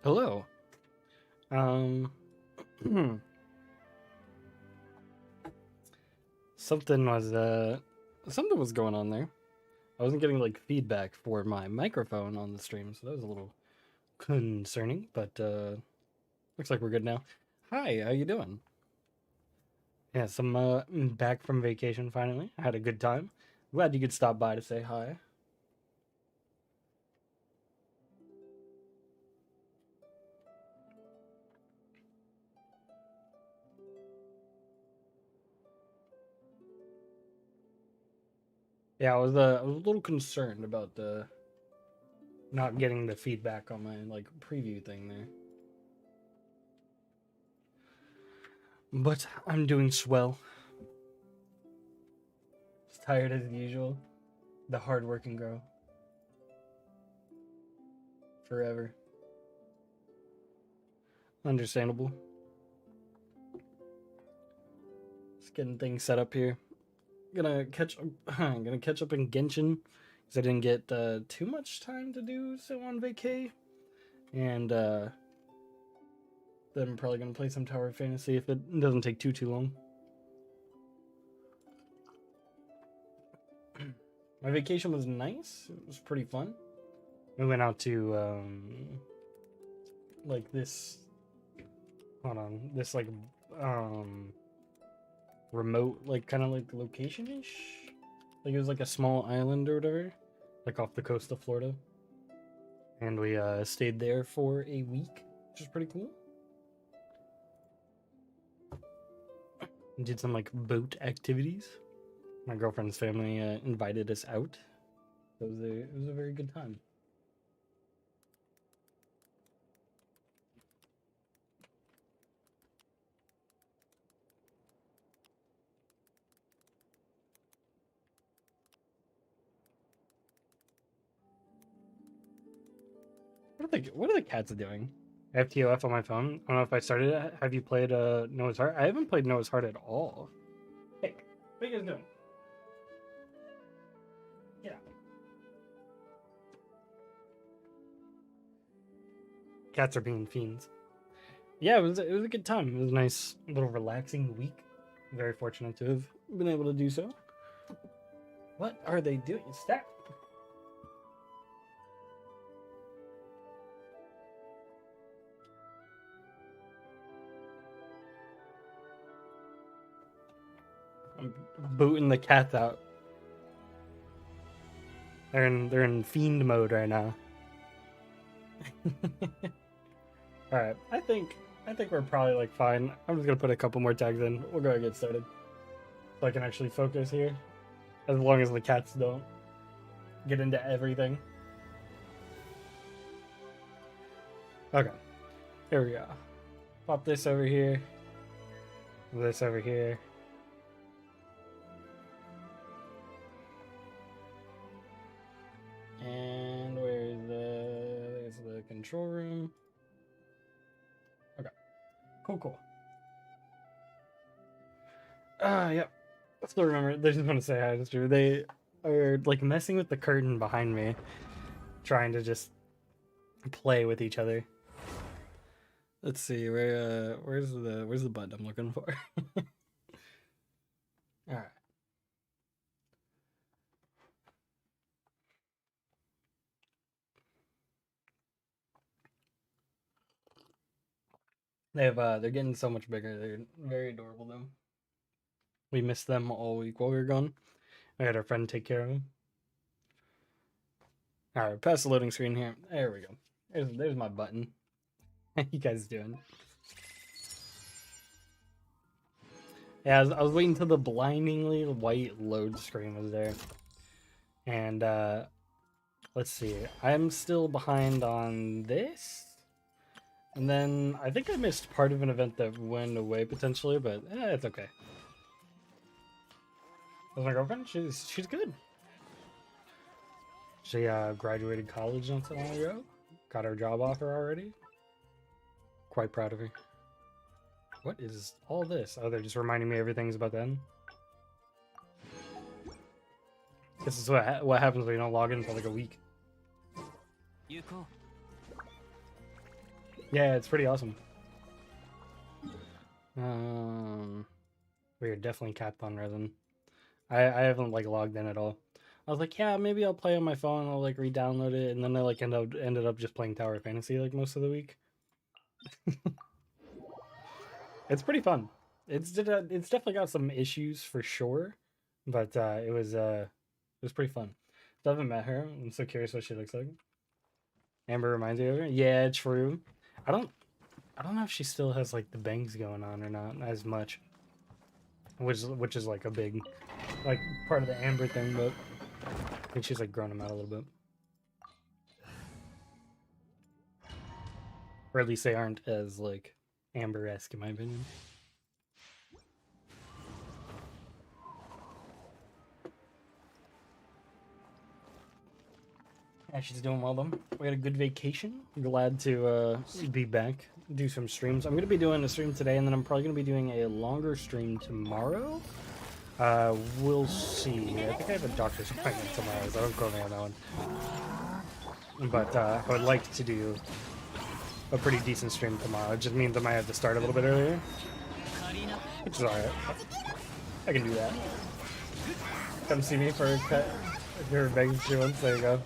Hello. Um, something was something was going on there. I wasn't getting like feedback for my microphone on the stream, so that was a little concerning. But looks like we're good now. Hi, how you doing? Yes, I'm back from vacation finally. I had a good time. Glad you could stop by to say hi. Yeah, I was a little concerned about not getting the feedback on my like preview thing there. But I'm doing swell. Just tired as usual. The hardworking girl. Forever. Understandable. Just getting things set up here. Gonna catch up in Genshin because I didn't get too much time to do so on vacay, and then I'm probably gonna play some Tower of Fantasy if it doesn't take too long. My vacation was nice. It was pretty fun. We went out to like this. Hold on, this like um remote like kind of like location ish. Like it was like a small island or whatever, like off the coast of Florida. And we stayed there for a week, which is pretty cool. We did some like boat activities. My girlfriend's family invited us out. It was a very good time. What are the cats doing? I have TOF on my phone. I don't know if I started it. Have you played Noah's Heart? I haven't played Noah's Heart at all. Hey, what are you guys doing? Yeah. Cats are being fiends. Yeah, it was a good time. It was a nice little relaxing week. Very fortunate to have been able to do so. What are they doing? Stop. I'm booting the cats out. They're in fiend mode right now. All right, I think we're probably like fine. I'm just gonna put a couple more tags in. We'll go ahead and get started, so I can actually focus here. As long as the cats don't get into everything. Okay, here we go. Pop this over here. This over here. And there's the control room. Okay, cool. Yep. I still remember. They just want to say hi. It's true. They are like messing with the curtain behind me, trying to just play with each other. Let's see where's the button I'm looking for. All right. They're getting so much bigger. They're very adorable though. We missed them all week while we were gone. I had our friend take care of them. All right, past the loading screen here. There we go. There's my button. How you guys doing? Yeah, I was waiting until the blindingly white load screen was there. And let's see. I'm still behind on this. And then I think I missed part of an event that went away potentially, but it's okay. That's my girlfriend. She's good. She graduated college not so long ago. Got her job offer already. Quite proud of her. What is all this? Oh, they're just reminding me everything's about to end. This is what happens when you don't log in for like a week. Yeah, it's pretty awesome. We are definitely capped on resin. I haven't like logged in at all. I was like, yeah, maybe I'll play on my phone. I'll like re-download it, and then I like ended up just playing Tower of Fantasy like most of the week. It's pretty fun. It's definitely got some issues for sure, but it was pretty fun. Still haven't met her. I'm so curious what she looks like. Amber reminds me of her. Yeah, true. I don't I don't know if she still has like the bangs going on or not as much, which is like a big like part of the Amber thing, but I think she's like grown them out a little bit, or at least they aren't as like Amber-esque in my opinion. Yeah, she's doing well though. We had a good vacation. Glad to be back, do some streams. I'm gonna be doing a stream today, and then I'm probably gonna be doing a longer stream tomorrow. We'll see. I think I have a doctor's appointment tomorrow, so don't quote me on that one. But I would like to do a pretty decent stream tomorrow. It just means I might have to start a little bit earlier, which is alright. I can do that. Come see me for a cut. If you're begging she wants, there you go.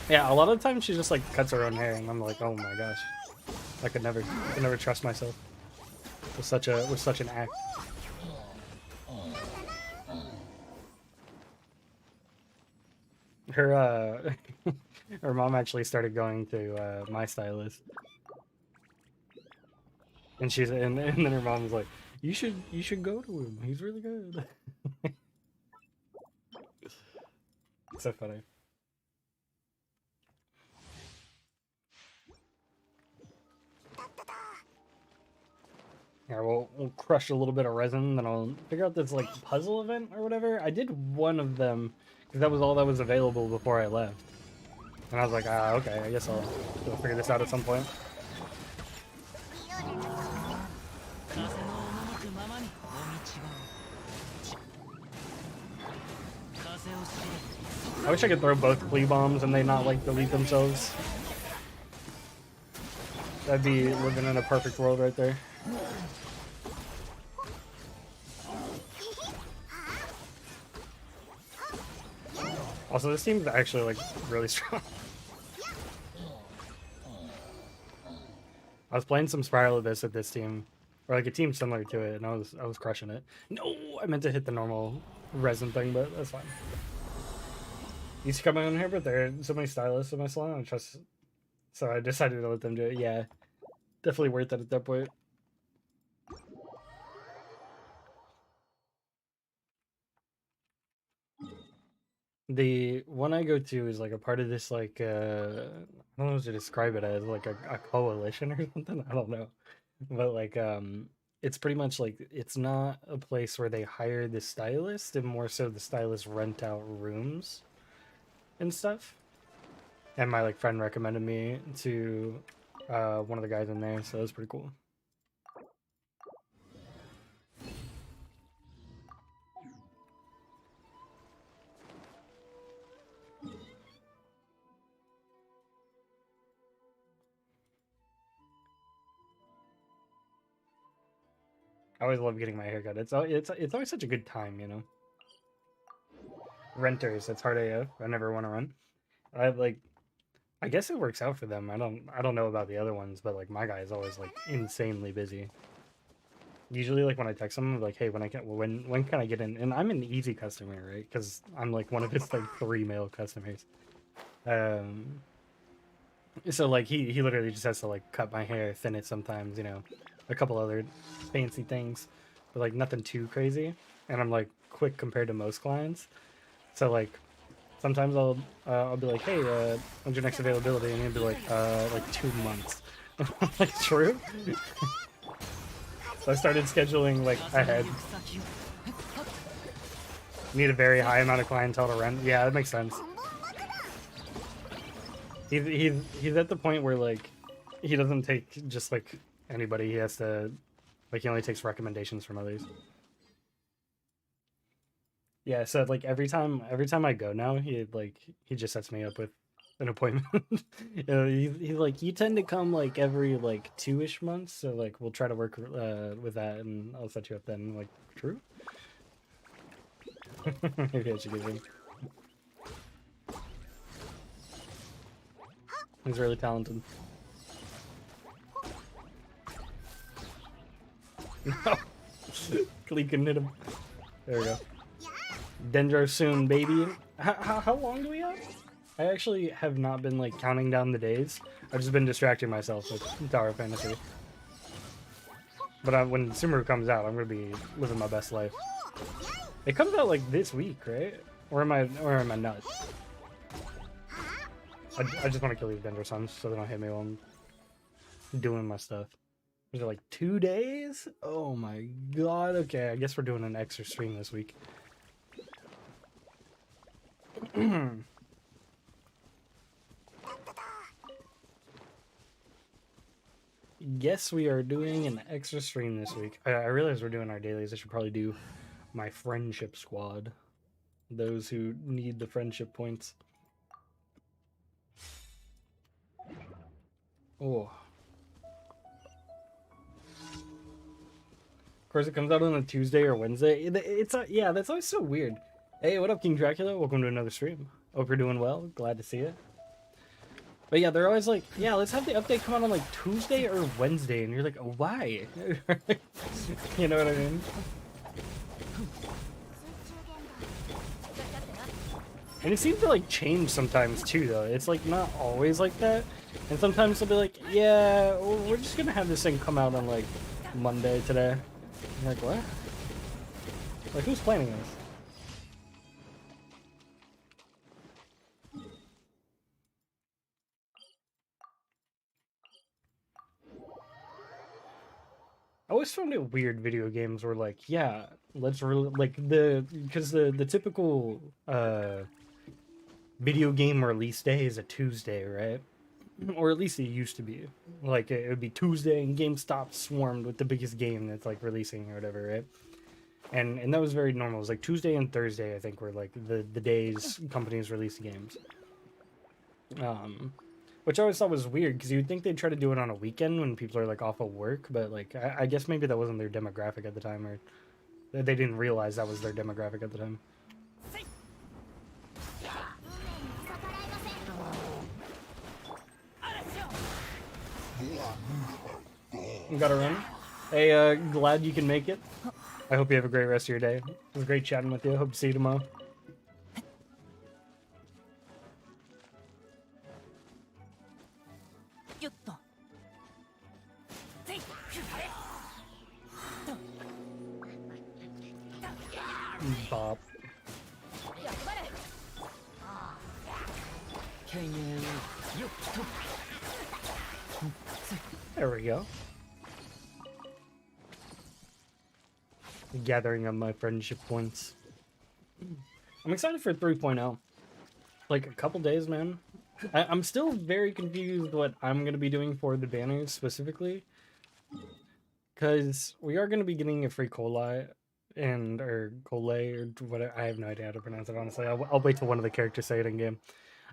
Yeah, a lot of times she just like cuts her own hair, and I'm like, oh my gosh, I could never trust myself with such an act. Her her mom actually started going to my stylist, and and then her mom was like, you should go to him. He's really good. It's so funny. Yeah, we'll crush a little bit of resin, then I'll figure out this like puzzle event or whatever. I did one of them because that was all that was available before I left, and I was like, ah, okay, I guess I'll figure this out at some point. I wish I could throw both flea bombs and they not like delete themselves. That'd be living in a perfect world right there. Also, this team's actually like really strong. I was playing some Spiral Abyss at this team, or like a team similar to it, and I was crushing it. No, I meant to hit the normal resin thing, but that's fine. Used to come in here, but there are so many stylists in my salon. I trust, so I decided to let them do it. Yeah, definitely worth it at that point. The one I go to is like a part of this like I don't know what to describe it as, like a coalition or something. I don't know, but like it's pretty much like it's not a place where they hire the stylist, and more so the stylists rent out rooms and stuff. And my like friend recommended me to one of the guys in there, so that was pretty cool. I always love getting my hair cut. It's always such a good time, you know. Renters, it's hard AF. I never want to run. I like I guess it works out for them. I don't know about the other ones, but like my guy is always like insanely busy. Usually like when I text him like, hey, when can I get in? And I'm an easy customer, right? Because I'm like one of his like 3 male customers. Um so like he literally just has to like cut my hair, thin it sometimes, you know, a couple other fancy things, but like nothing too crazy. And I'm like quick compared to most clients. So like sometimes I'll be like, hey, when's your next availability? And he'll be like 2 months. Like true. So I started scheduling like ahead. Need a very high amount of clientele to rent. Yeah, that makes sense. He's at the point where like he doesn't take just like anybody. He has to like he only takes recommendations from others. Yeah, so like every time I go now, he just sets me up with an appointment. He's like, you tend to come like every like 2-ish months, so like we'll try to work with that, and I'll set you up then. I'm like, true. Maybe I should give him. He's really talented. No, Klee couldn't hit him. There we go. Dendro soon, baby. How long do we have? I actually have not been like counting down the days. I've just been distracting myself with Tower Fantasy. But when Sumeru comes out, I'm gonna be living my best life. It comes out like this week, right? Or am I nuts? I just want to kill these Blossums so they don't hit me while I'm doing my stuff. Was it like 2 days? Oh my god. Okay, I guess we're doing an extra stream this week. Yes, we are doing an extra stream this week. I realize we're doing our dailies. I should probably do my friendship squad. Those who need the friendship points. Oh. Of course, it comes out on a Tuesday or Wednesday. It's yeah, that's always so weird. Hey, what up, King Dracula? Welcome to another stream. Hope you're doing well. Glad to see you. But yeah, they're always like, yeah, let's have the update come out on like Tuesday or Wednesday, and you're like, oh, why? You know what I mean? And it seems to like change sometimes too, though. It's like not always like that. And sometimes they'll be like, yeah, we're just gonna have this thing come out on like Monday today. You're like, what? Like, who's planning this? I always found it weird video games were like, yeah, let's really like because the typical video game release day is a Tuesday, right? Or at least it used to be. Like it would be Tuesday and GameStop swarmed with the biggest game that's like releasing or whatever, right? And that was very normal. It was like Tuesday and Thursday, I think, were like the days companies released games. Which I always thought was weird because you'd think they'd try to do it on a weekend when people are like off of work, but like I guess maybe that wasn't their demographic at the time, or they didn't realize that was their demographic at the time. Gotta run. Hey, glad you can make it. I hope you have a great rest of your day. It was great chatting with you. Hope to see you tomorrow. Bop. There we go. Gathering up my friendship points. I'm excited for 3.0. Like a couple days, man. I'm still very confused what I'm going to be doing for the banners specifically. Because we are going to be getting a free Kolai or whatever. I have no idea how to pronounce it, honestly. I'll wait till one of the characters say it in game.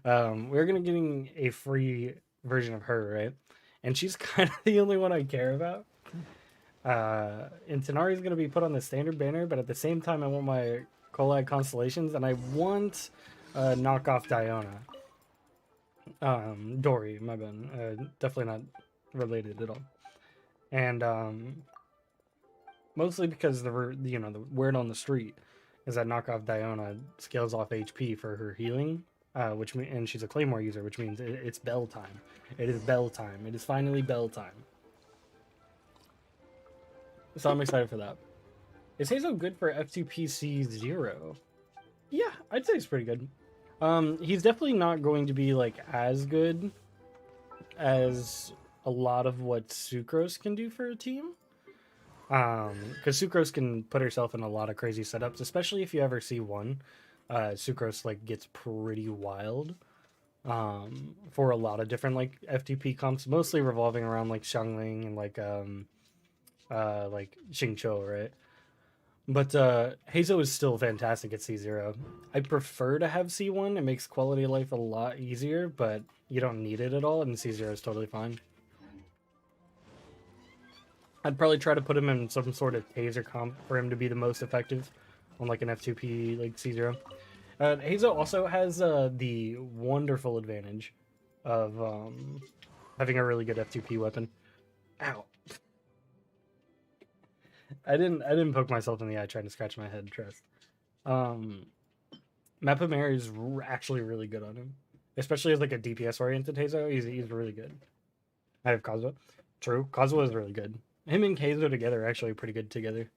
We're going to be getting a free version of her, right? And she's kind of the only one I care about. And Tanari's going to be put on the standard banner, but at the same time, I want my Kolai constellations, and I want knockoff Diona. Dory, my bad. Definitely not related at all. And mostly because the word on the street is that knockoff Diona scales off HP for her healing, and she's a Claymore user, which means it's bell time. It is bell time. It is finally bell time. So I'm excited for that. Is Hazel good for F2PC 0? Yeah, I'd say it's pretty good. He's definitely not going to be like as good as a lot of what Sucrose can do for a team. Because Sucrose can put herself in a lot of crazy setups, especially if you ever see one. Sucrose like gets pretty wild. For a lot of different like FTP comps, mostly revolving around like Xiangling and like Xingqiu, right? But Hazo is still fantastic at C0. I prefer to have C1. It makes quality of life a lot easier, but you don't need it at all, and C0 is totally fine. I'd probably try to put him in some sort of taser comp for him to be the most effective on like an F2P like C0. Hazo also has the wonderful advantage of having a really good F2P weapon. Ow. I didn't poke myself in the eye trying to scratch my head, trust. Mappa Mare is actually really good on him. Especially as like a DPS oriented Hazo, he's really good. I have Kazuha. True. Kazuha is really good. Him and Hazo together are actually pretty good together.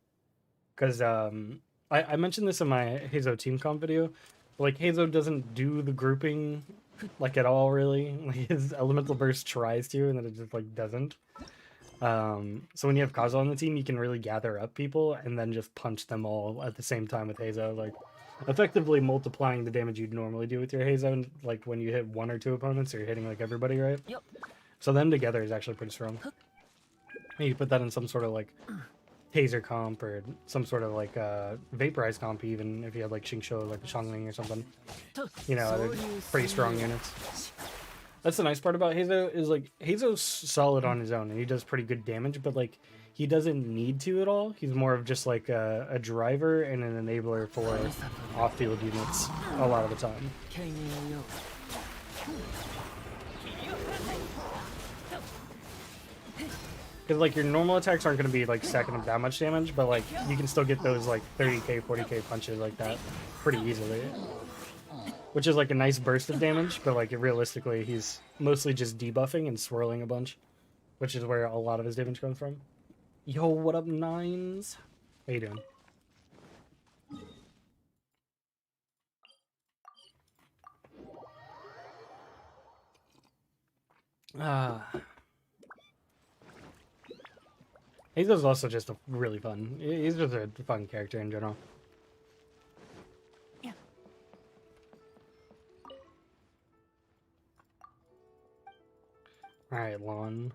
Because I mentioned this in my Hazo team comp video. Like Hazo doesn't do the grouping like at all really. Like his elemental burst tries to and then it just like doesn't. So when you have Kazuha on the team, you can really gather up people and then just punch them all at the same time with Hazo, like effectively multiplying the damage you'd normally do with your Hazo. Like when you hit one or two opponents, you're hitting like everybody, right? Yep. So them together is actually pretty strong. You put that in some sort of like taser comp or some sort of like vaporized comp, even if you had like Xingqiu, like Xiangling or something. You know, they're pretty strong units. That's the nice part about Hazo is like Hazo's solid on his own and he does pretty good damage, but like he doesn't need to at all. He's more of just like a driver and an enabler for off-field units a lot of the time. Because like your normal attacks aren't going to be like stacking up that much damage, but like you can still get those like 30k, 40k punches like that pretty easily. Which is like a nice burst of damage, but like realistically, he's mostly just debuffing and swirling a bunch, which is where a lot of his damage comes from. Yo, what up, Nines? How you doing? Hazo's also just a really fun. He's just a fun character in general. Yeah. All right, Lon.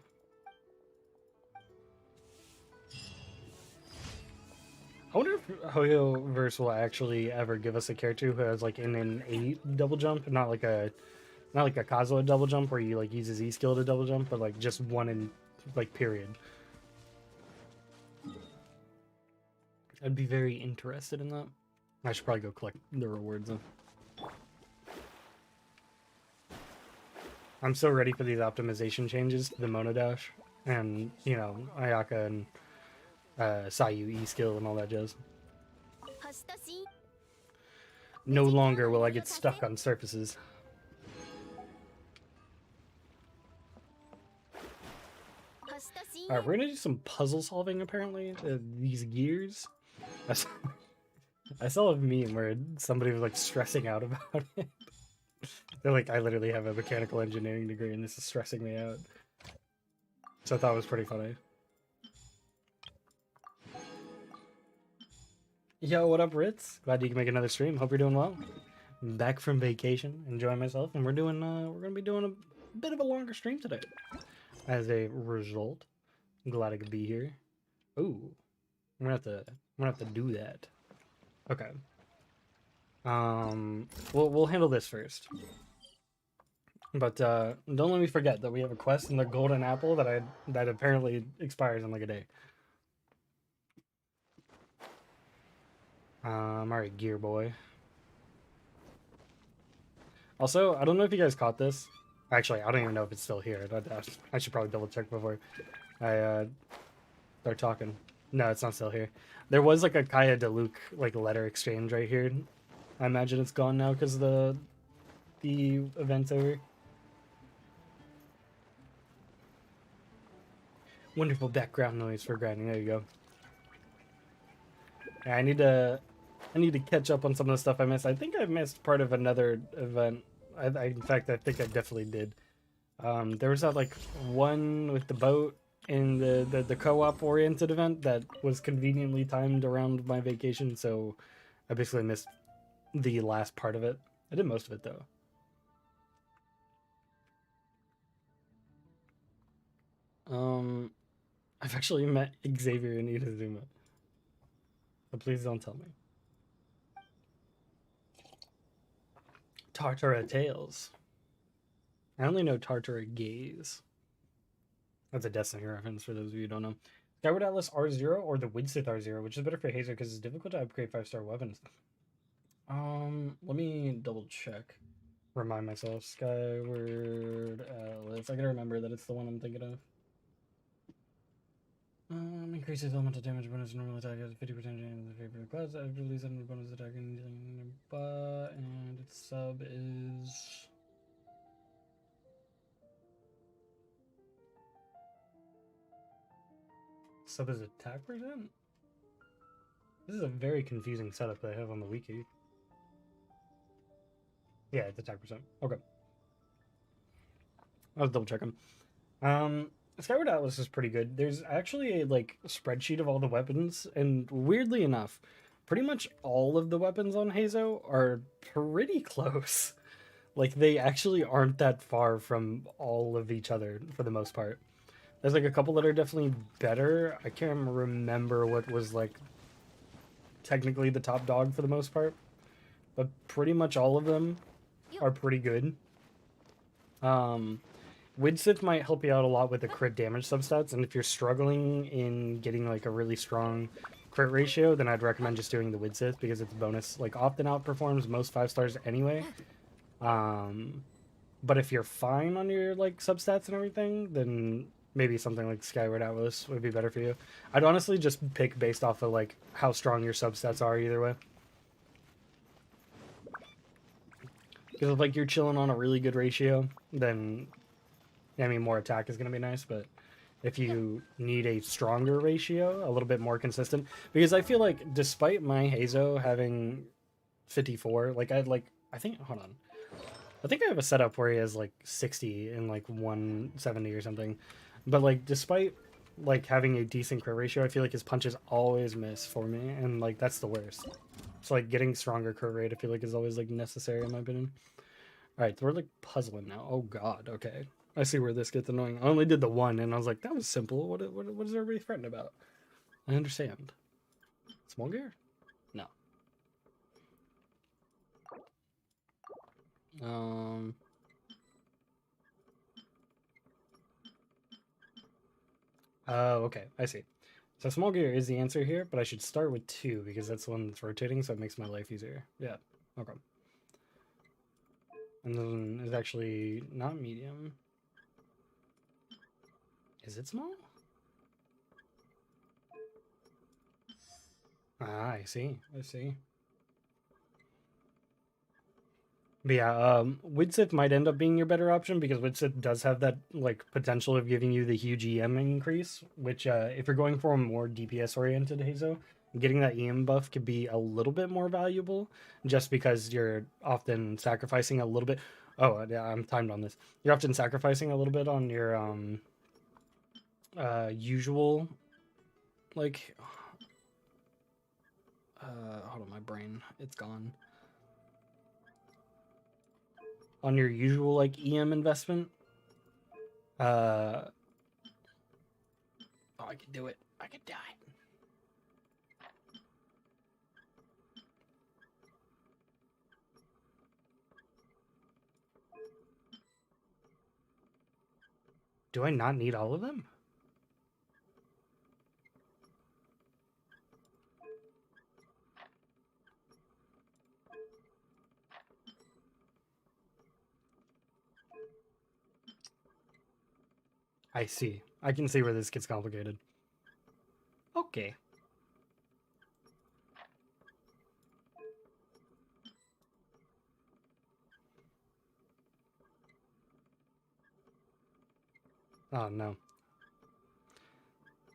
I wonder if Hoyoverse will actually ever give us a character who has like an 8 double jump, not like a Kazuha double jump where you like use his E skill to double jump, but like just one in like period. I'd be very interested in that. I should probably go collect the rewards though. I'm so ready for these optimization changes to the Monodash and, you know, Ayaka and Sayu E skill and all that jazz. No longer will I get stuck on surfaces. Alright, we're gonna do some puzzle solving apparently. These gears. I saw a meme where somebody was like stressing out about it. They're like, I literally have a mechanical engineering degree and this is stressing me out. So I thought it was pretty funny. Yo, what up, Ritz? Glad you can make another stream. Hope you're doing well. I'm back from vacation, enjoying myself, and we're gonna be doing a bit of a longer stream today. As a result, I'm glad I could be here. Ooh, I'm gonna have to do that. Okay. We'll handle this first. But don't let me forget that we have a quest in the golden apple that apparently expires in like a day. Alright, gear boy. Also, I don't know if you guys caught this. Actually, I don't even know if it's still here. I should probably double check before I start talking. No, it's not still here. There was like a Kaya DeLuke like letter exchange right here. I imagine it's gone now because the event's over. Wonderful background noise for grinding. There you go. Yeah, I need to catch up on some of the stuff I missed. I think I missed part of another event. In fact, I think I definitely did. There was that like one with the boat in the co-op oriented event that was conveniently timed around my vacation, so I basically missed the last part of it. I did most of it though. I've actually met Xavier and Inazuma. So please don't tell me. Tartara Tales. I only know Tartara Gaze. That's a Destiny reference for those of you who don't know. Skyward Atlas R0 or the Widsith R0, which is better for Hazer because it's difficult to upgrade 5-star weapons. Let me double check. Remind myself. Skyward Atlas. I gotta remember that it's the one I'm thinking of. Increases elemental damage bonus normal attack has 50% chance in favor of class. After release and bonus attack and its sub is attack percent? This is a very confusing setup that I have on the wiki. Yeah, it's attack percent. Okay. I was double checking. Skyward Atlas is pretty good. There's actually a spreadsheet of all the weapons, and weirdly enough, pretty much all of the weapons on Hazo are pretty close. Like they actually aren't that far from all of each other for the most part. There's a couple that are definitely better. I can't remember what was technically the top dog for the most part, but pretty much all of them are pretty good. Widsith might help you out a lot with the crit damage substats, and if you're struggling in getting a really strong crit ratio, then I'd recommend just doing the Widsith because its bonus often outperforms most 5-stars anyway. But if you're fine on your substats and everything, then maybe something like Skyward Atlas would be better for you. I'd honestly just pick based off of how strong your substats are either way. Because if you're chilling on a really good ratio, then I mean more attack is gonna be nice, but if you need a stronger ratio, a little bit more consistent, because I feel despite my Hazo having 54, I think hold on. I think I have a setup where he has 60 and 170 or something. But despite having a decent crit ratio, I feel his punches always miss for me, and that's the worst. So getting stronger crit rate I feel is always necessary in my opinion. Alright, so we're puzzling now. Oh god, okay. I see where this gets annoying. I only did the one and I was like, that was simple. What is everybody fretting about? I understand. Small gear? No. Oh, okay. I see. So small gear is the answer here, but I should start with 2 because that's the one that's rotating, so it makes my life easier. Yeah. Okay. And this one is actually not medium. Is it small? Ah, I see. I see. But yeah, Widsith might end up being your better option because Widsith does have that potential of giving you the huge EM increase, which if you're going for a more DPS oriented Hazo, getting that EM buff could be a little bit more valuable just because you're often sacrificing a little bit. Oh, yeah, I'm timed on this. You're often sacrificing a little bit on your usual hold on, my brain, it's gone. On your usual EM investment. Oh, I can do it. I can die. Do I not need all of them? I see. I can see where this gets complicated. Okay. Oh, no.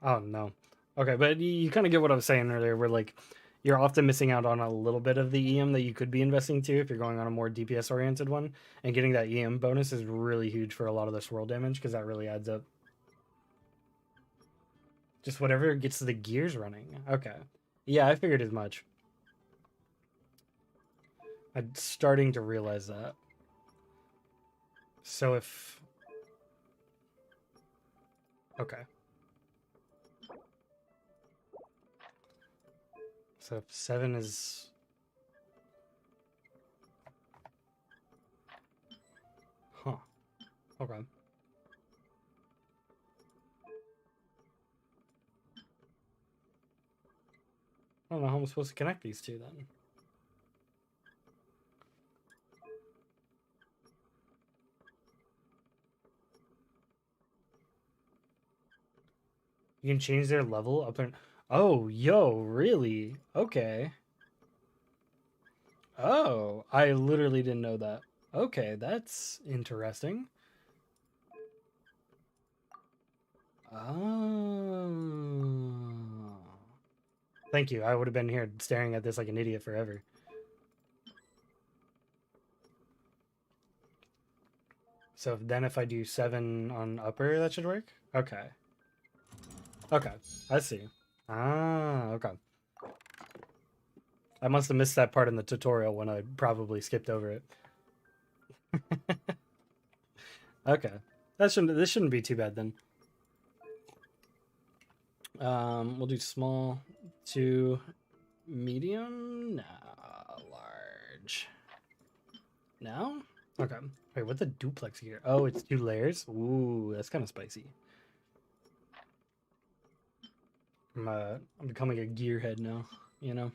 Oh, no. Okay, but you kind of get what I was saying earlier, where, you're often missing out on a little bit of the EM that you could be investing to if you're going on a more DPS-oriented one, and getting that EM bonus is really huge for a lot of the swirl damage, because that really adds up. Just whatever gets the gears running. Okay. Yeah, I figured as much. I'm starting to realize that. So if... Okay. So if 7 is... Huh. Okay. I don't know how I'm supposed to connect these two then. You can change their level up and... Oh, yo, really? Okay. Oh, I literally didn't know that. Okay, that's interesting. Oh. Thank you. I would have been here staring at this like an idiot forever. So then if I do 7 on upper, that should work? Okay. Okay, I see. Ah, okay. I must have missed that part in the tutorial when I probably skipped over it. Okay. This shouldn't be too bad then. We'll do small to medium. No, large. Now? Okay. Wait, what's a duplex here? Oh, it's 2 layers? Ooh, that's kind of spicy. I'm becoming a gearhead now, you know?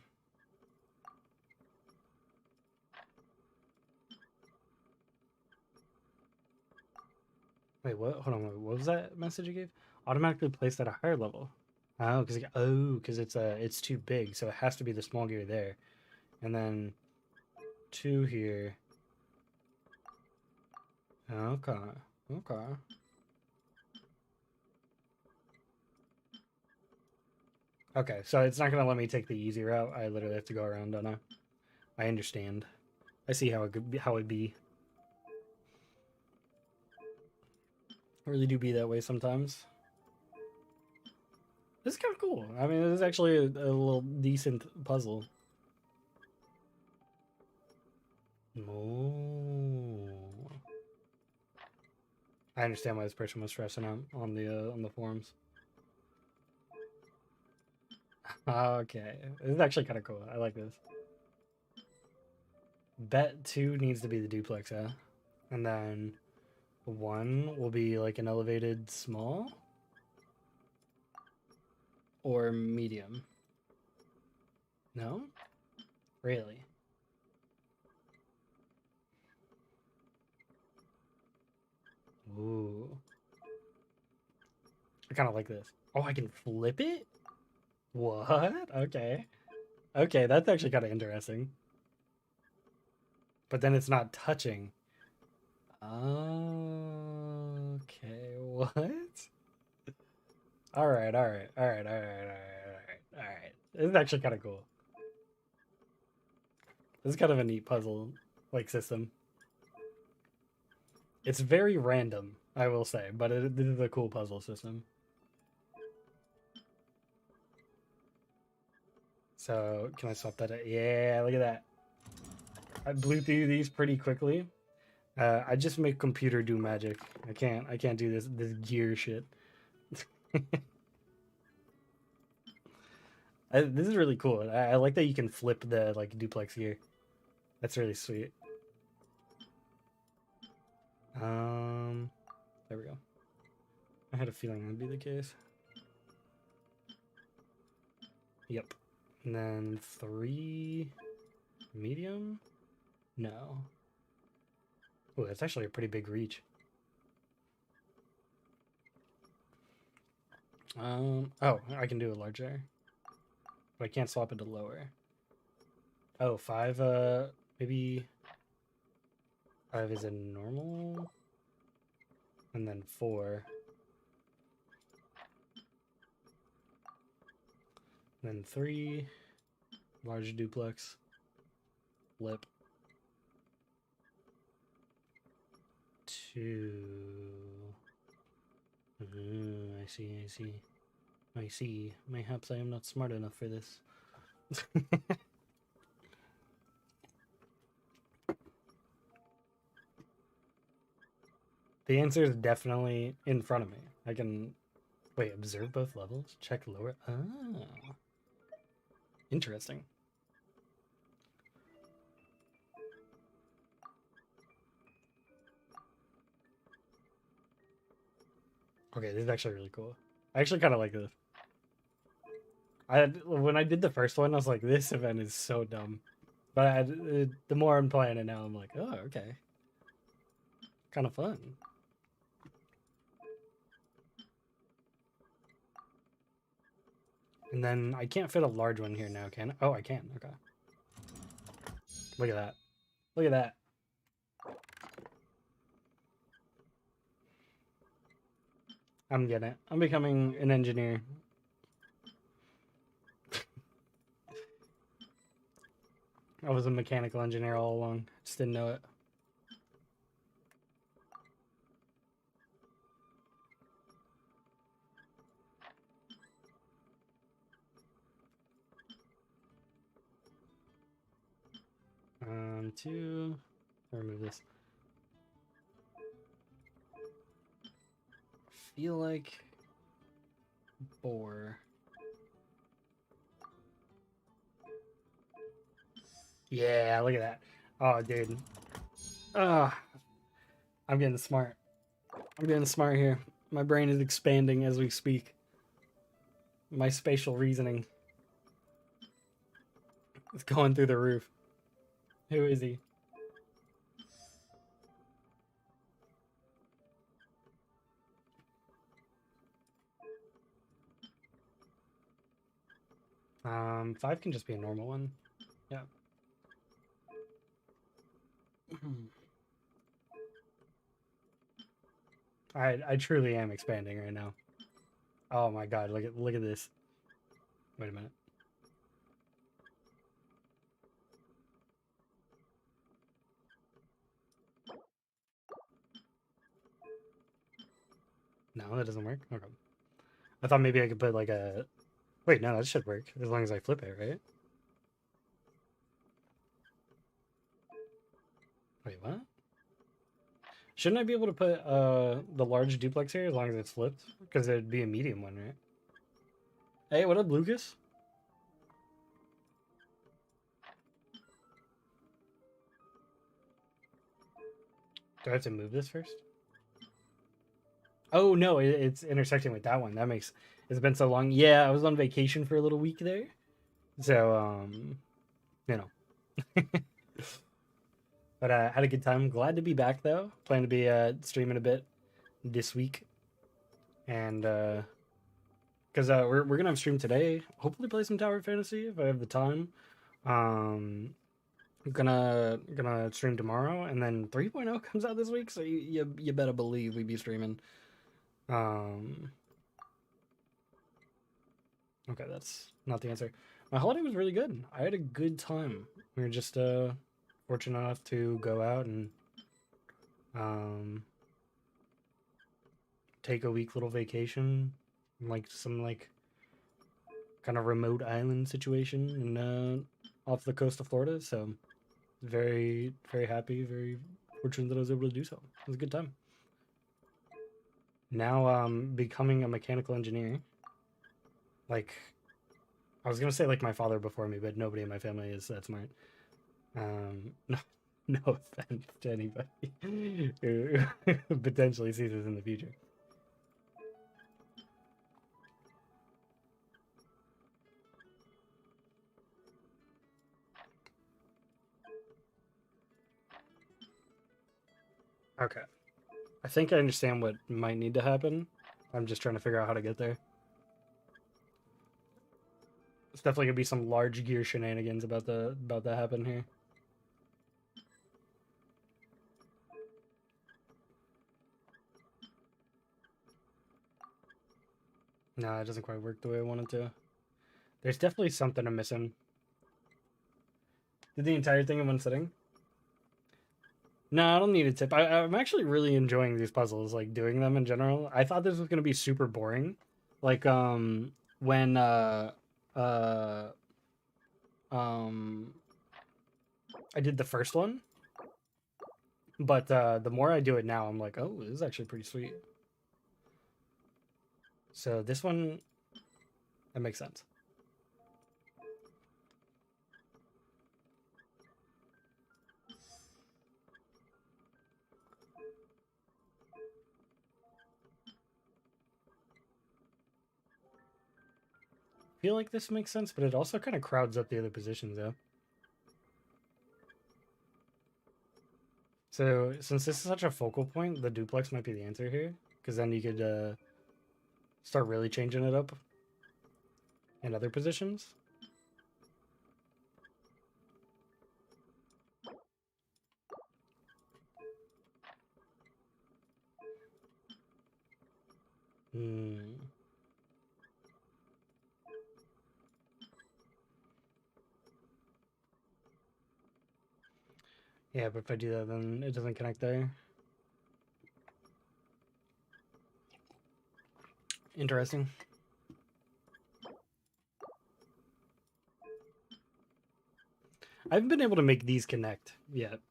Wait, what? Hold on, wait, what was that message you gave? Automatically placed at a higher level. Oh, because it's too big, so it has to be the small gear there. And then 2 here. Okay. Okay. Okay, so it's not gonna let me take the easy route. I literally have to go around, don't I? I understand. I see how it be. I really do be that way sometimes. This is kind of cool. I mean, this is actually a little decent puzzle. Oh. I understand why this person was stressing out on the forums. Okay, this is actually kind of cool. I like this. Bet 2 needs to be the duplex, huh? And then 1 will be like an elevated small or medium. No? Really? Ooh. I kind of like this. Oh, I can flip it? What? Okay. Okay, that's actually kind of interesting. But then it's not touching. Okay, what? Alright, alright, alright, alright, alright, alright. This is actually kind of cool. This is kind of a neat puzzle, like, system. It's very random, I will say, but this is a cool puzzle system. So, can I swap that out? Yeah, look at that. I blew through these pretty quickly. I just make computer do magic. I can't do this gear shit. This is really cool. I like that you can flip the like duplex gear. That's really sweet. There we go. I had a feeling that would be the case. Yep. And then 3 medium? No. Oh, that's actually a pretty big reach. Oh, I can do a larger. But I can't swap it to lower. Oh, 5, maybe 5 is a normal. And then 4. Then 3, large duplex, flip. 2. I see, I see. I see. Mayhaps I am not smart enough for this. The answer is definitely in front of me. I can... Wait, observe both levels? Check lower... Ah. Interesting. Okay, this is actually really cool. I actually kind of like this. When I did the first one, I was like, this event is so dumb. But the more I'm playing it now, I'm like, oh, okay. Kind of fun. And then I can't fit a large one here now, can I? Oh, I can. Okay. Look at that. Look at that. I'm getting it. I'm becoming an engineer. I was a mechanical engineer all along. Just didn't know it. Two. Remove this. Feel like boar. Yeah, look at that. Oh, dude. I'm getting smart. I'm getting smart here. My brain is expanding as we speak. My spatial reasoning is going through the roof. Who is he? Five can just be a normal one. Yeah. I truly am expanding right now. Oh my god, look at this. Wait a minute. No, that doesn't work. Okay. I thought maybe I could put like a. Wait, no, that should work as long as I flip it, right? Wait, what? Shouldn't I be able to put the large duplex here as long as it's flipped? Because it'd be a medium one, right? Hey, what up, Lucas? Do I have to move this first? Oh no, it's intersecting with that one. That makes it's been so long. Yeah, I was on vacation for a little week there, so you know. But I had a good time. Glad to be back though. Plan to be streaming a bit this week, and because we're gonna have stream today. Hopefully, play some Tower Fantasy if I have the time. Um, gonna stream tomorrow, and then 3.0 comes out this week, so you better believe we be streaming. Um, okay, that's not the answer. My holiday was really good. I had a good time. We were just fortunate enough to go out and um take a week little vacation, like some like kind of remote island situation and off the coast of Florida. So very happy, very fortunate that I was able to do so. It was a good time. Now becoming a mechanical engineer. Like I was gonna say like my father before me, but nobody in my family is that smart. No, no offense to anybody who potentially sees this in the future. Okay. I think I understand what might need to happen. I'm just trying to figure out how to get there. It's definitely gonna be some large gear shenanigans about that happen here. No, it doesn't quite work the way I wanted to. There's definitely something I'm missing. Did the entire thing in one sitting? No, I don't need a tip. I'm actually really enjoying these puzzles, like doing them in general. I thought this was gonna be super boring. Like when uh um I did the first one, but the more I do it now, I'm like, oh, this is actually pretty sweet. So this one, that makes sense. feel like this makes sense, but it also kind of crowds up the other positions, though. So, since this is such a focal point, the duplex might be the answer here, because then you could start really changing it up in other positions. Hmm. Yeah, but if I do that, then it doesn't connect there. Interesting. I haven't been able to make these connect yet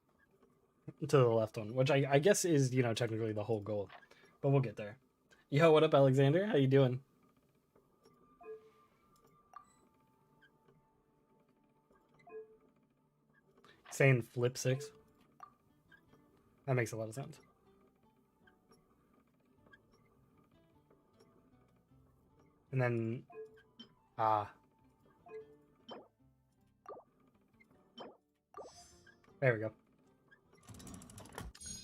to the left one, which I guess is, technically the whole goal. But we'll get there. Yo, what up, Alexander? How you doing? Saying flip 6. That makes a lot of sense. And then, there we go.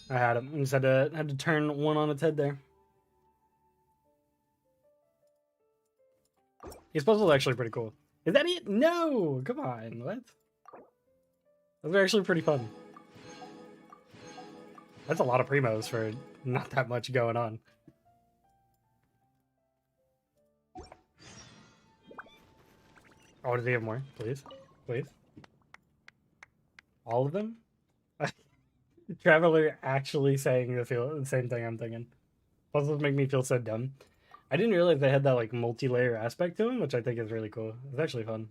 I had him. I just had to turn one on its head there. His puzzle is actually pretty cool. Is that it? No! Come on, what? Those are actually pretty fun. That's a lot of primos for not that much going on. Oh, does he have more? Please? Please? All of them? Traveler actually saying the same thing I'm thinking. Puzzles make me feel so dumb. I didn't realize they had that like multi-layer aspect to them, which I think is really cool. It's actually fun.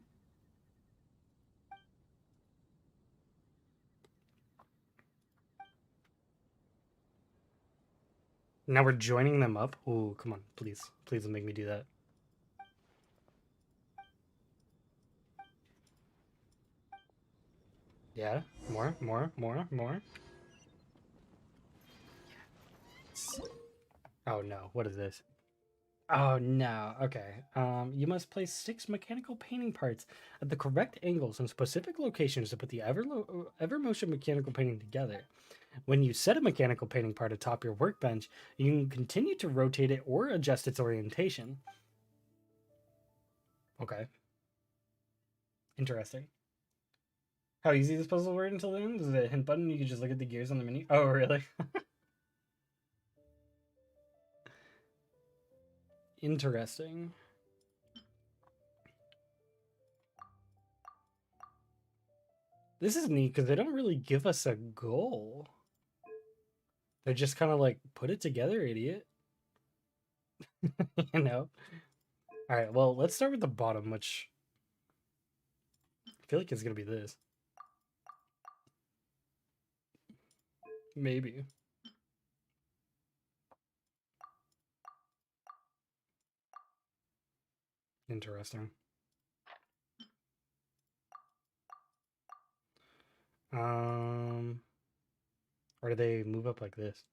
Now we're joining them up. Ooh, come on, please. Please don't make me do that. Yeah, more. Oh no, what is this? Oh no, okay. You must place 6 mechanical painting parts at the correct angles in specific locations to put the Evermotion mechanical painting together. When you set a mechanical painting part atop your workbench, you can continue to rotate it or adjust its orientation. Okay. Interesting. How easy this puzzle were until then? Is it a hint button? You can just look at the gears on the menu. Oh, really? Interesting. This is neat because they don't really give us a goal. They just kind of like put it together, idiot. You know? All right, well, let's start with the bottom, which I feel like it's going to be this. Maybe. Interesting. Or do they move up like this?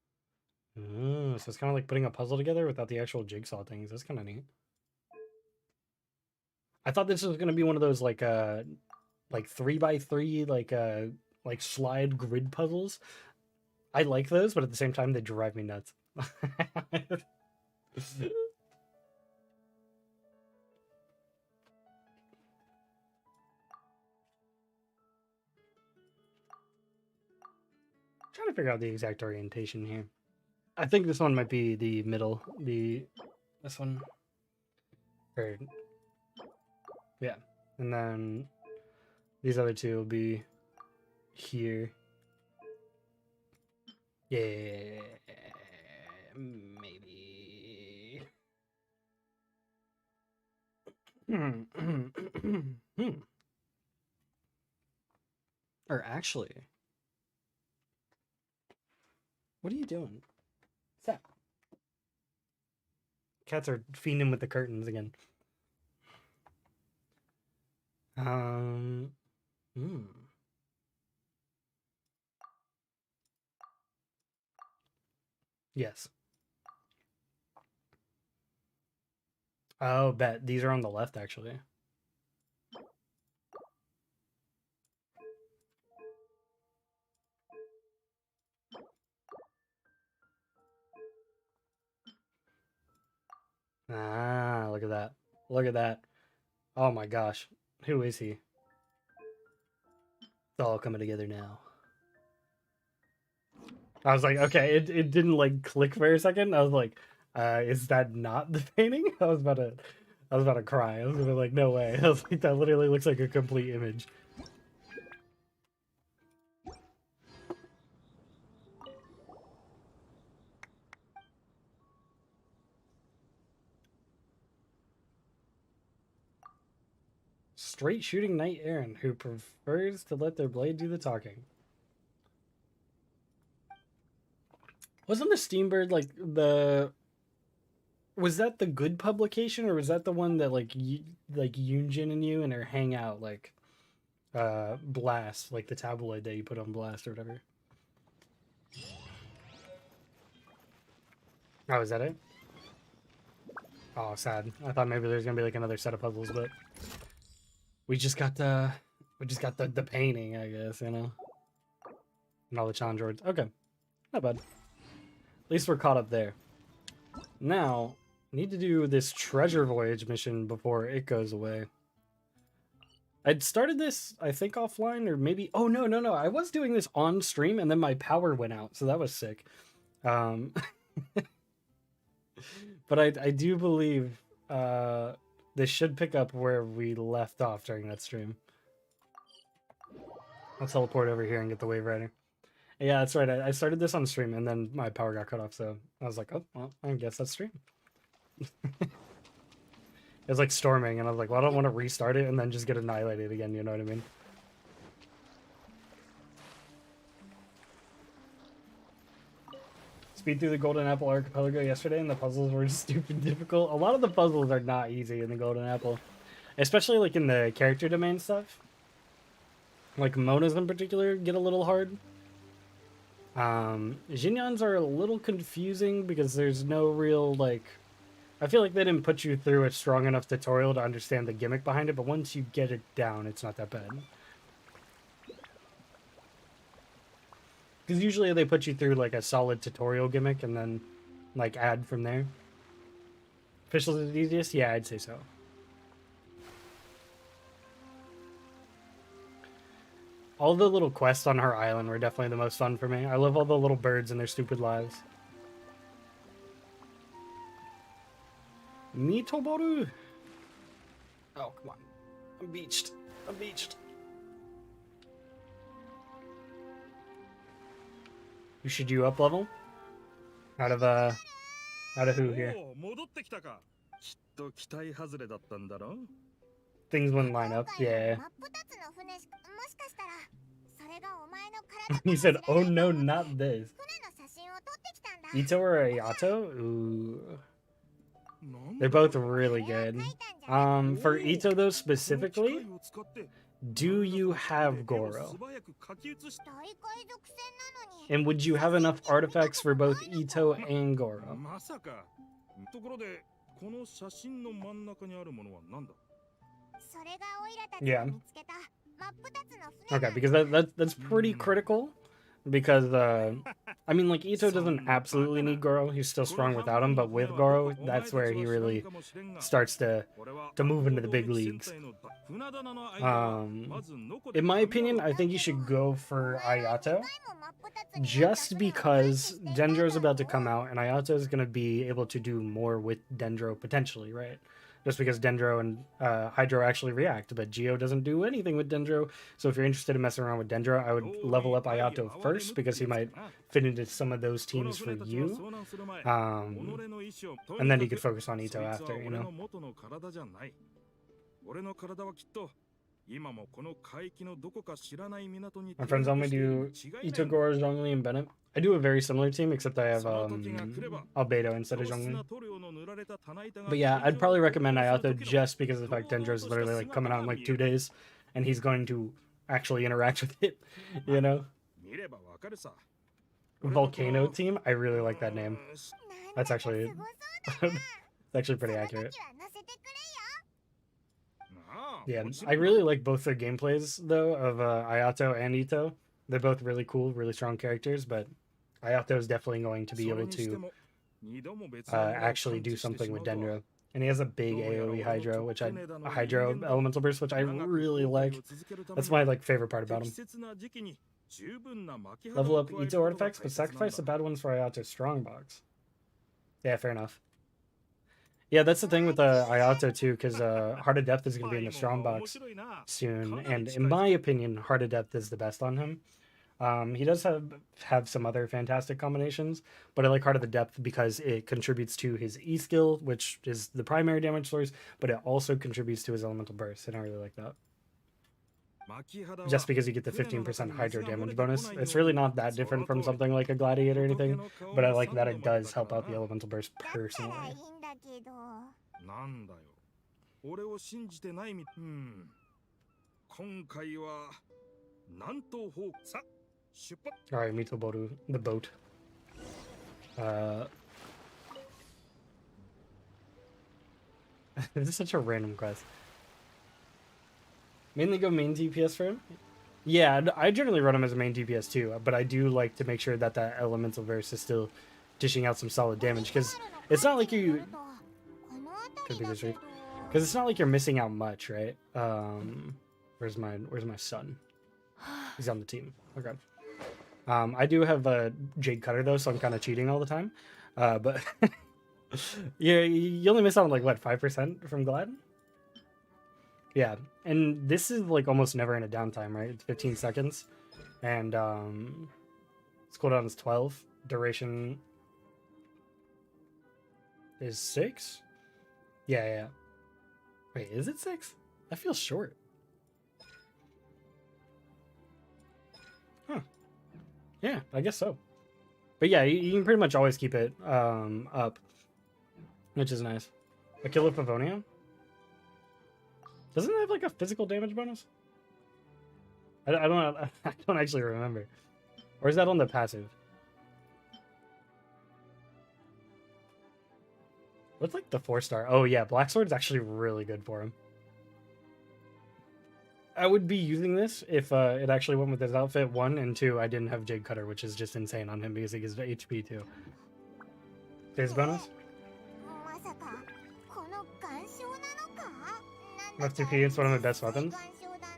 So it's kind of like putting a puzzle together without the actual jigsaw things. That's kind of neat. I thought this was gonna be one of those like 3x3 like slide grid puzzles. I like those, but at the same time they drive me nuts. Trying to figure out the exact orientation here. I think this one might be the middle. This one. Or yeah. And then these other two will be here. Yeah, maybe. Or actually, what are you doing? What's that? Cats are fiending with the curtains again. Um. Hmm. Yes. Oh, bet these are on the left actually. Ah, look at that. Look at that. Oh my gosh. Who is he? It's all coming together now. I was like, okay, it didn't like click for a second. I was like, is that not the painting? I was about to cry. I was gonna be like, no way. I was like, that literally looks like a complete image. Straight shooting knight errant who prefers to let their blade do the talking. Wasn't the Steambird like the? Was that the good publication, or was that the one that like like Yunjin and you and her hangout like Blast, like the tabloid that you put on Blast or whatever? Oh, is that it? Oh, sad. I thought maybe there's gonna be like another set of puzzles, but we just got the painting, I guess, you know, and all the challenge droids. Okay, not bad. At least we're caught up there. Now, need to do this treasure voyage mission before it goes away. I'd started this, I think, offline, or maybe... Oh, no. I was doing this on stream, and then my power went out, so that was sick. But I do believe this should pick up where we left off during that stream. I'll teleport over here and get the wave rider. Yeah, that's right. I started this on stream, and then my power got cut off, so I was like, oh, well, I guess that's stream. It was like storming, and I was like, well, I don't want to restart it and then just get annihilated again, you know what I mean? Speed through the Golden Apple Archipelago yesterday, and the puzzles were stupid difficult. A lot of the puzzles are not easy in the Golden Apple, especially like in the character domain stuff. Like Mona's in particular get a little hard. Xinyans are a little confusing because there's no real like... I feel like they didn't put you through a strong enough tutorial to understand the gimmick behind it, but once you get it down, it's not that bad. Because usually they put you through like a solid tutorial gimmick and then like add from there. Official is the easiest? Yeah, I'd say so. All the little quests on her island were definitely the most fun for me. I love all the little birds and their stupid lives. Mitoboru! Oh, come on. I'm beached. I'm beached. You should you up level? Out of who here? Things wouldn't line up, yeah. He said, oh no, not this. Ito or Ayato? Ooh. They're both really good. For Ito though specifically, do you have Goro? And would you have enough artifacts for both Ito and Goro? Yeah. Okay, because that's pretty critical. Because I mean, like Ito doesn't absolutely need Goro; he's still strong without him. But with Goro, that's where he really starts to move into the big leagues. In my opinion, I think you should go for Ayato, just because Dendro's about to come out, and Ayato is going to be able to do more with Dendro potentially, right? Just because Dendro and Hydro actually react, but Geo doesn't do anything with Dendro. So if you're interested in messing around with Dendro, I would level up Ayato first because he might fit into some of those teams for you. And then you could focus on Ito after, you know? My friends only do Ito, Goro, Zhongli, and Bennett. I do a very similar team, except I have Albedo instead of Zhongli. But yeah, I'd probably recommend Ayato just because of the fact Dendro's literally like coming out in like 2 days, and he's going to actually interact with it, you know? Volcano team? I really like that name. That's actually... it's actually pretty accurate. Yeah, I really like both their gameplays, though, of Ayato and Ito. They're both really cool, really strong characters, but Ayato is definitely going to be able to actually do something with Dendro. And he has a big AoE Hydro, which a Hydro Elemental Burst, which I really like. That's my like favorite part about him. Level up Ito artifacts, but sacrifice the bad ones for Ayato's Strongbox. Yeah, fair enough. Yeah, that's the thing with Ayato too, because Heart of Depth is going to be in the Strongbox soon, and in my opinion, Heart of Depth is the best on him. He does have some other fantastic combinations, but I like Heart of the Depth because it contributes to his E skill, which is the primary damage source, but it also contributes to his Elemental Burst, and I really like that. Just because you get the 15% Hydro damage bonus. It's really not that different from something like a Gladiator or anything, but I like that it does help out the Elemental Burst personally. Alright, Mitoboru, the boat. This is such a random quest. Mainly go main DPS for him? Yeah, I generally run him as a main DPS too, but I do like to make sure that that Elemental Verse is still dishing out some solid damage, because it's not like you... Could be this right. Because it's not like you're missing out much, right? Where's my son? He's on the team. Okay. I do have a Jade Cutter though, so I'm kind of cheating all the time. But yeah, you only miss out on like what, 5% from Glad? Yeah, and this is like almost never in a downtime, right? It's 15 seconds, and its cooldown is 12. Duration is 6. Yeah. Wait, is it 6? That feels short. Huh. Yeah, I guess so. But yeah, you can pretty much always keep it up, which is nice. A Killer Pavonia? Doesn't it have like a physical damage bonus? I don't actually remember. Or is that on the passive? What's like the 4-star? Oh yeah, Black Sword's actually really good for him. I would be using this if it actually went with his outfit, 1, and 2, I didn't have Jade Cutter, which is just insane on him because he gives HP too. Phase bonus? F2P, it's one of my best weapons.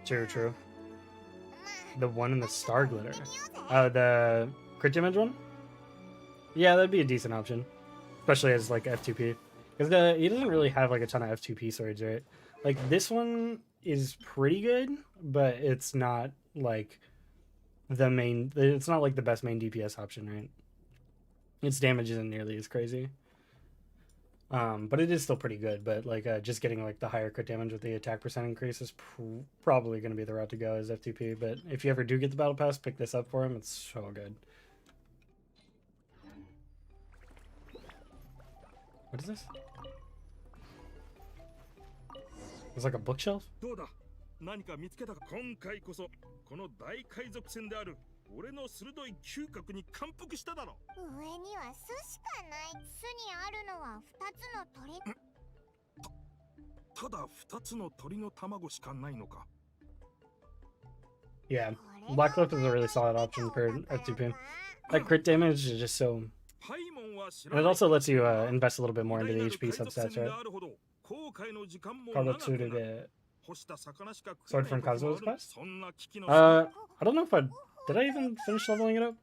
True. The one in the Star Glitter. The crit damage one? Yeah, that'd be a decent option. Especially as like F2P. Because he doesn't really have like a ton of F2P swords, right? Like this one is pretty good, but it's not like the main, it's not like the best main DPS option, right? Its damage isn't nearly as crazy. But it is still pretty good, but like just getting like the higher crit damage with the attack percent increase is probably going to be the route to go as F2P, but if you ever do get the battle pass, pick this up for him. It's so good. What is this? It's like a bookshelf? 何か見つけたか。今回こそこの大海賊船である俺の鋭い嗅覚に感服しただろ。上には巣しかない。巣にあるのは2つの鳥。ただ2つの鳥の卵しかないのか。Yeah, Black Cliff is a really solid option for F2P. That crit damage is just so... And it also lets you invest a little bit more into the HP substats, right? Sword from Kazuo's quest? I don't know if did I even finish leveling it up?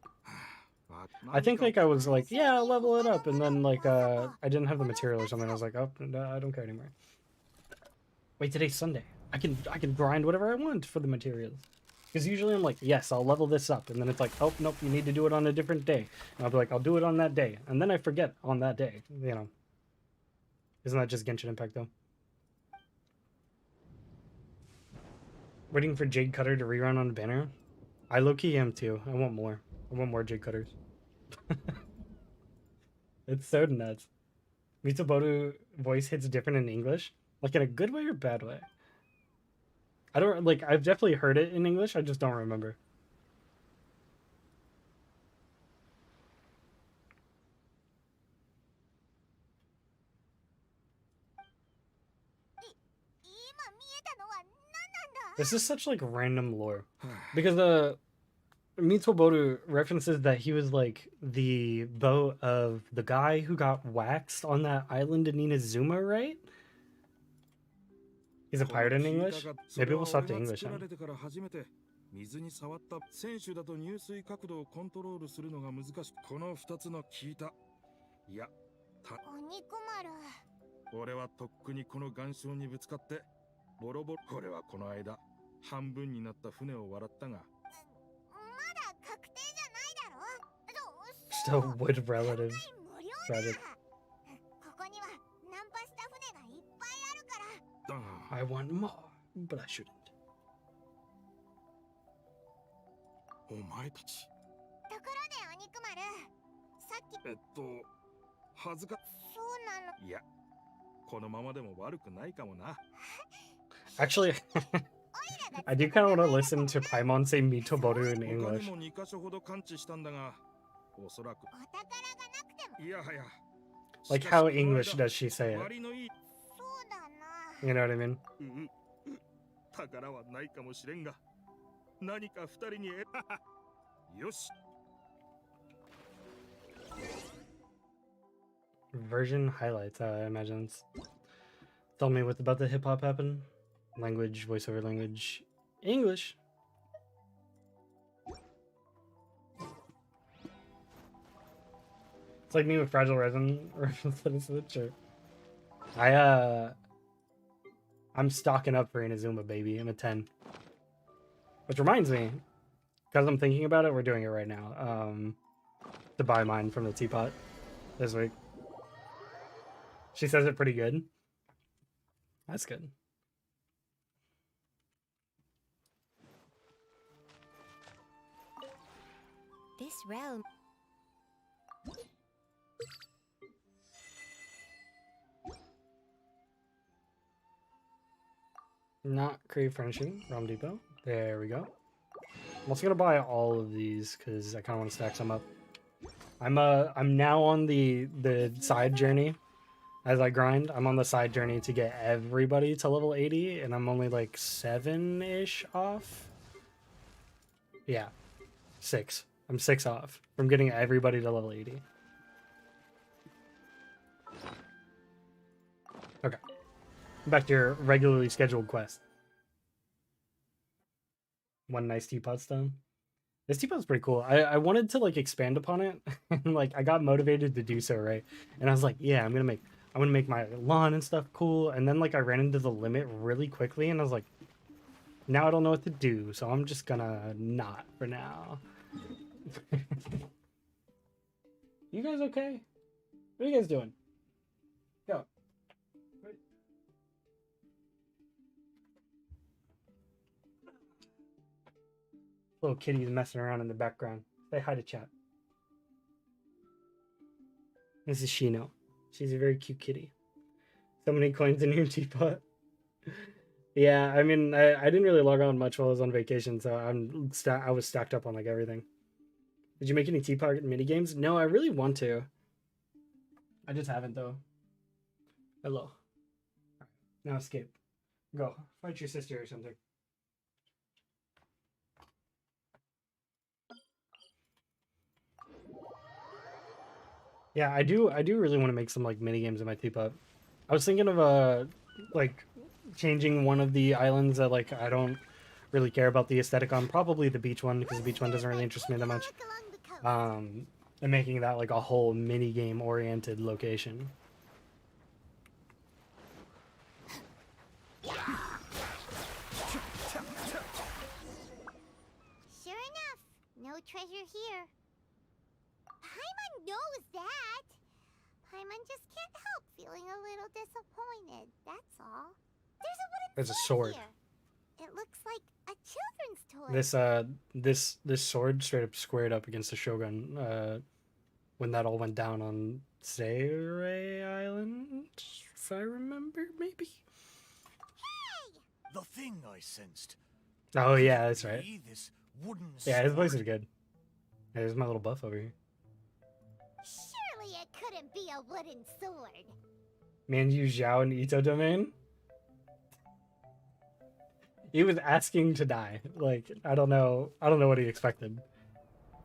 I think like I was like, yeah, I'll level it up, and then like I didn't have the material or something. I was like, oh, I don't care anymore. Wait, today's Sunday. I can grind whatever I want for the materials. Because usually I'm like, yes, I'll level this up, and then it's like, oh nope, you need to do it on a different day. And I'll be like, I'll do it on that day, and then I forget on that day. You know, isn't that just Genshin Impact though? Waiting for Jade Cutter to rerun on banner. I low-key am too. I want more. I want more Jade Cutters. It's so nuts. Mitoboru voice hits different in English. Like in a good way or bad way? I don't, like, I've definitely heard it in English, I just don't remember. This is such, like, random lore. Because Mitsuboru references that he was like the boat of the guy who got waxed on that island in Inazuma, right? He's a pirate in English? Maybe we'll stop the English on. 水に触った選手だと入水角度をコントロールするのが難しく、この2つの聞いた。いや、お肉丸。俺はとっくにこの岩礁にぶつかってボロボロ。これはこの間半分になった船を笑ったが。まだ確定じゃないだろ。 Still would relative. Tragic. ここにはナンパした船がいっぱいあるから。I want more, but I shouldn't. お前たち。ところでお肉丸、さっき恥ずか。そうなの。いや、このままでも悪くないかもな。Actually, I do kind of want to listen to Paimon say Mitoboru in English. 2カ所ほど感知したんだが、おそらく。お宝がなくても。いやはや。Like, how English does she say it? そうだな。 You know what I mean? 宝はないかもしれんが。何か2人によし。 Version highlights, I imagine. Tell me what about the hip hop happened. Language, voiceover language, English. It's like me with Fragile Resin reference to the shirt. I'm stocking up for Inazuma, baby. I'm a 10. Which reminds me, because I'm thinking about it, we're doing it right now. To buy mine from the teapot this week. She says it pretty good. That's good. This realm. Not crave furnishing, Realm Depot. There we go. I'm also gonna buy all of these because I kind of want to stack some up. I'm now on the side journey. As I grind, I'm on the side journey to get everybody to level 80, and I'm only like 7-ish off. Yeah, 6. I'm 6 off from getting everybody to level 80. Okay. Back to your regularly scheduled quest. One nice teapot stone. This teapot's pretty cool. I wanted to like expand upon it, and like I got motivated to do so, right? And I was like, yeah, I'm gonna make my lawn and stuff cool. And then like I ran into the limit really quickly, and I was like, now I don't know what to do, so I'm just gonna not for now. You guys okay? What are you guys doing? Go. Little kitty's messing around in the background. Say hi to chat. This is Shino. She's a very cute kitty. So many coins in your teapot. Yeah, I mean, I didn't really log on much while I was on vacation, so I was stacked up on like everything. Did you make any teapot mini games? No, I really want to. I just haven't though. Hello. Right, now escape. Go fight your sister or something. Yeah, I do really want to make some like mini games in my teapot. I was thinking of like changing one of the islands that like I don't really care about the aesthetic on, probably the beach one, because the beach one doesn't really interest me that much. And making that like a whole mini game oriented location. Sure enough, no treasure here. Paimon knows that. Paimon just can't help feeling a little disappointed, that's all. There's a sword. here. It looks like a children's toy. This sword straight up squared up against the Shogun when that all went down on Seirei Island, if I remember, maybe. Hey! The thing I sensed. Oh yeah, that's right. This wooden Yeah, his voice sword. is good. Hey, there's my little buff over here. Surely it couldn't be a wooden sword. Manju Zhao and Ito domain. He was asking to die. Like, I don't know what he expected.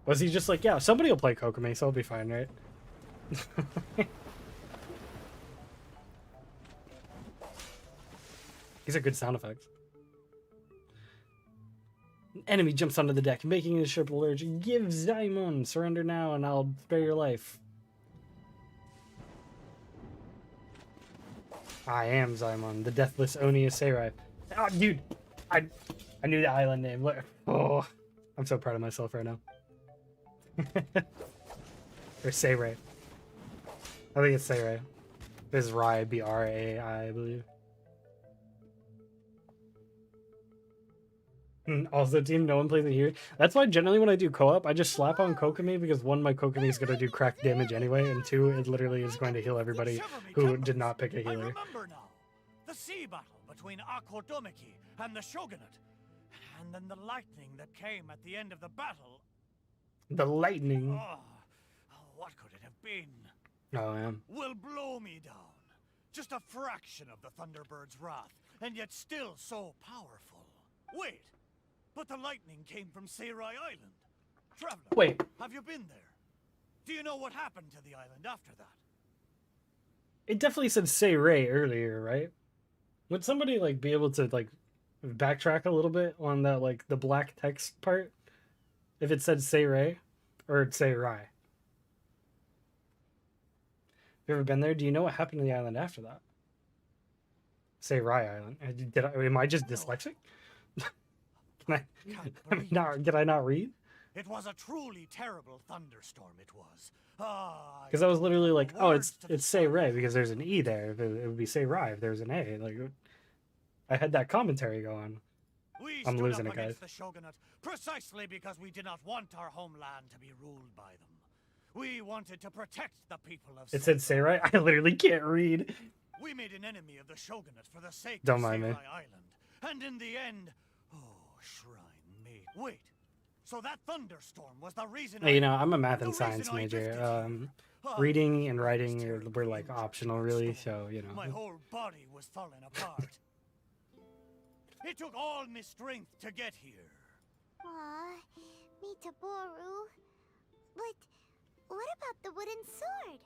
Was he just like, yeah, somebody will play Kokomi, so I'll be fine, right? These are good sound effects. Enemy jumps onto the deck, making his ship allergic. Give Zaimon, surrender now and I'll spare your life. I am Zaimon, the deathless Oni of Seirai. Oh, dude, I knew the island name. Oh, I'm so proud of myself right now. Or Seirai. I think it's Seirai. This is Rai, B-R-A-I, I believe. Also, team, no one plays it here. That's why generally when I do co-op, I just slap on Kokomi because one, my Kokomi is going to do crack damage anyway, and two, it literally is going to heal everybody who did not pick a I healer. remember now. The sea battle between Akodomiki and the shogunate. And then the lightning that came at the end of the battle. The lightning. Oh, what could it have been? Oh, man. Will blow me down. Just a fraction of the Thunderbird's wrath, and yet still so powerful. Wait, but the lightning came from Seirai Island. Traveler, Wait. have you been there? Do you know what happened to the island after that? It definitely said Seirai earlier, right? Would somebody, like, be able to, like, backtrack a little bit on that, like, the black text part? If it said Seirai or Seirai? You ever been there? Do you know what happened to the island after that? Seirai Island. Am I just dyslexic? Did I not read? It was a truly terrible thunderstorm, it was. Because I was literally like, oh, it's Seirai because there's an E there. It would be Seirai if there's an A. Like, I had that commentary going. I'm losing it, guys. The shogunate precisely because we did not want our homeland to be ruled by them. We wanted to protect the people of. It said Seirai. I literally can't read. We made an enemy of the shogunate for the sake Don't of mind me. Seirai Island, and in the end, shrine made. Wait, so that thunderstorm was the reason. Hey, you know, I'm a math and science major. Reading and writing were like optional, really. So you know. My whole body was falling apart. It took all my strength to get here. Aw, Mitaboru. But what about the wooden sword?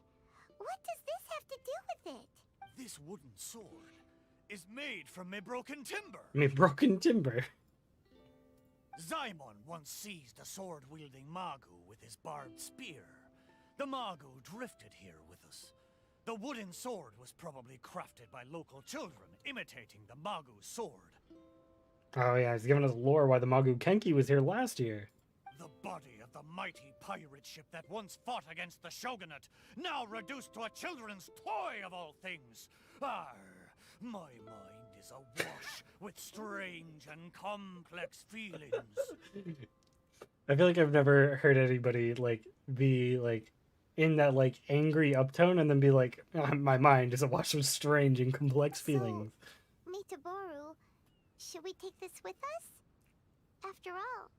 What does this have to do with it? This wooden sword is made from my broken timber. Me broken timber. Zaimon once seized a sword-wielding Magu with his barbed spear. The Magu drifted here with us. The wooden sword was probably crafted by local children, imitating the Magu's sword. Oh yeah, he's giving us lore why the Magu Kenki was here last year. The body of the mighty pirate ship that once fought against the shogunate, now reduced to a children's toy of all things. Arr, my mind is awash with strange and complex feelings. I feel like I've never heard anybody like be like in that like angry uptone and then be like, my mind is awash with strange and complex feelings. So, Mitaboru, should we take this with us? After all,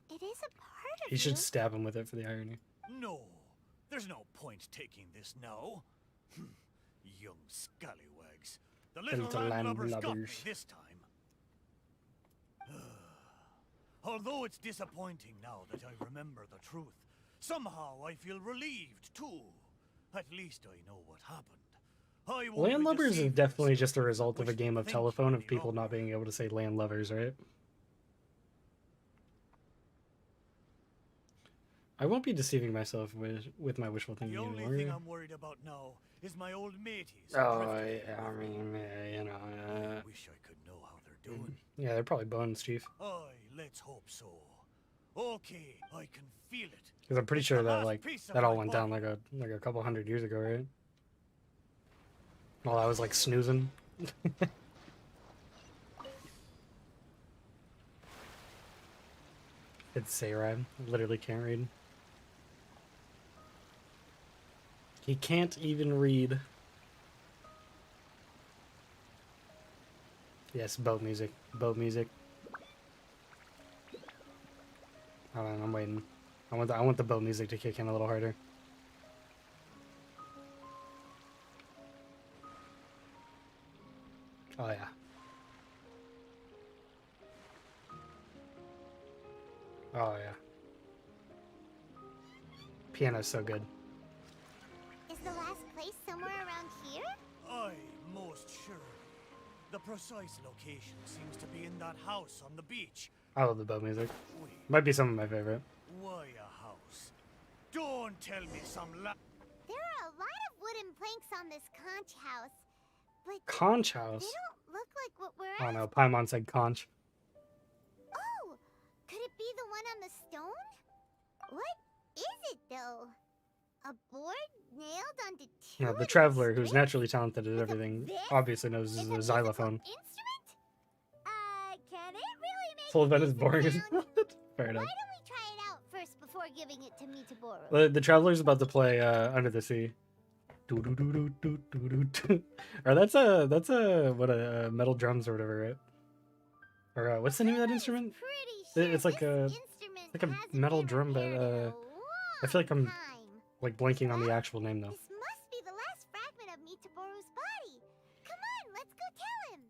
it is a part of You should stab him with it for the irony. No, there's no point taking this now. Young scallywags. The little landlubbers got me this time. Although it's disappointing now that I remember the truth, somehow I feel relieved too. At least I know what happened. Landlubbers is definitely just a result of a game of telephone of people not being able to say landlubbers, right? I won't be deceiving myself with my wishful thinking anymore. The only thing I'm worried about now is my old mateys. Oh, yeah, I mean, you know. I wish I could know how they're doing. Yeah, they're probably bones, Chief. Aye, let's hope so. Okay, I can feel it. Because I'm pretty sure that like that all went down like a couple hundred years ago, right? While I was like snoozing. It's Seirai. Literally can't read. He can't even read. Yes, boat music. Boat music. Hold on, I'm waiting. I want the boat music to kick in a little harder. Oh yeah. Oh yeah. Piano's so good. Is the last place somewhere around here? Aye, most sure. The precise location seems to be in that house on the beach. I love the bow music. Wait, Might be some of my favorite. why a house? Don't tell me some There are a lot of wooden planks on this conch house, but Conch house. they don't look like what we're Oh no, after. Paimon said conch. Oh, could it be the one on the stone? What is it though? A board nailed onto two No, the wooden traveler, who's sticks? naturally talented at With a everything, this? obviously knows It's this is a a musical xylophone. instrument? Can it really make Full a event is decent boring as sound? Fair Why enough. don't we try it out first before giving it to Mitaboru? The traveler's about to play Under the Sea. Do do do do do do do do. Or that's a what a metal drums or whatever, right? Or what's the name of that instrument? Pretty sure It's like this a instrument like a hasn't metal been drum, but repaired in a I feel like I'm long time. like blanking on the actual name though. This must be the last fragment of Mitaboru's body. Come on, let's go tell him.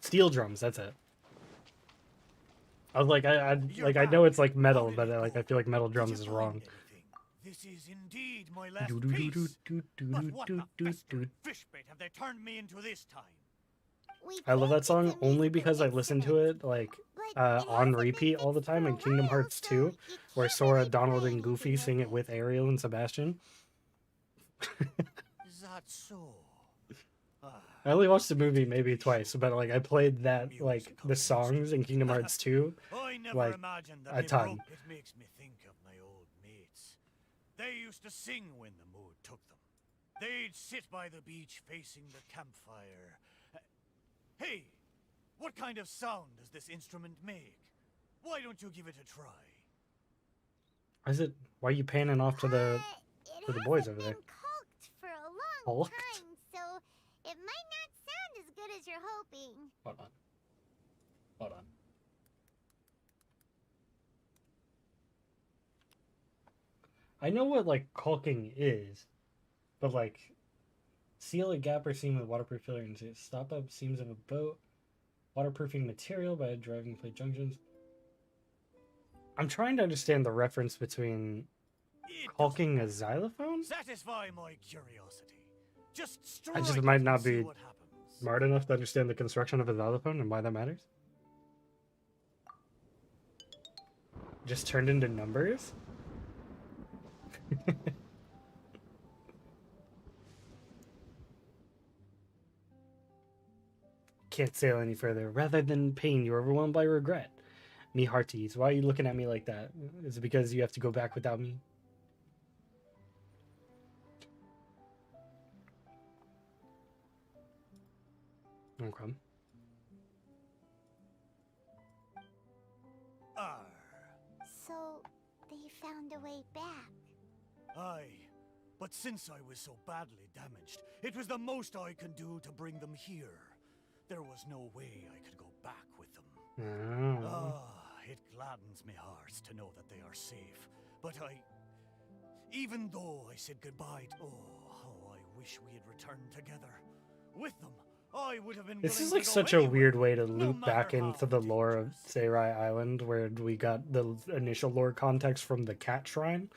Steel drums, that's it. I was like, I know it's like metal, but I feel like metal drums is wrong. This is indeed my last Do, do, do, do, piece. do, do, But do, what do, the do, festering do. fishbait have they turned me into this time? We I love think that it's song a only musical because I listen to instrument, it like but it on hasn't been repeat all the fixed time for in a Kingdom while, Hearts so 2, you where can't Sora, really Donald, play and Goofy anything sing it with with Ariel and Sebastian. Is that so? Ah, I only watched the movie maybe twice, but like I played that like the songs in Kingdom Hearts 2. I never Like, imagined that a they ton. broke. It makes me think of my old mates. They used to sing when the mood took them. They'd sit by the beach facing the campfire. Hey, what kind of sound does this instrument make? Why don't you give it a try? Why are you panning off to the it to the boys hasn't over there? been caulked for a long Caulked? time, so it might not sound as good as you're hoping. Hold on. Hold on. I know what like caulking is, but like seal a gap or seam with waterproof filler and stop up seams of a boat. Waterproofing material by driving plate junctions. I'm trying to understand the reference between It caulking a xylophone. satisfy my curiosity. Just I just strike might it and not see be what happens. smart enough to understand the construction of a xylophone and why that matters. Just turned into numbers? Can't sail any further. Rather than pain, you're overwhelmed by regret. Me hearties. Why are you looking at me like that? Is it because you have to go back without me? Okay. Arr. So, they found a way back. Aye, but since I was so badly damaged, it was the most I could do to bring them here. There was no way I could go back with them. Oh. It gladdens me heart to know that they are safe. But even though I said goodbye, how I wish we had returned together. With them, I would have been This willing is to like go such a anywhere, weird way to no loop back matter into how the lore of dangerous. Seirai Island, where we got the initial lore context from the cat shrine.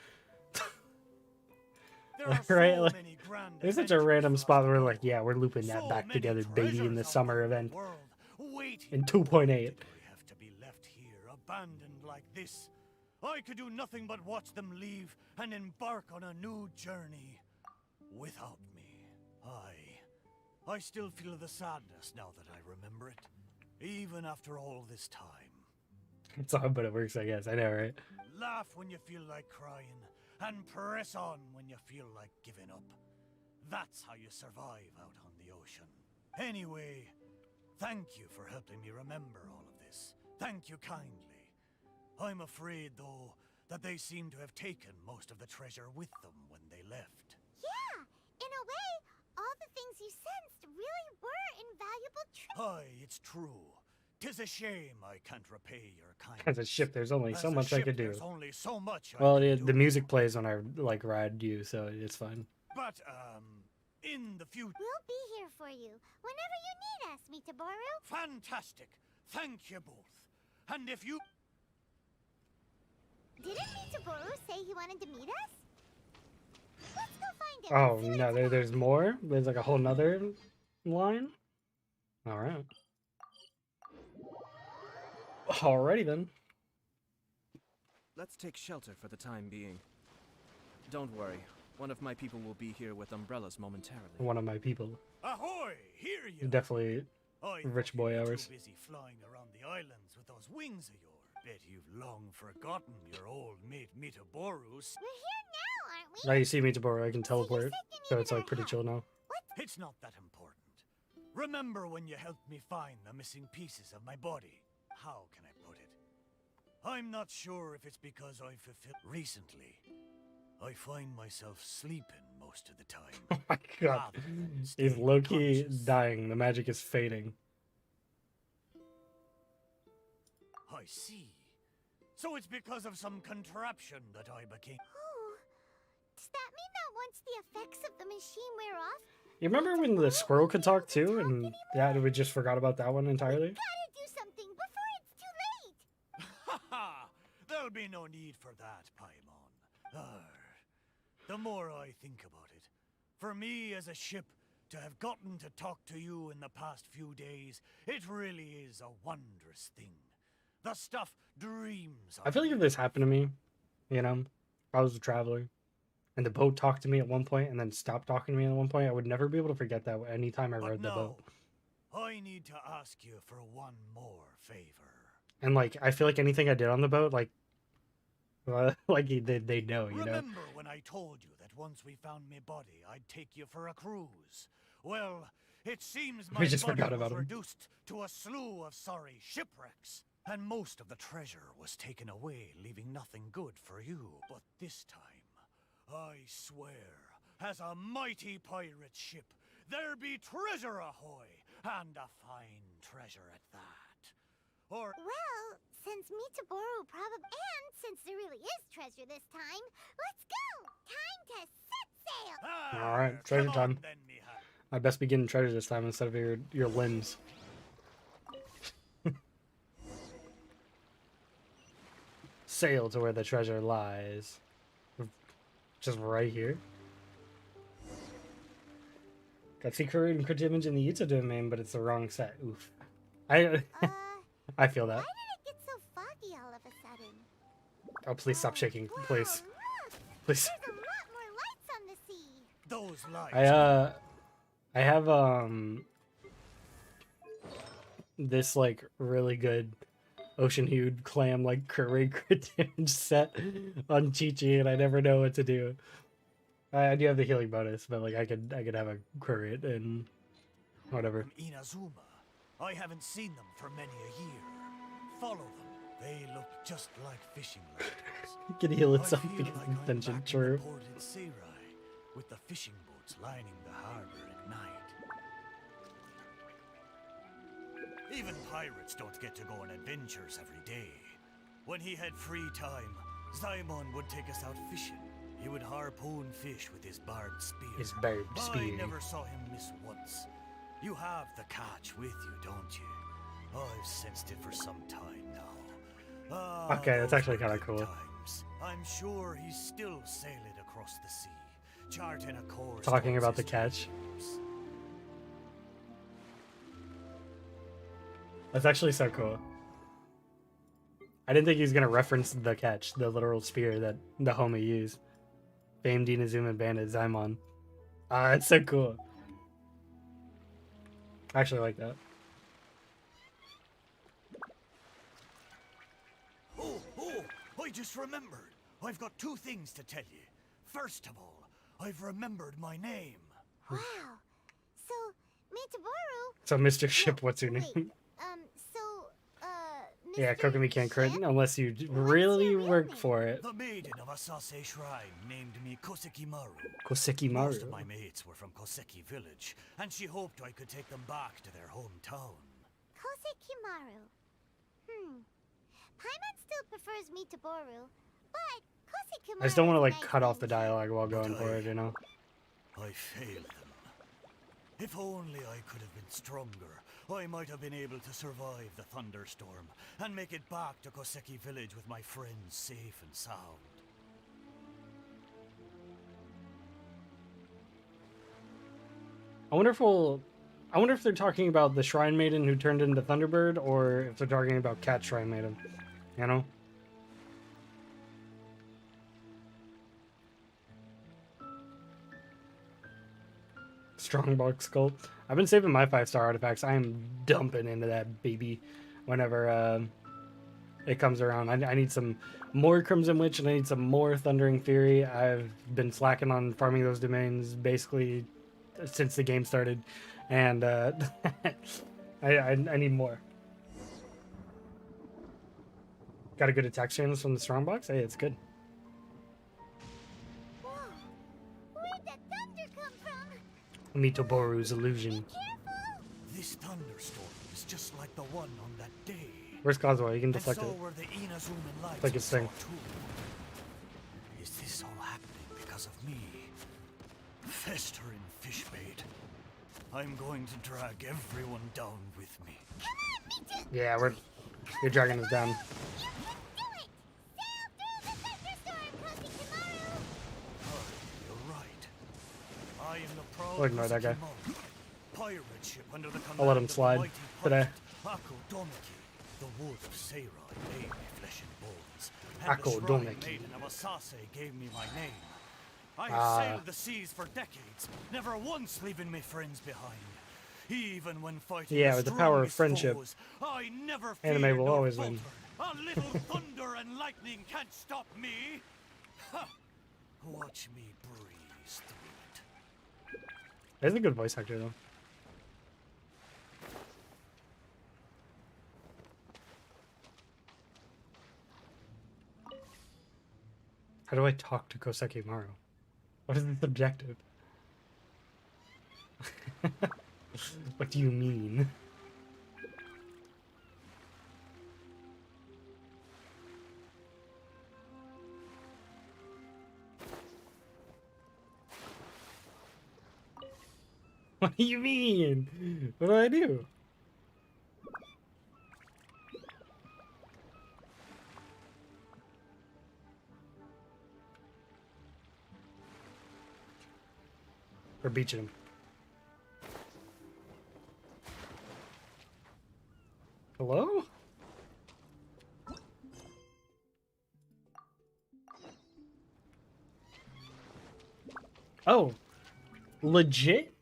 There are Right, so like, many grand There's such a adventures random for us spot to where we're go like, yeah, we're looping that So back many together, baby, in the treasures out summer there in the event world, waiting in for 2.8. Did I have to be left here, abandoned like this? I could do nothing but watch them leave and embark on a new journey without me. I still feel the sadness now that I remember it, even after all this time. It's odd, but it works, I guess. I know, right? Laugh when you feel like crying, and press on when you feel like giving up. That's how you survive out on the ocean. Anyway, thank you for helping me remember all of this. Thank you kindly. I'm afraid, though, that they seem to have taken most of the treasure with them when they left. Yeah, in a way, all the things you sensed really were invaluable treasures. Aye, it's true. 'Tis a shame I can't repay your kindness. As a ship, there's only so As a much I ship, could do. There's only so much Well, I can the do. music plays when I like ride you, so it's fine. But, in the future... We'll be here for you whenever you need us, Mitaboru. Fantastic. Thank you both. And if you... Didn't Mitaboru say he wanted to meet us? Let's go find him. Oh and see no, what's going there's more. There's like a whole nother line. All right. Alrighty then. Let's take shelter for the time being. Don't worry, one of my people will be here with umbrellas momentarily. One of my people. Ahoy! Hear you! Definitely rich boy You're hours. too busy flying around the islands with those wings of yours. Bet you've long forgotten your old mate Mitaboru's. We're here now, aren't we? Now you see me, Tabora, I can teleport, so it's like pretty chill now. It's not that important. Remember when you helped me find the missing pieces of my body? How can I put it? I'm not sure if it's because I fulfilled. Recently, I find myself sleeping most of the time. Oh my god. rather than He's staying low-key conscious. dying. The magic is fading. I see. So it's because of some contraption that I became. Oh, does that mean that once the effects of the machine wear off, You remember when the squirrel could talk too? And yeah, we just forgot about that one entirely? gotta do something before it's too late? Ha ha! There'll be no need for that, Paimon. The more I think about it, for me as a ship to have gotten to talk to you in the past few days, it really is a wondrous thing. The stuff dreams I feel like if this happened to me, you know, if I was a traveler, and the boat talked to me at one point and then stopped talking to me at one point, I would never be able to forget that anytime I rode the boat. I need to ask you for one more favor. And like, I feel like anything I did on the boat, like they know, you know. Remember when I told you that once we found my body, I'd take you for a cruise? Well, it seems my We just body forgot was about him. reduced to a slew of sorry shipwrecks, and most of the treasure was taken away, leaving nothing good for you. But this time, I swear, as a mighty pirate ship, there be treasure ahoy, and a fine treasure at that. Or Well, since Mitaboru and since there really is treasure this time, let's go! Time to set sail! All right, come treasure on time. then, Mihai. I best be getting treasure this time instead of your limbs. Sail to where the treasure lies. Just right here. Got secret and crypt image in the Utah domain, but it's the wrong set. Oof. I I feel that. Why did it get so foggy all of a sudden? Oh, please stop shaking, please. Wow, look! Please. There's a lot more lights on the sea! Those lights. I have this like really good ocean hued clam like curry crypt image set on Chi-Chi, and I never know what to do. I do have the healing bonus, but like I could have a curry and whatever. From Inazuma. I haven't seen them for many a year. Follow them. They look just like fishing lanterns. It can heal I itself feel because like of I'm tension. back in True. the port in Seirai, with the fishing boats lining the harbor at night. Even pirates don't get to go on adventures every day. When he had free time, Zaimon would take us out fishing. He would harpoon fish with his barbed spear. His barbed I spear. never saw him miss once. You have the catch with you, don't you? I've sensed it for some time now. Ah, Okay, that's those actually were kinda good cool. times. I'm sure he's still sailing across the sea, charting a course. Talking towards about the his catch. dreams. That's actually so cool. I didn't think he was gonna reference the catch, the literal spear that the homie used. Famed Inazuma bandit Zaimon. It's so cool. I actually like that. Oh, I just remembered. I've got two things to tell you. First of all, I've remembered my name. Wow. So, Mitaboru... So Mr. Ship, what's your Wait, name? Yeah, Mr. Kokomi can't crit Ship? unless you your really real work name? for it. The maiden of Asase Shrine named me Kosekimaru. Koseki Most of Maru. my mates were from Koseki village, and she hoped I could take them back to their hometown. Kosekimaru. Paimon still prefers Mitaboru, but Kosekimaru... I just don't want to is a like nice cut off name the too. dialogue while going for it, you know? I failed them. If only I could have been stronger, I might have been able to survive the thunderstorm and make it back to Koseki village with my friends safe and sound. I wonder if they're talking about the Shrine Maiden who turned into Thunderbird, or if they're talking about Cat Shrine Maiden. You know? Strongbox Skull. I've been saving my 5-star artifacts. I am dumping into that baby whenever it comes around. I need some more Crimson Witch, and I need some more Thundering Fury. I've been slacking on farming those domains basically since the game started, and I need more. Got a good attack chance from the Strongbox? Hey, it's good. Whoa! Where'd that thunder come from? Mitoboru's illusion. Careful! This thunderstorm is just like the one on that day. Where's Kazuha? You can And deflect so it. were the Inazuman lights Like his thing. too. Is this all happening because of me? Festering fishbait. I'm going to drag everyone down with me. Come on, me too! Yeah, you're dragging us down. You can do it! Sail through the thunderstorm, Kosikamaru! Oh, you're right. I am the proud We'll ignore that guy. Kosikamaru, pirate ship under the I'll let command him of the slide mighty today. pirate Ako Domeki, the wood of Seirai made me flesh and bones, and Ako the shrine Domeki. maiden of Asase gave me my name. I Ah. have sailed the seas for decades, never once leaving my friends behind. Even when fighting Yeah, with the power of strongest friendship, foes, I never anime feared will nor always win. faltered. A little thunder and lightning can't stop me. Ha! Watch me breeze through it. He's a good voice actor, though. How do I talk to Koseki Maru? What is this objective? What do you mean? What do you mean? What do I do? We're beaching him. Hello? Oh, legit?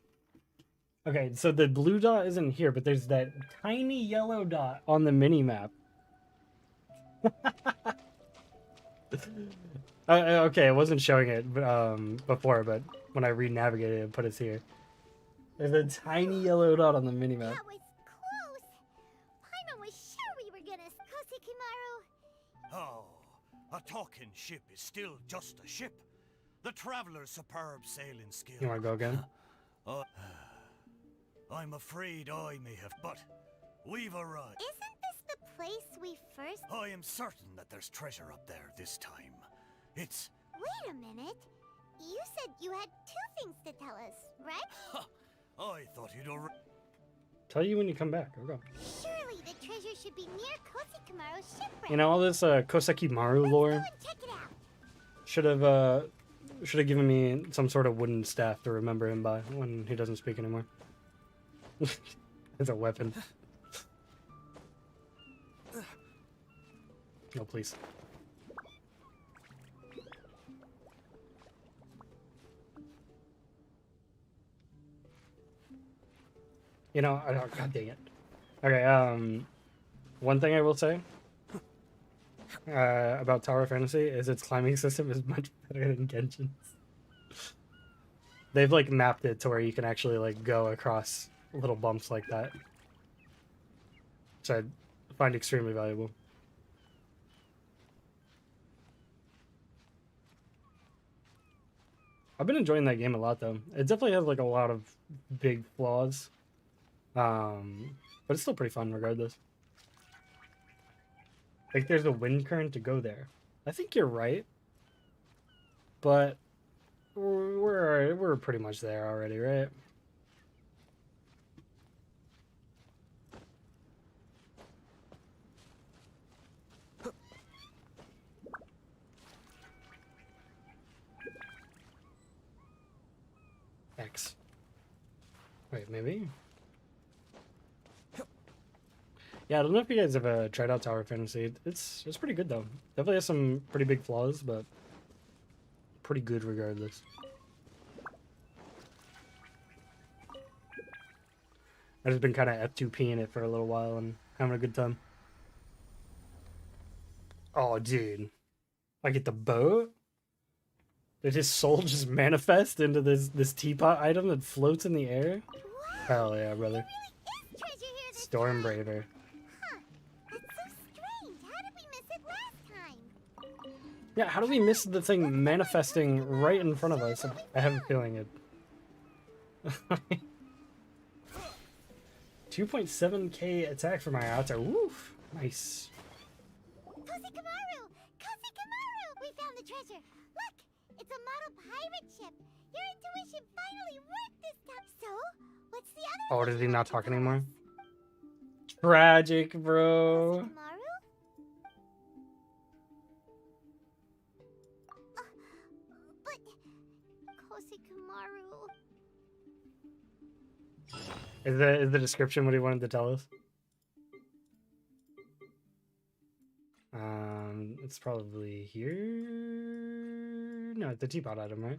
Okay, so the blue dot isn't here, but there's that tiny yellow dot on the mini map. Okay, I wasn't showing it before, but when I re-navigated it, put it here. There's a tiny yellow dot on the mini map. That was close! Paimon was sure we were gonna Kosikamaru! Oh, a talking ship is still just a ship. The traveler's superb sailing skill. You want to go again? I'm afraid I may have, but we've arrived. Isn't this the place we first... I am certain that there's treasure up there this time. It's... Wait a minute. You said you had 2 things to tell us, right? I thought you'd already... Tell you when you come back. I'll go. Surely the treasure should be near Kosikamaru's shipwreck. You know, all this Koseki Maru Let's lore go and check it out. should have given me some sort of wooden staff to remember him by when he doesn't speak anymore. It's a weapon. No, please. You know, oh, god dang it. Okay, one thing I will say about Tower Fantasy is its climbing system is much better than Genshin's. They've like mapped it to where you can actually like go across little bumps like that, which I find extremely valuable. I've been enjoying that game a lot though. It definitely has like a lot of big flaws, but it's still pretty fun regardless. Like there's a wind current to go there. I think you're right, but we're pretty much there already, right? Wait, maybe? Yeah, I don't know if you guys have tried out Tower Fantasy. It's pretty good though. Definitely has some pretty big flaws, but pretty good regardless. I've just been kind of F2Ping it for a little while and having a good time. Oh, dude. Like at the boat? Did his soul just manifest into this teapot item that floats in the air? Wow, Hell yeah, brother. is treasure here this Storm time. Braver. Huh. That's so strange. How did we miss it last time? Yeah, how do we miss the thing manifesting right in front of us? I have a feeling it. 2.7k attack for my Ata. Woof. Nice. Kosekamaru! Kosekamaru! We found the treasure. Look! It's a model pirate ship. Your intuition finally worked this time. So, what's the other Oh, thing does he you not want to talk tell anymore? us? Tragic, bro. Kosekamaru? But Kosekamaru. Is the description what he wanted to tell us? It's probably here. No, it's the teapot item, right?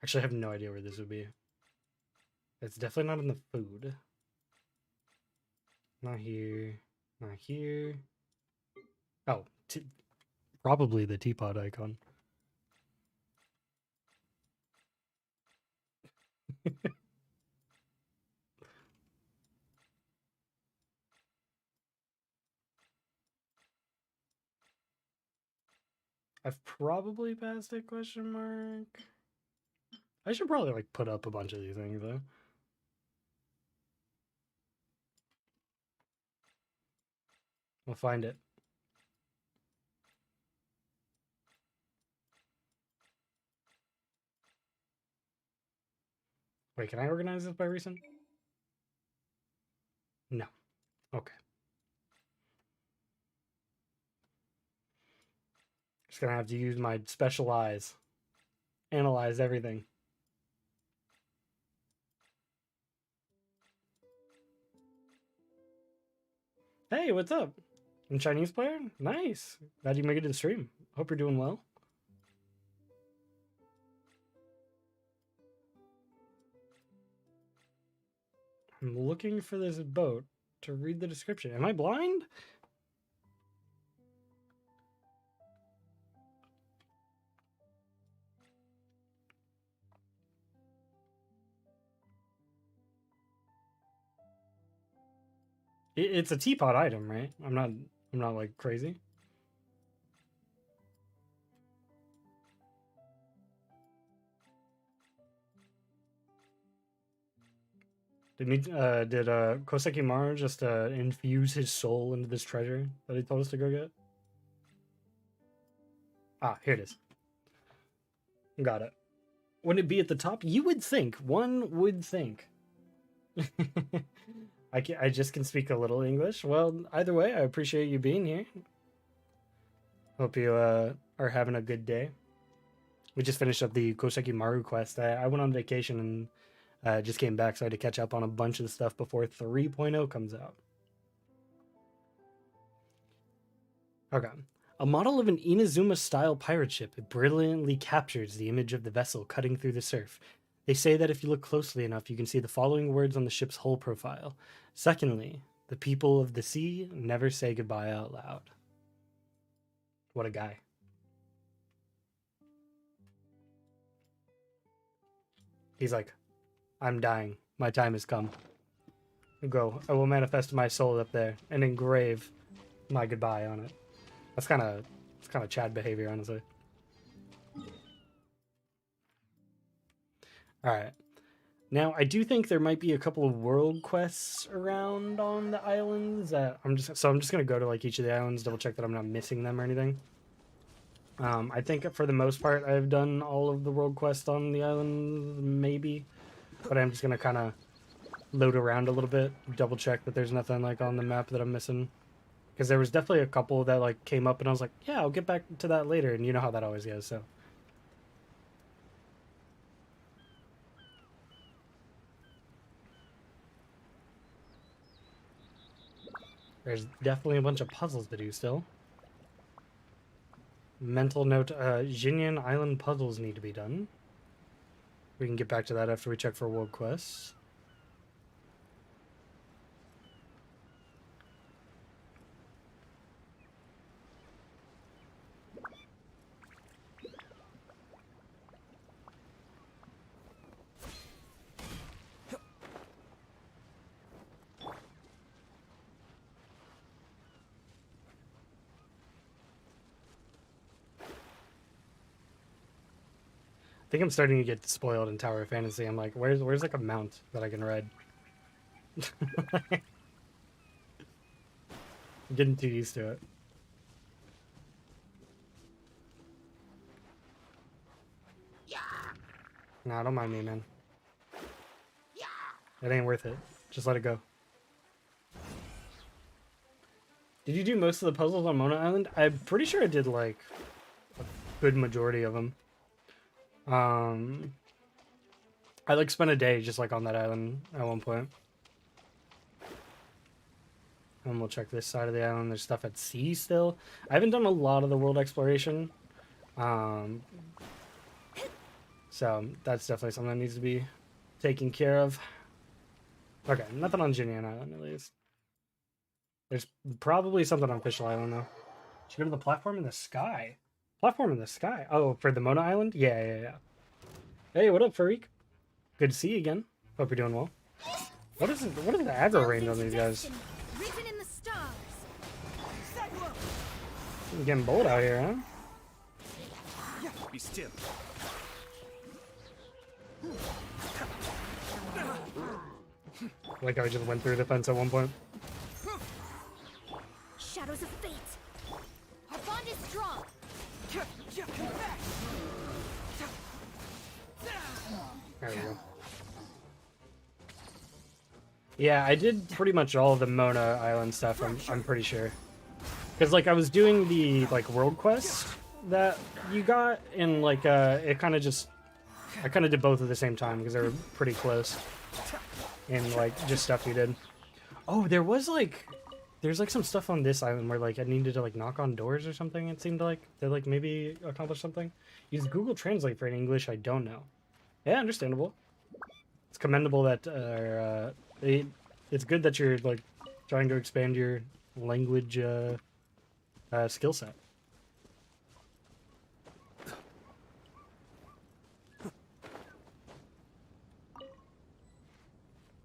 Actually, I have no idea where this would be. It's definitely not in the food. Not here. Not here. Oh, probably the teapot icon. I've probably passed it, question mark. I should probably like put up a bunch of these things though. We'll find it. Wait, can I organize this by recent? No. Okay. Just gonna have to use my special eyes. Analyze everything. Hey, what's up? I'm a Chinese player? Nice. Glad you make it to the stream. Hope you're doing well. I'm looking for this boat to read the description. Am I blind? It's a teapot item, right? I'm not like crazy. Did Koseki Maru just infuse his soul into this treasure that he told us to go get? Ah, here it is. Got it. Wouldn't it be at the top? You would think. One would think. I just can speak a little English. Well, either way, I appreciate you being here. Hope you are having a good day. We just finished up the Koseki Maru quest. I went on vacation and just came back, so I had to catch up on a bunch of the stuff before 3.0 comes out. Okay. A model of an Inazuma-style pirate ship, it brilliantly captures the image of the vessel cutting through the surf. They say that if you look closely enough, you can see the following words on the ship's hull profile. Secondly, the people of the sea never say goodbye out loud. What a guy. He's like, I'm dying. My time has come. Go. I will manifest my soul up there and engrave my goodbye on it. It's kind of Chad behavior, honestly. All right. Now, I do think there might be a couple of world quests around on the islands that I'm just gonna go to like each of the islands, double check that I'm not missing them or anything. I think for the most part I've done all of the world quests on the islands, maybe, but I'm just gonna kind of load around a little bit, double check that there's nothing like on the map that I'm missing, Because there was definitely a couple that like came up, and I was like, yeah, I'll get back to that later, and you know how that always goes. So there's definitely a bunch of puzzles to do still. Mental note: Xinyan Island puzzles need to be done. We can get back to that after we check for world quests. I think I'm starting to get spoiled in Tower of Fantasy. I'm like, where's like a mount that I can ride? I'm getting too used to it. Nah, don't mind me, man. It ain't worth it. Just let it go. Did you do most of the puzzles on Mona Island? I'm pretty sure I did like a good majority of them. I like spent a day just like on that island at one point. And we'll check this side of the island. There's stuff at sea still. I haven't done a lot of the world exploration. So that's definitely something that needs to be taken care of. Okay, nothing on Xinyan Island at least. There's probably something on Fish Island though. Should go to the platform in the sky. Platform in the sky. Oh, for the Mona Island? Yeah. Hey, what up, Farik? Good to see you again. Hope you're doing well. What is the aggro range on these guys? Written in the stars. I'm getting bold out here, huh? Be still. Like I just went through the fence at one point. Shadows of fate. Our bond is strong. There we go. Yeah, I did pretty much all of the Mona Island stuff, I'm pretty sure. Because, like, I was doing the, like, world quest that you got, and, like, it kind of just... I kind of did both at the same time, because they were pretty close. And, like, just stuff you did. Oh, there was, like... There's, like, some stuff on this island where, like, I needed to, like, knock on doors or something, it seemed like. To, like, maybe accomplish something. Use Google Translate for an English I don't know. Yeah, understandable. It's commendable that, it's good that you're, like, trying to expand your language, skill set.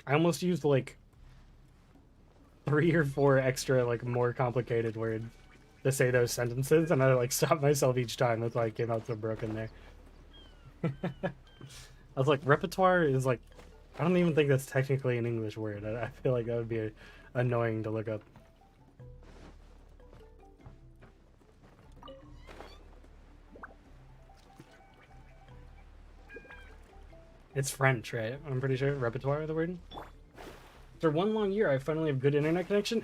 I almost used, like, 3 or 4 extra, like, more complicated words to say those sentences, and I, like, stopped myself each time. That's why I came out so broken there. I was like, repertoire is, like, I don't even think that's technically an English word. I feel like that would be annoying to look up. It's French, right? I'm pretty sure. Repertoire is the word. After one long year, I finally have good internet connection.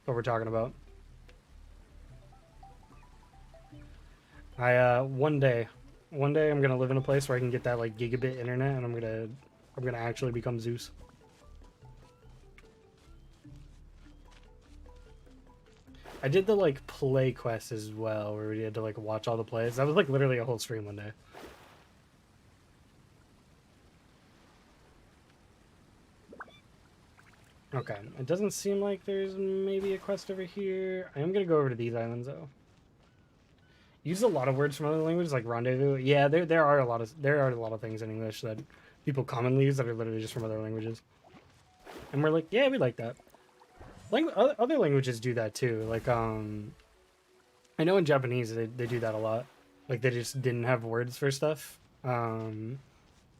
What we're talking about. One day I'm gonna live in a place where I can get that like gigabit internet, and I'm gonna actually become Zeus. I did the like play quest as well, where we had to like watch all the plays. That was like literally a whole stream one day. Okay, it doesn't seem like there's maybe a quest over here. I am gonna go over to these islands though. Use a lot of words from other languages like rendezvous. Yeah, there are a lot of things in English that people commonly use that are literally just from other languages. And we're like, yeah, we like that. Other languages do that too. Like I know in Japanese they do that a lot. Like they just didn't have words for stuff at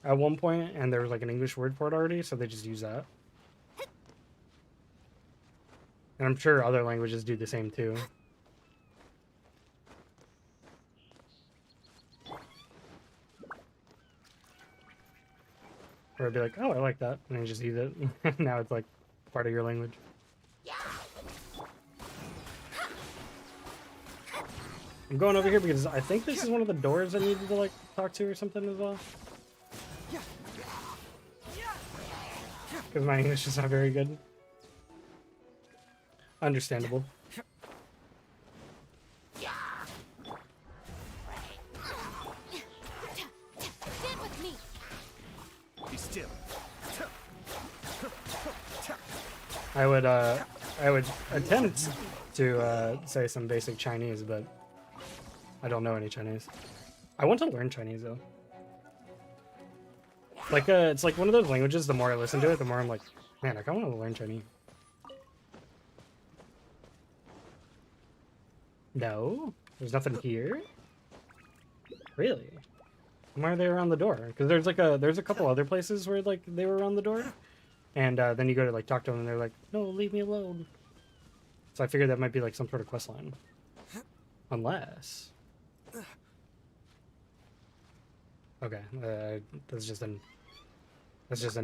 one point, and there was like an English word for it already, so they just use that. And I'm sure other languages do the same too. Or I'd be like, oh, I like that. And then you just use it. Now it's like part of your language. I'm going over here because I think this is one of the doors I needed to like talk to or something as well. Because my English is not very good. Understandable. Stand with me. Be still. I would attempt to say some basic Chinese, but I don't know any Chinese. I want to learn Chinese though. Like it's like one of those languages. The more I listen to it, the more I'm like, man, I kind of want to learn Chinese. No, there's nothing here. Really? Why are they around the door? Because there's a couple other places where like they were around the door, and then you go to like talk to them, and they're like, no, leave me alone. So I figured that might be like some sort of quest line, unless. Okay, that's just an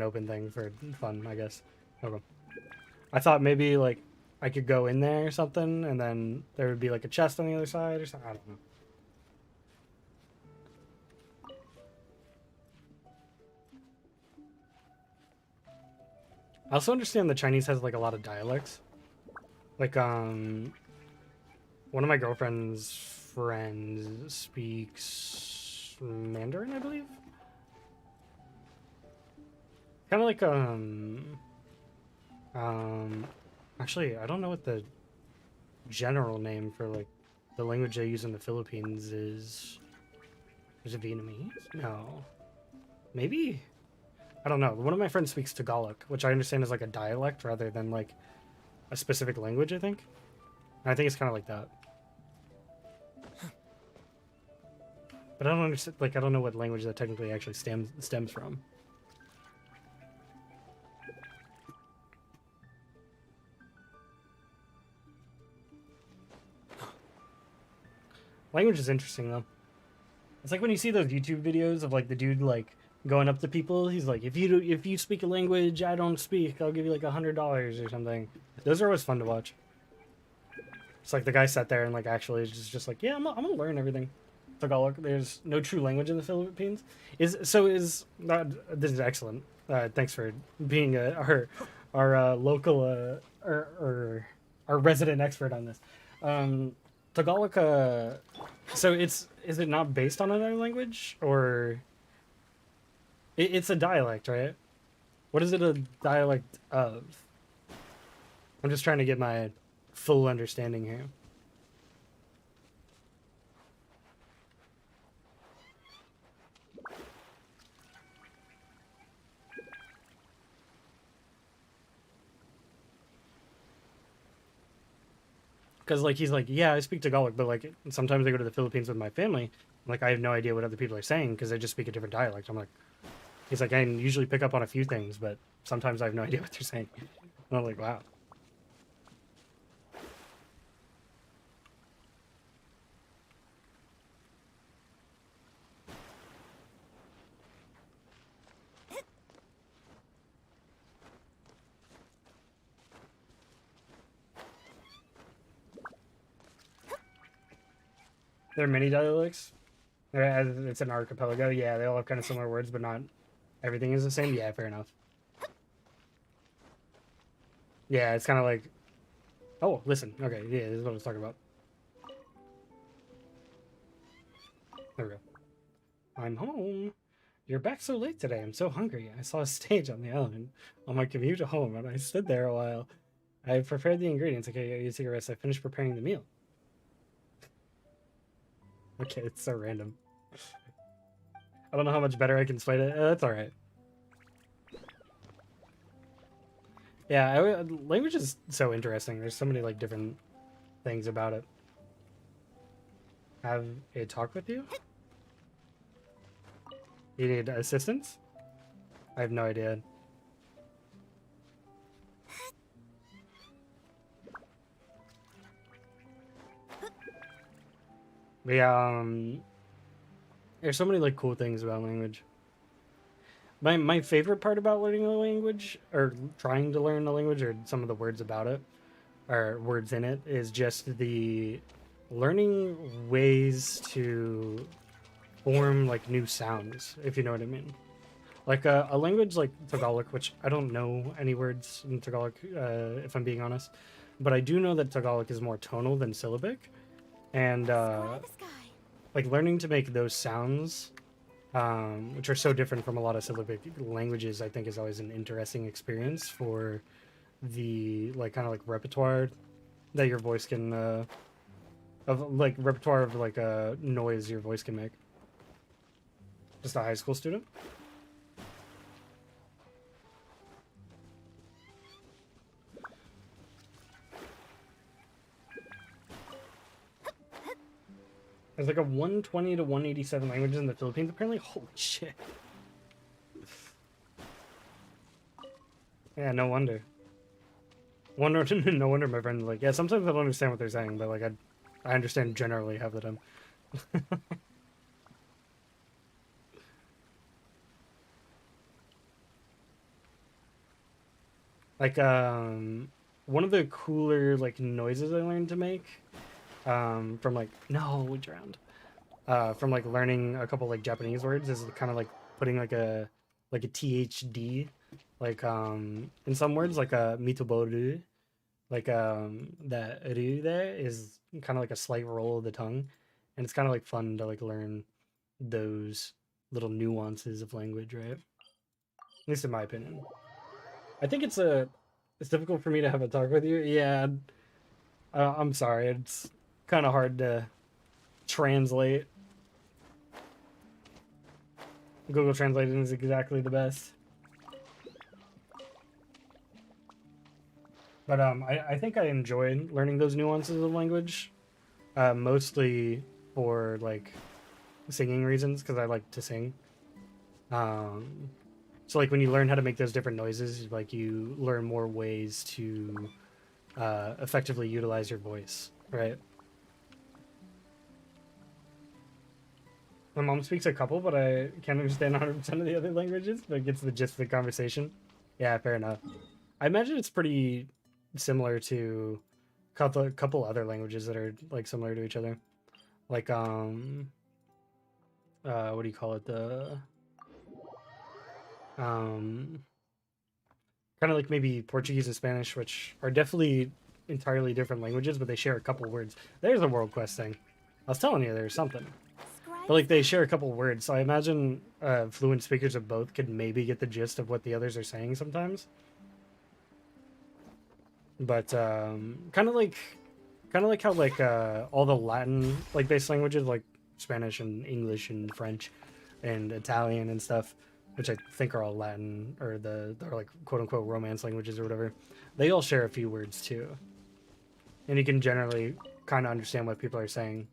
open thing for fun, I guess. Okay. I thought maybe like I could go in there or something, and then there would be like a chest on the other side or something. I don't know. I also understand the Chinese has like a lot of dialects. Like one of my girlfriend's friends speaks Mandarin, I believe. Kind of like actually I don't know what the general name for like the language they use in the Philippines is. Is it Vietnamese? No. Maybe? I don't know. One of my friends speaks Tagalog, which I understand is like a dialect rather than like a specific language, I think. And I think it's kind of like that. But I don't understand, like, I don't know what language that technically actually stems from. Language is interesting, though. It's like when you see those YouTube videos of, like, the dude, like, going up to people. He's like, if you speak a language I don't speak, I'll give you, like, $100 or something. Those are always fun to watch. It's like the guy sat there and, like, actually is just like, yeah, I'm gonna learn everything. Tagalog. There's no true language in the Philippines. This is excellent. Thanks for being our local or our resident expert on this. Tagalog. So is it not based on another language, or it's a dialect, right? What is it a dialect of? I'm just trying to get my full understanding here. Because, like, he's like, yeah, I speak Tagalog, but, like, sometimes I go to the Philippines with my family. Like, I have no idea what other people are saying because they just speak a different dialect. I'm like, he's like, I can usually pick up on a few things, but sometimes I have no idea what they're saying. And I'm like, wow. There are many dialects. It's an archipelago. Yeah, they all have kind of similar words, but not everything is the same. Yeah, fair enough. Yeah, it's kind of like... Oh, listen. Okay, yeah, this is what I was talking about. There we go. I'm home. You're back so late today. I'm so hungry. I saw a stage on the island on my commute home, and I stood there a while. I prepared the ingredients. Okay, you take a rest. I finished preparing the meal. Okay, it's so random. I don't know how much better I can explain it. That's alright. Yeah, language is so interesting. There's so many, like, different things about it. Have a talk with you? You need assistance? I have no idea. Yeah, there's so many, like, cool things about language. My favorite part about learning a language, or trying to learn a language, or some of the words about it, or words in it, is just the learning ways to form like new sounds, if you know what I mean. Like a language like Tagalog, which I don't know any words in Tagalog, if I'm being honest, but I do know that Tagalog is more tonal than syllabic, and like learning to make those sounds, which are so different from a lot of syllabic languages, I think is always an interesting experience for the like kind of like repertoire that your voice can of like repertoire of like a noise your voice can make. Just a high school student. There's like a 120 to 187 languages in the Philippines. Apparently, holy shit. Yeah, no wonder. No wonder my friends like, yeah, sometimes I don't understand what they're saying, but like I understand generally half the time. Like one of the cooler like noises I learned to make from like no drowned from like learning a couple like Japanese words is kind of like putting like a THD like in some words like a mitoboru, like that ru there is kind of like a slight roll of the tongue, and it's kind of like fun to like learn those little nuances of language, right? At least in my opinion. I think it's difficult for me to have a talk with you. Yeah, I'm sorry. It's kind of hard to translate. Google Translate isn't exactly the best. But I think I enjoyed learning those nuances of language, mostly for like singing reasons, because I like to sing. So like when you learn how to make those different noises, like you learn more ways to effectively utilize your voice, right? My mom speaks a couple, but I can't understand 100% of the other languages, but it gets the gist of the conversation. Yeah, fair enough. I imagine it's pretty similar to a couple other languages that are like similar to each other. Like what do you call it? The kind of like maybe Portuguese and Spanish, which are definitely entirely different languages, but they share a couple words. There's a world quest thing. I was telling you there's something. But like they share a couple words, so I imagine fluent speakers of both could maybe get the gist of what the others are saying sometimes. But kind of like how like all the Latin like based languages like Spanish and English and French and Italian and stuff, which I think are all Latin or they're like quote unquote Romance languages or whatever, they all share a few words too, and you can generally kind of understand what people are saying.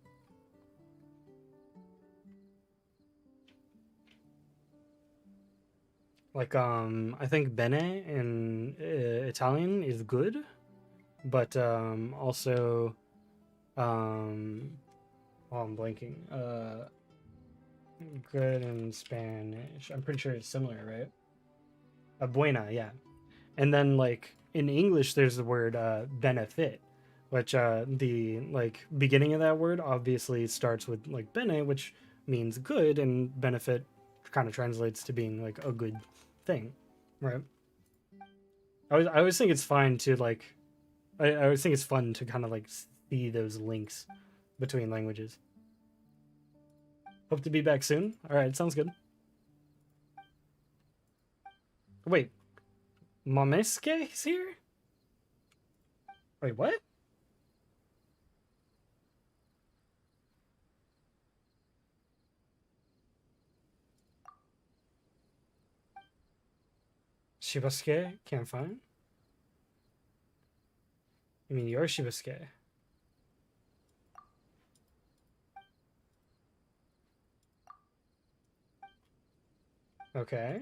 Like I think bene in Italian is good, but also oh, I'm blanking. Good in Spanish. I'm pretty sure it's similar, right? Buena, yeah. And then like in English, there's the word benefit, which the like beginning of that word obviously starts with like bene, which means good, and benefit kind of translates to being like a good thing, right? I always think it's fine to like I always think it's fun to kind of like see those links between languages. Hope to be back soon. All right, sounds good. Wait, Mameske is here? Wait, what? Shibasuke? Can't find? I mean, you're Shibasuke. Okay.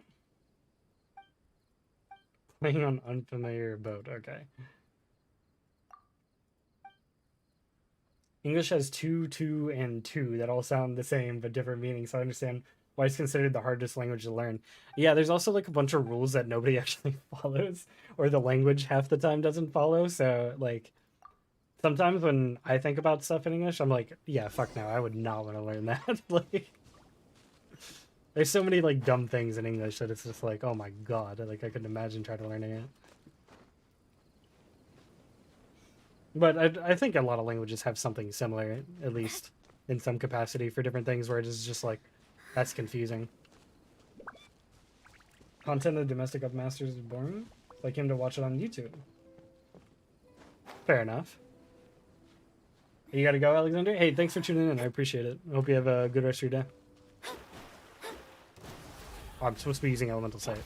Playing on unfamiliar boat. Okay. English has two, and two that all sound the same but different meanings, so I understand why it's considered the hardest language to learn. Yeah, there's also like a bunch of rules that nobody actually follows, or the language half the time doesn't follow, so like Sometimes when I think about stuff in English, I'm like, yeah, fuck no, I would not want to learn that. Like, there's so many like dumb things in English that it's just like, oh my god, like I couldn't imagine trying to learning it. But I think a lot of languages have something similar, at least in some capacity, for different things where it is just like, that's confusing. Content of Domestic Up Masters is boring. Like him to watch it on YouTube. Fair enough. You gotta go, Alexander? Hey, thanks for tuning in. I appreciate it. I hope you have a good rest of your day. Oh, I'm supposed to be using Elemental Sight.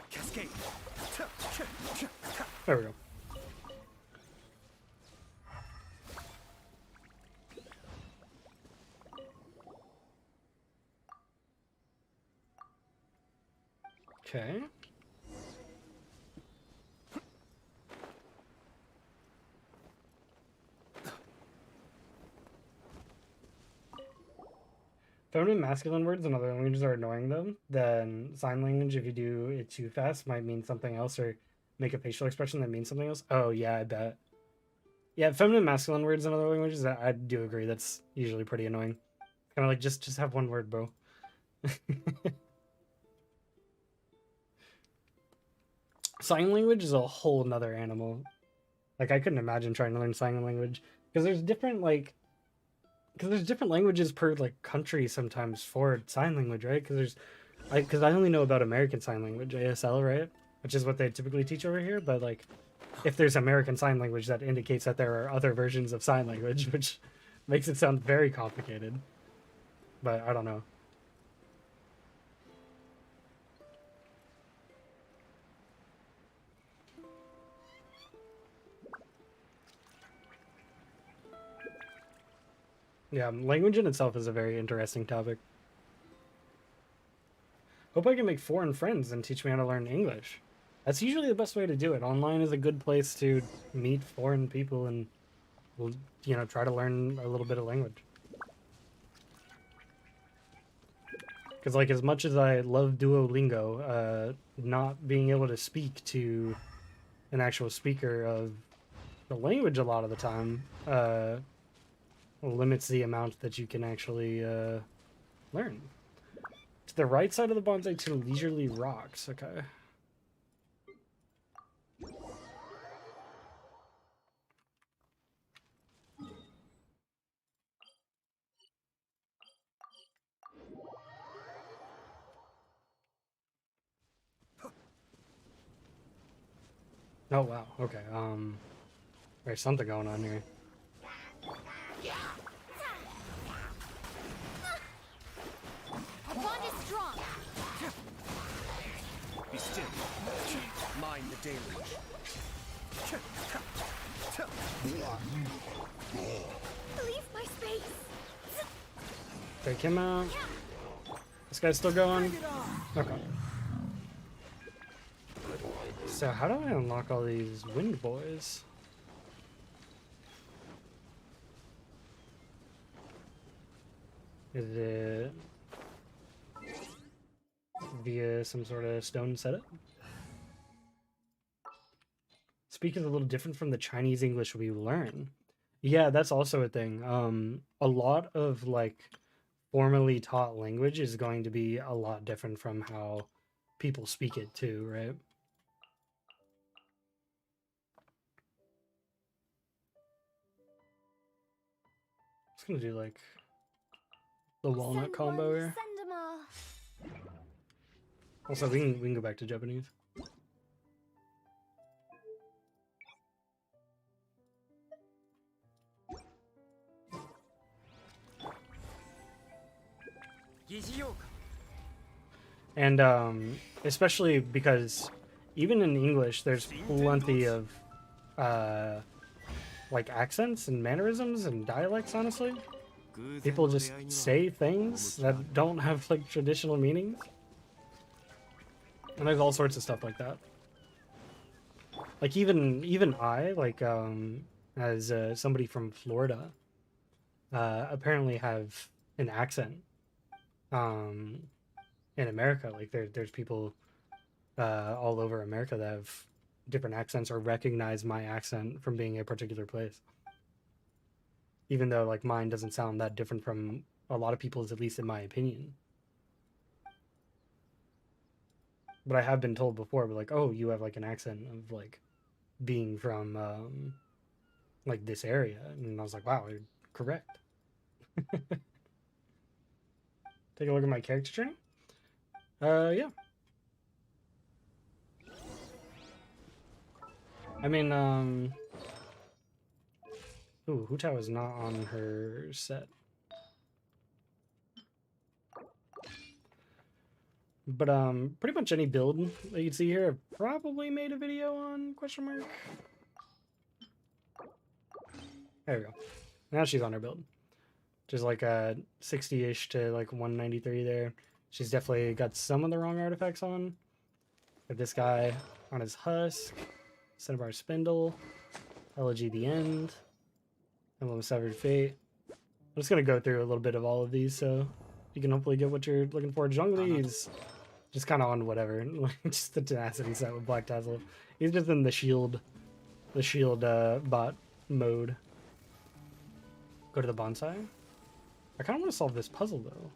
Cascade. There we go. Okay. Feminine masculine words in other languages are annoying them. Then sign language, if you do it too fast, might mean something else or make a facial expression that means something else. Oh yeah, I bet. Yeah, feminine masculine words in other languages, I do agree. That's usually pretty annoying. Kind of like just have one word, bro. Sign language is a whole nother animal. Like I couldn't imagine trying to learn sign language because there's different languages per like country sometimes for sign language, right? Because I only know about American Sign Language, ASL, right? Which is what they typically teach over here. But like, if there's American Sign Language, that indicates that there are other versions of sign language, which makes it sound very complicated. But I don't know. Yeah, language in itself is a very interesting topic. Hope I can make foreign friends and teach me how to learn English. That's usually the best way to do it. Online is a good place to meet foreign people and, you know, try to learn a little bit of language. Because, like, as much as I love Duolingo, not being able to speak to an actual speaker of the language a lot of the time limits the amount that you can actually learn. To the right side of the bonsai to leisurely rocks. Okay. Oh wow. Okay. There's something going on here. Our bond is strong. Be still. Mind the deluge. Leave my space. Take him out. This guy's still going. Okay. So how do I unlock all these wind boys? Is it via some sort of stone setup? Speak is a little different from the Chinese English we learn. Yeah, that's also a thing. A lot of like formally taught language is going to be a lot different from how people speak it too, right? Just gonna do like the walnut combo here. Send 'em off. Also, we can go back to Japanese. And especially because even in English, there's plenty of like accents and mannerisms and dialects. Honestly, people just say things that don't have like traditional meanings, and there's all sorts of stuff like that. Like even I like as somebody from Florida apparently have an accent in America. Like there's people all over America that have different accents or recognize my accent from being a particular place. Even though like mine doesn't sound that different from a lot of people's, at least in my opinion. But I have been told before, but like, oh, you have like an accent of like being from like this area, and I was like, wow, you're correct. Take a look at my character training. Yeah. I mean, ooh, Hu Tao is not on her set. But pretty much any build that you can see here, I've probably made a video on, question mark. There we go. Now she's on her build. Just like a 60-ish to like 193 there. She's definitely got some of the wrong artifacts on. Got this guy on his husk, Cinnabar Spindle, Elegy the End, Emblem of Severed Fate. I'm just gonna go through a little bit of all of these so you can hopefully get what you're looking for. Zhongli's just kind of on whatever, just the tenacity set with Black Tassel. He's just in the shield bot mode. Go to the bonsai. I kind of want to solve this puzzle though.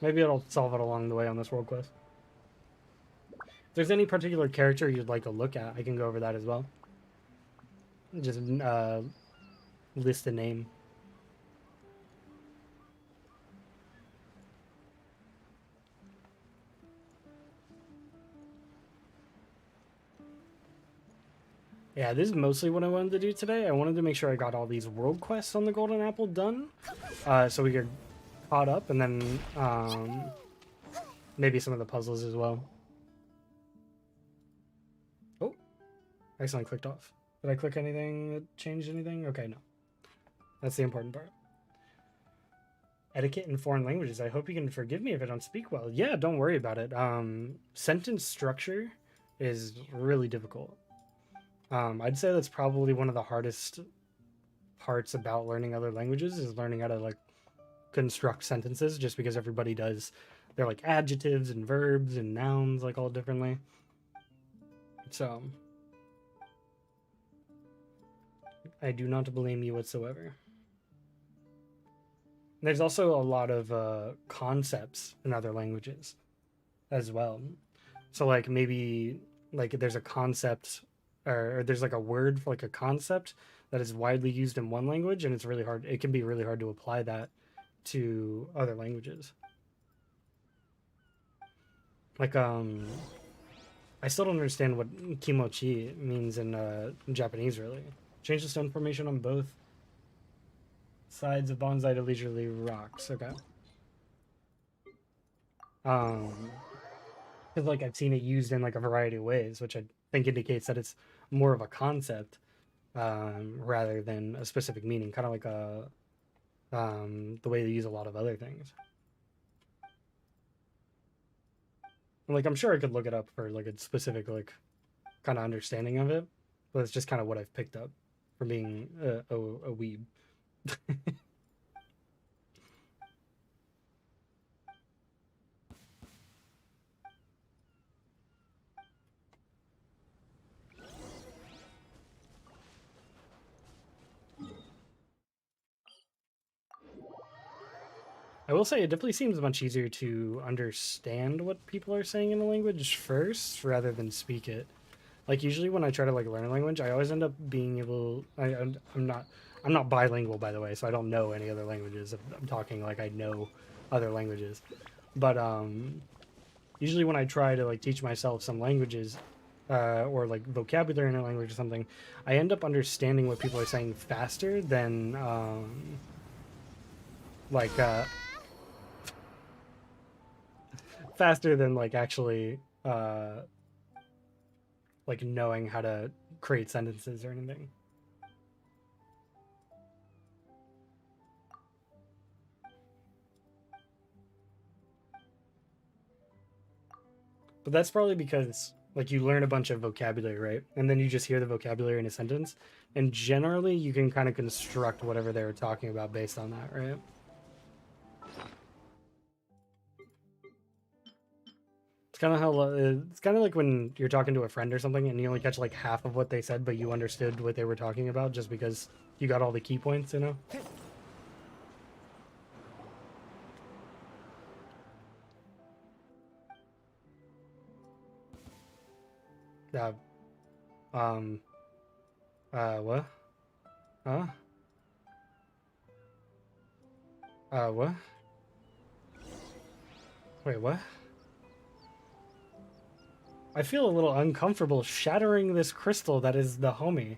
Maybe I'll solve it along the way on this world quest. If there's any particular character you'd like to look at, I can go over that as well. Just list the name. Yeah, this is mostly what I wanted to do today. I wanted to make sure I got all these world quests on the Golden Apple done, so we could caught up, and then maybe some of the puzzles as well. Oh, I accidentally clicked off. Did I click anything that changed anything? Okay, no. That's the important part. Etiquette in foreign languages. I hope you can forgive me if I don't speak well. Yeah, don't worry about it. Sentence structure is really difficult. I'd say that's probably one of the hardest parts about learning other languages is learning how to like construct sentences, just because everybody does they're like adjectives and verbs and nouns like all differently. So I do not blame you whatsoever. There's also a lot of concepts in other languages as well. So like maybe like there's a concept or there's like a word for like a concept that is widely used in one language, and it's really hard. It can be really hard to apply that to other languages. Like I still don't understand what kimochi means in Japanese really. Change the stone formation on both sides of bonsai to leisurely rocks. Okay. Because like I've seen it used in like a variety of ways, which I think indicates that it's more of a concept rather than a specific meaning, kind of like the way they use a lot of other things. Like I'm sure I could look it up for like a specific like kind of understanding of it, but it's just kind of what I've picked up from being a weeb. I will say it definitely seems much easier to understand what people are saying in a language first rather than speak it. Like usually when I try to like learn a language, I always end up being able. I'm not bilingual, by the way, so I don't know any other languages. I'm talking like I know other languages, but usually when I try to like teach myself some languages or like vocabulary in a language or something, I end up understanding what people are saying faster than like faster than like actually like knowing how to create sentences or anything. But that's probably because like you learn a bunch of vocabulary, right? And then you just hear the vocabulary in a sentence, and generally you can kind of construct whatever they were talking about based on that, right? It's kind of how it's kind of like when you're talking to a friend or something and you only catch like half of what they said, but you understood what they were talking about just because you got all the key points, you know? Uh, what? Huh? What? Wait, what? I feel a little uncomfortable shattering this crystal that is the homie.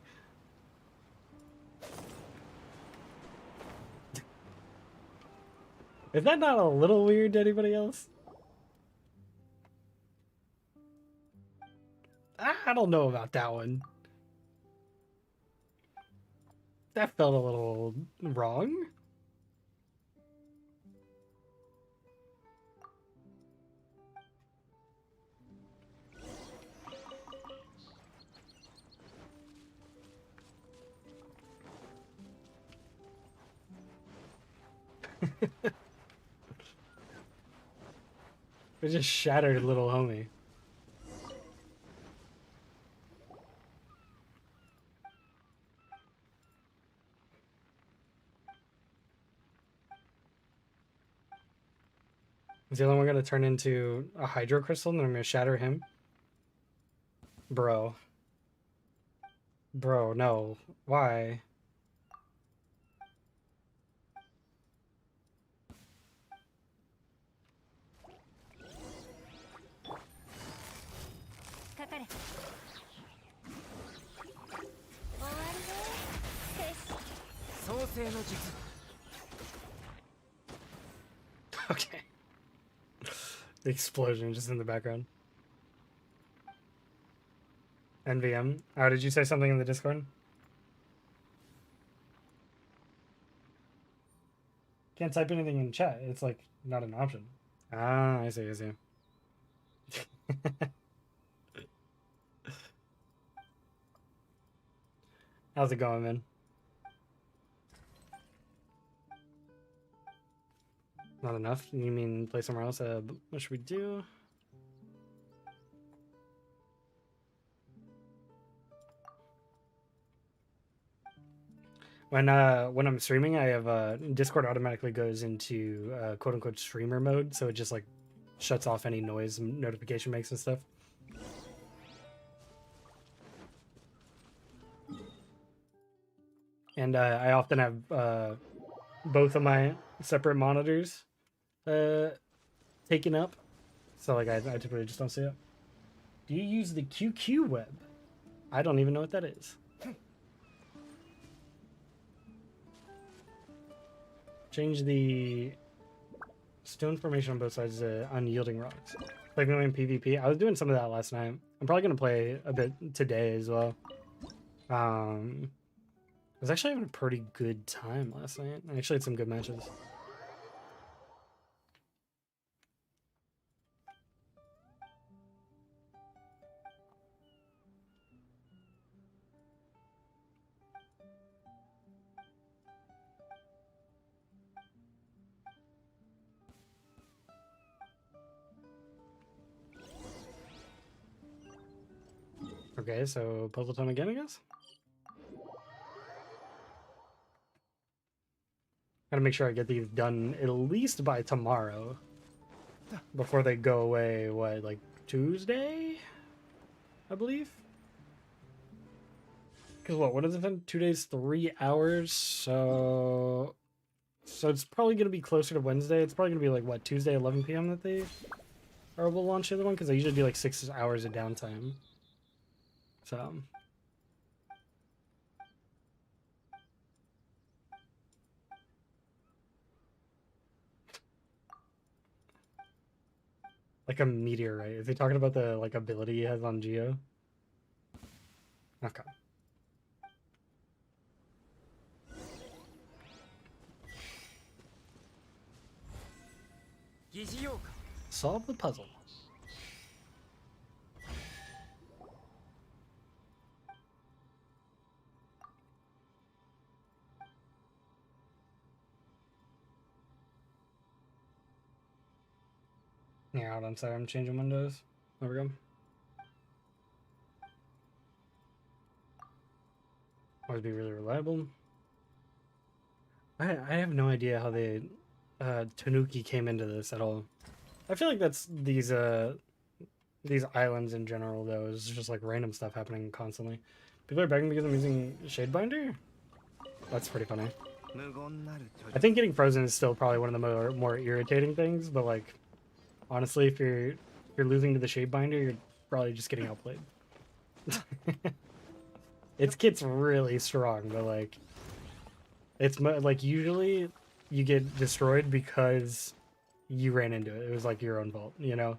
Is that not a little weird to anybody else? I don't know about that one. That felt a little wrong. It just shattered little homie. Is the other one gonna turn into a hydro crystal and I'm gonna shatter him? Bro. Bro, no. Why? Okay. The explosion just in the background. NVM. Oh, did you say something in the Discord? Can't type anything in chat. It's like not an option. Ah, I see, I see. How's it going, man? Not enough? You mean play somewhere else? What should we do? When I'm streaming, I have Discord automatically goes into quote unquote streamer mode, so it just like shuts off any noise and notification makes and stuff. And I often have both of my separate monitors taken up, so like I typically just don't see it. Do you use the QQ web? I don't even know what that is. Change the stone formation on both sides to unyielding rocks. Like in PvP. I was doing some of that last night. I'm probably gonna play a bit today as well. I was actually having a pretty good time last night. I actually had some good matches. Okay, so puzzle time again, I guess? Gotta make sure I get these done at least by tomorrow. Before they go away, what, like Tuesday? I believe? Because what is it been? 2 days, 3 hours? So it's probably going to be closer to Wednesday. It's probably going to be like, what, Tuesday, 11 p.m. that they will launch the other one? Because they usually do like 6 hours of downtime. So... like a meteorite. Is he talking about the like ability he has on Geo? Okay. Solve the puzzle. Yeah, hold on, sorry, I'm changing windows. There we go. Always be really reliable. I have no idea how they Tanuki came into this at all. I feel like that's these islands in general though is just like random stuff happening constantly. People are begging because I'm using Shadebinder? That's pretty funny. I think getting frozen is still probably one of the more irritating things, but like honestly, if you're losing to the Shadebinder, you're probably just getting outplayed. Its kit's really strong, but like it's like usually you get destroyed because you ran into it. It was like your own fault, you know?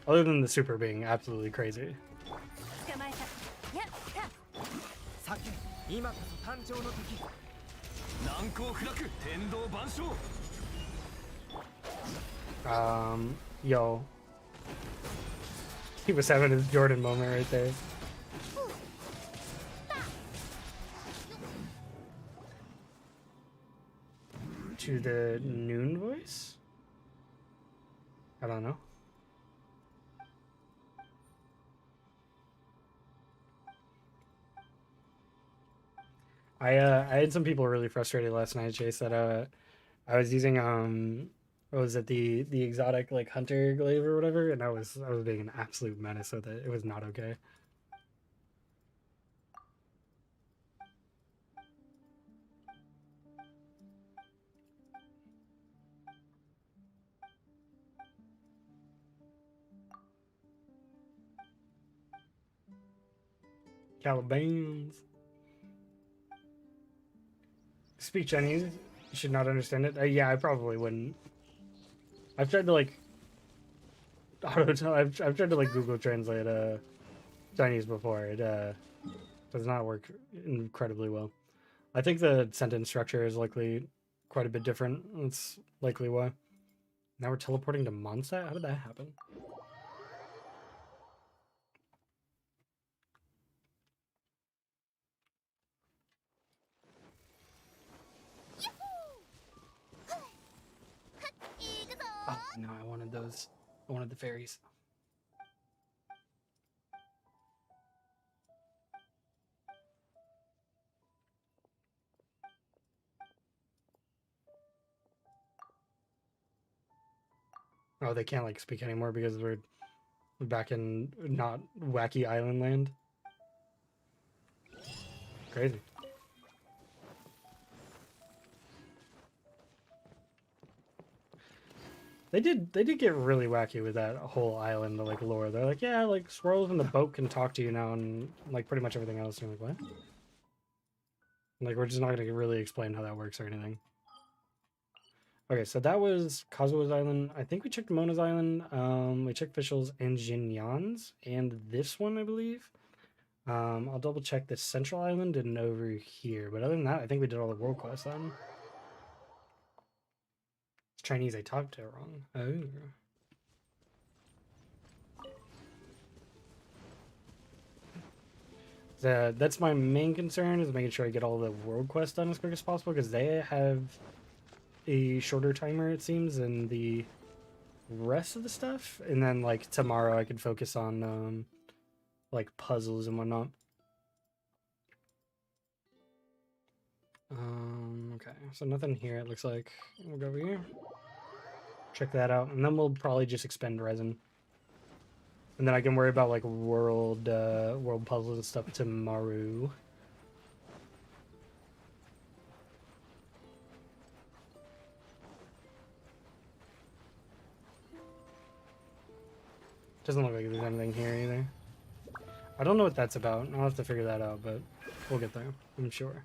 Other than the super being absolutely crazy. Yo. He was having his Jordan moment right there. To the noon voice? I don't know. I had some people really frustrated last night, Chase, that I was using what was it, the exotic like hunter glaive or whatever, and I was being an absolute menace with it. It was not okay. Caliban's. Speak Chinese. You should not understand it. Yeah, I probably wouldn't. I've tried to like I've tried to like Google Translate Chinese before. It does not work incredibly well. I think the sentence structure is likely quite a bit different. That's likely why. Now we're teleporting to Mondstadt? How did that happen? Oh, no, I wanted those. I wanted the fairies. Oh, they can't, like, speak anymore because we're back in not wacky island land. Crazy. They did get really wacky with that whole island, like, lore. They're like, yeah, like, squirrels in the boat can talk to you now, and, like, pretty much everything else. And you're like, what? Like, we're just not going to really explain how that works or anything. Okay, so that was Kazuo's Island. I think we checked Mona's Island. We checked Fischl's and Jinyan's, and this one, I believe. I'll double check the Central Island and over here. But other than that, I think we did all the world quests on. It's Chinese, I talked to it wrong. Oh. That's my main concern, is making sure I get all the world quests done as quick as possible, because they have a shorter timer, it seems, than the rest of the stuff. And then, like, tomorrow I could focus on, like, puzzles and whatnot. Okay, so nothing here, it looks like. We'll go over here. Check that out, and then we'll probably just expend resin. And then I can worry about, like, world puzzles and stuff tomorrow. Doesn't look like there's anything here either. I don't know what that's about. I'll have to figure that out, but we'll get there, I'm sure.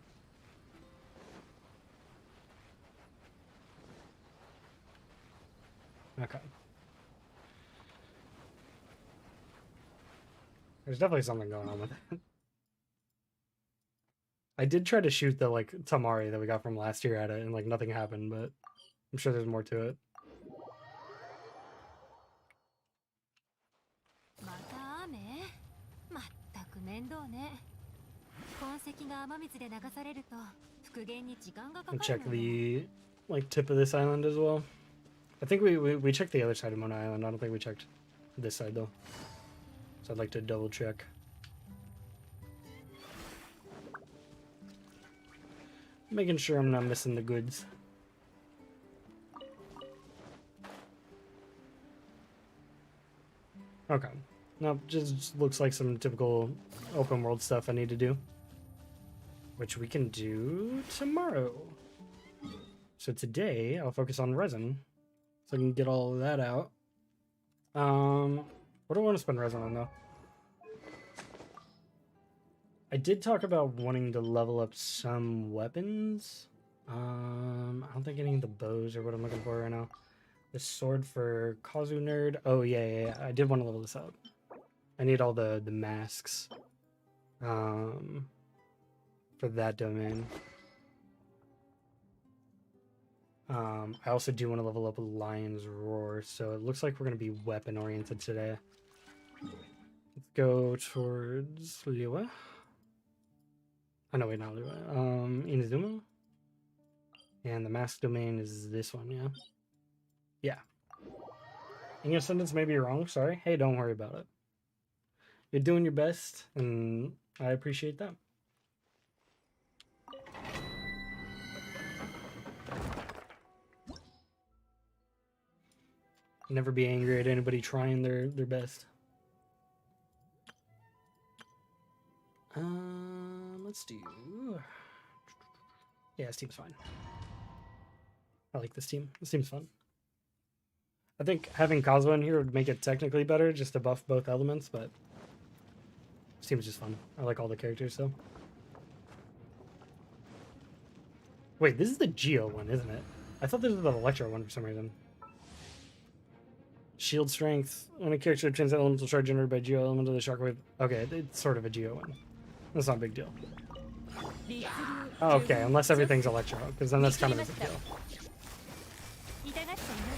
Okay. There's definitely something going on with it. I did try to shoot the, like, Tamari that we got from last year at it, and, like, nothing happened, but I'm sure there's more to it. And check the like tip of this island as well. I think we checked the other side of Mona Island. I don't think we checked this side though. So I'd like to double check. Making sure I'm not missing the goods. Okay. Nope, just looks like some typical open world stuff I need to do. Which we can do tomorrow. So today, I'll focus on resin. So I can get all of that out. What do I want to spend resin on, though? I did talk about wanting to level up some weapons. I don't think any of the bows are what I'm looking for right now. The sword for Kazu Nerd. Oh, yeah. I did want to level this up. I need all the masks. For that domain. I also do want to level up Lion's Roar, so it looks like we're going to be weapon oriented today. Let's go towards Liwa. Oh no, wait, not Liwa. Inazuma. And the mask domain is this one, yeah? Yeah. In your sentence may be wrong, sorry. Hey, don't worry about it. You're doing your best, and I appreciate that. Never be angry at anybody trying their best. Let's do... Yeah, this team's fine. I like this team. This team's fun. I think having Kazuha in here would make it technically better, just to buff both elements, but... This team's just fun. I like all the characters, so... Wait, this is the Geo one, isn't it? I thought this was the Electro one for some reason. Shield strength. When a character obtains elemental charge generated by Geo element of the shockwave. Okay, it's sort of a Geo one. That's not a big deal. Okay, unless everything's Electro, because then that's kind of a big deal.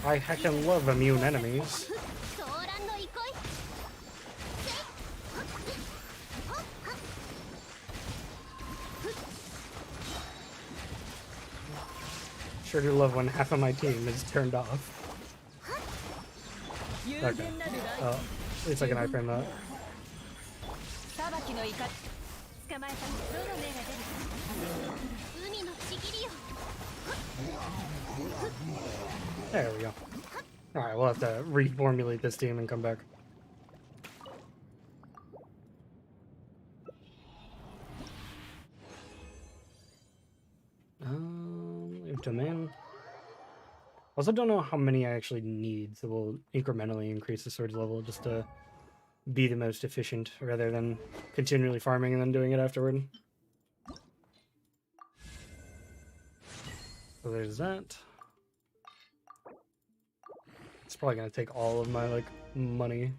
I heckin' love immune enemies. Sure do love when half of my team is turned off. Okay. Oh, at least I can iframe that. There we go. Alright, we'll have to reformulate this team and come back. Domain. Also don't know how many I actually need, so we'll incrementally increase the sword's level just to be the most efficient rather than continually farming and then doing it afterward. So there's that. It's probably gonna take all of my money.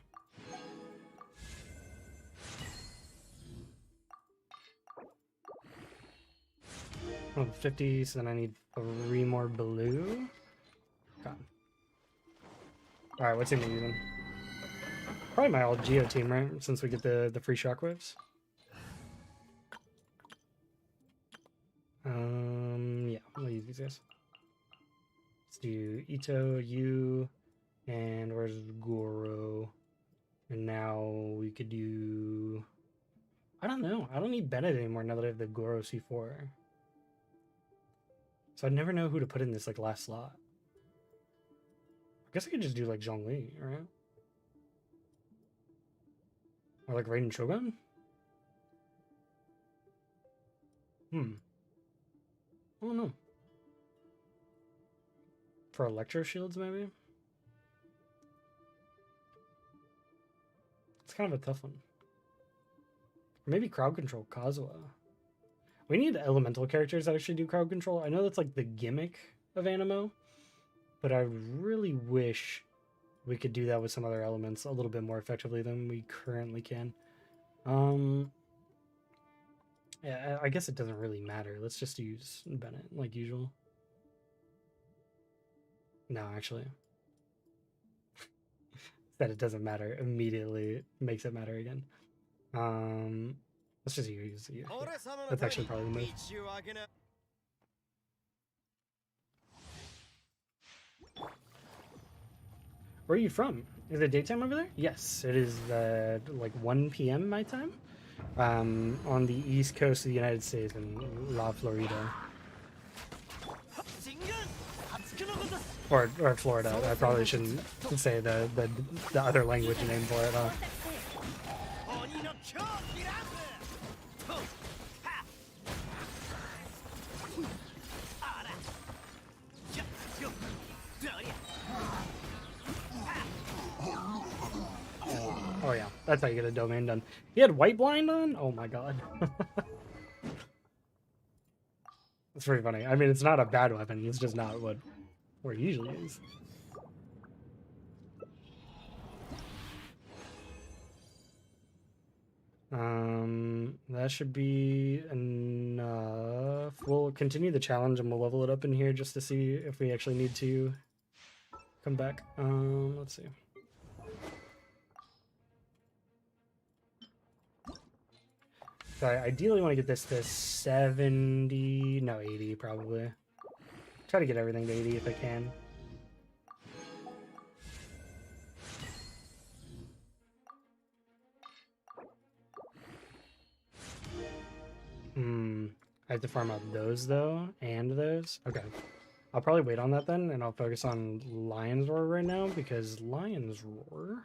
Oh, 50, so then I need 3 more blue. Okay. Alright, what's team using? Probably my old Geo team, right? Since we get the free shockwaves. Yeah, I'll use these guys. Let's do Ito, you, and where's Goro? And now we could do... I don't know. I don't need Bennett anymore now that I have the Goro C4. So I'd never know who to put in this last slot. I guess I could just do Zhongli, right? Or Raiden Shogun? I don't know. For Electro Shields, maybe? It's kind of a tough one. Or maybe Crowd Control Kazuha. We need elemental characters that actually do crowd control. I know that's the gimmick of Animo, but I really wish we could do that with some other elements a little bit more effectively than we currently can. Yeah, I guess it doesn't really matter. Let's just use Bennett like usual. No, actually. That it doesn't matter immediately makes it matter again. Let's just use it. Yeah. That's actually probably the move. Where are you from? Is it daytime over there? Yes, it is like 1 p.m. my time. On the east coast of the United States in La Florida. Or Florida. I probably shouldn't say the other language name for it, huh? Oh yeah, that's how you get a domain done. He had white blind on? Oh my god. It's pretty funny. I mean, it's not a bad weapon, it's just not what it usually is. That should be enough. We'll continue the challenge and we'll level it up in here just to see if we actually need to come back. Let's see. So I ideally want to get this to 70, no, 80 probably. Try to get everything to 80 if I can. I have to farm out those though, and those. Okay. I'll probably wait on that then, and I'll focus on Lion's Roar right now, because Lion's Roar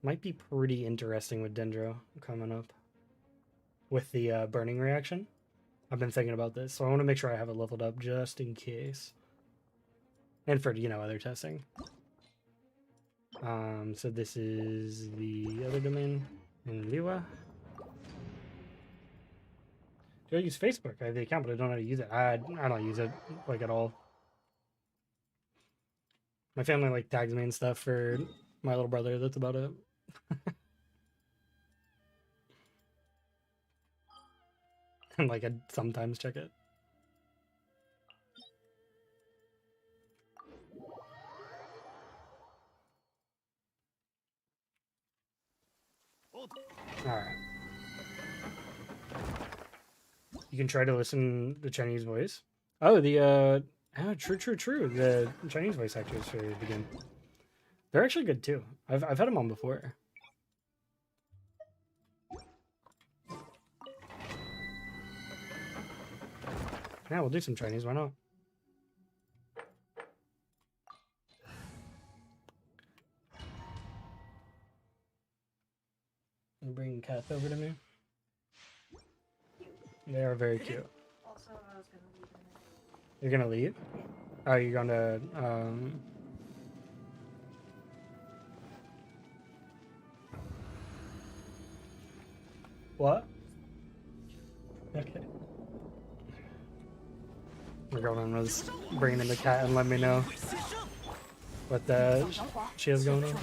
might be pretty interesting with Dendro coming up. With the burning reaction. I've been thinking about this, so I want to make sure I have it leveled up just in case. And for, you know, other testing. So this is the other domain in Liwa. Do I use Facebook? I have the account, but I don't know how to use it. I don't use it, like, at all. My family, like, tags me and stuff for my little brother. That's about it. And, like, I sometimes check it. Alright. You can try to listen to Chinese voice. Oh, true. The Chinese voice actors for the game. They're actually good too. I've had them on before. Yeah, we'll do some Chinese. Why not? Bring cats over to me. They are very cute. Also, I was gonna leave in a minute. You're gonna leave? Oh, you're gonna What? Okay. My girlfriend was bringing in the cat and let me know what she has going on.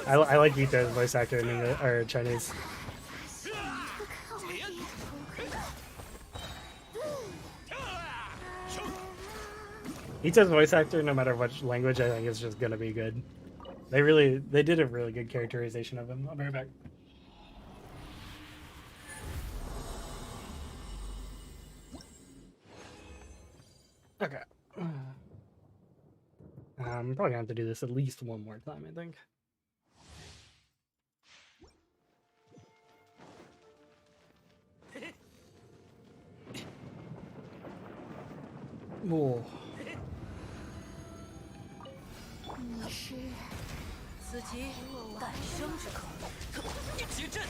I like Vito's voice actor in English or Chinese. Vito's voice actor, no matter what language, I think is just gonna be good. They did a really good characterization of him. I'll be right back. Okay. I'm probably gonna have to do this at least one more time, I think. Whoa. 你是此即诞生之刻，结阵，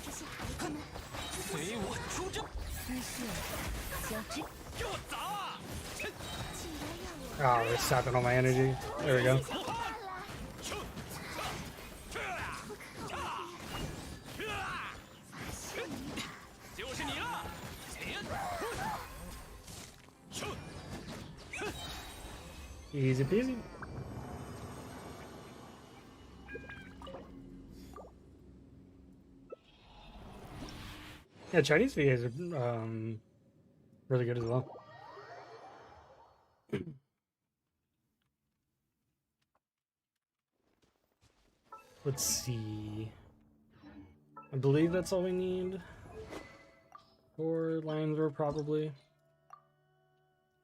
这些孩子们，随我出征。你是小智，给我砸啊！ 既然让我 Oh, they're sapping all my energy. There we go. 就是你了，前。 Easy peasy. Yeah, Chinese VAs are really good as well. Let's see. I believe that's all we need. 4 lions were probably.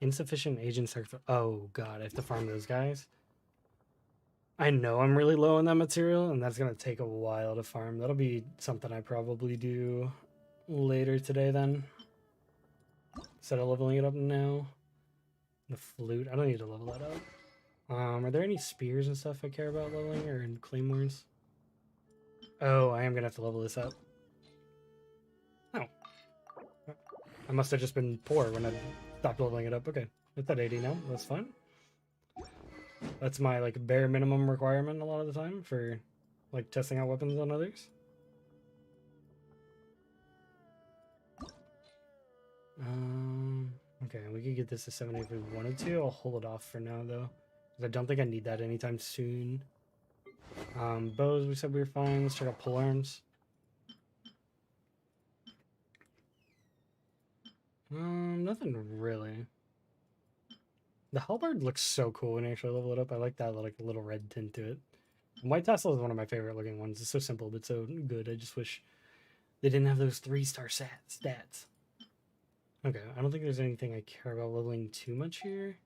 Insufficient agent sector. Oh god, I have to farm those guys. I know I'm really low on that material, and that's gonna take a while to farm. That'll be something I probably do later today then. Instead of leveling it up now. The flute, I don't need to level that up. Are there any spears and stuff I care about leveling, or in claymores? Oh, I am gonna have to level this up. Oh. I must have just been poor when I stopped leveling it up. Okay, it's at 80 now. That's fine. That's my like bare minimum requirement a lot of the time for like testing out weapons on others. Okay, we could get this to 70 if we wanted to. I'll hold it off for now though, because I don't think I need that anytime soon. Bows, we said we were fine. Let's check out polearms. Nothing really. The halberd looks so cool when you actually level it up. I like that like little red tint to it. White tassel is one of my favorite looking ones. It's so simple but so good. I just wish they didn't have those 3-star stats. Okay, I don't think there's anything I care about leveling too much here.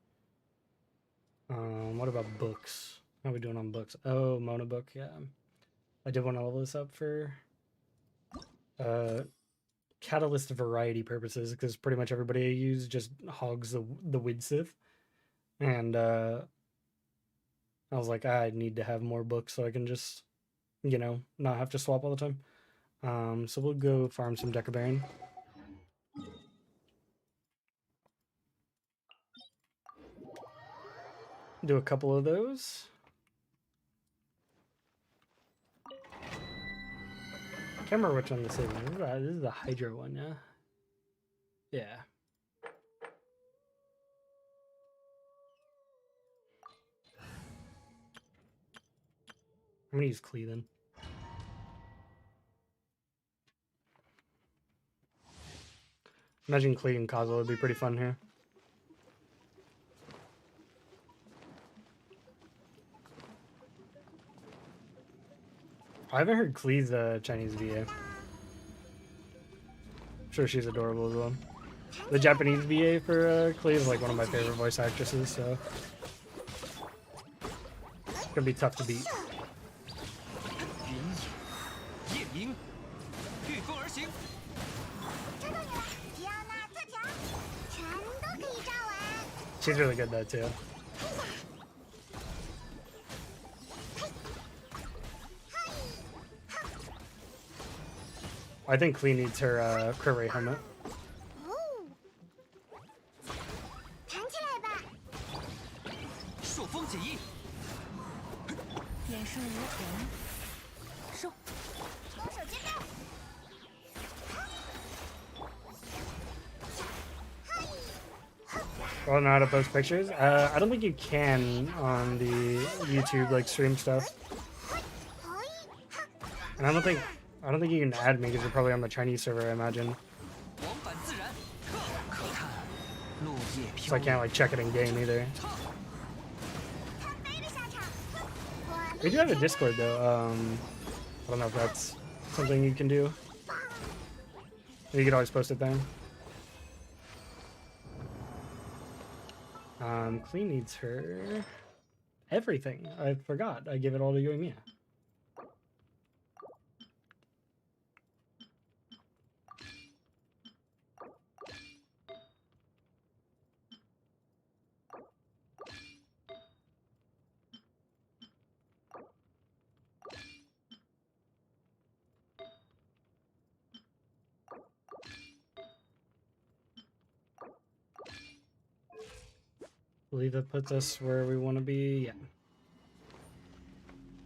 What about books? How are we doing on books? Oh, Mona book, yeah. I did want to level this up for catalyst variety purposes, because pretty much everybody I use just hogs the Widsith. And I was like, I need to have more books so I can just, you know, not have to swap all the time. So we'll go farm some Decabaron. Do a couple of those. I can't remember which one this is. This is the Hydra one, yeah? Yeah. I'm gonna use Klee then. Imagine Klee and Kazuo would be pretty fun here. I haven't heard Klee's Chinese VA. I'm sure she's adorable as well. The Japanese VA for Klee is like one of my favorite voice actresses, so it's gonna be tough to beat. She's really good though too. I think Klee needs her crit rate helmet. I don't know how to post pictures. I don't think you can on the YouTube like stream stuff. And I don't think you can add me because you're probably on the Chinese server, I imagine. So I can't like check it in game either. We do have a Discord though. I don't know if that's something you can do. You could always post it there. Klee needs her everything. I forgot. I gave it all to Yoimiya. I believe that puts us where we want to be. Yeah.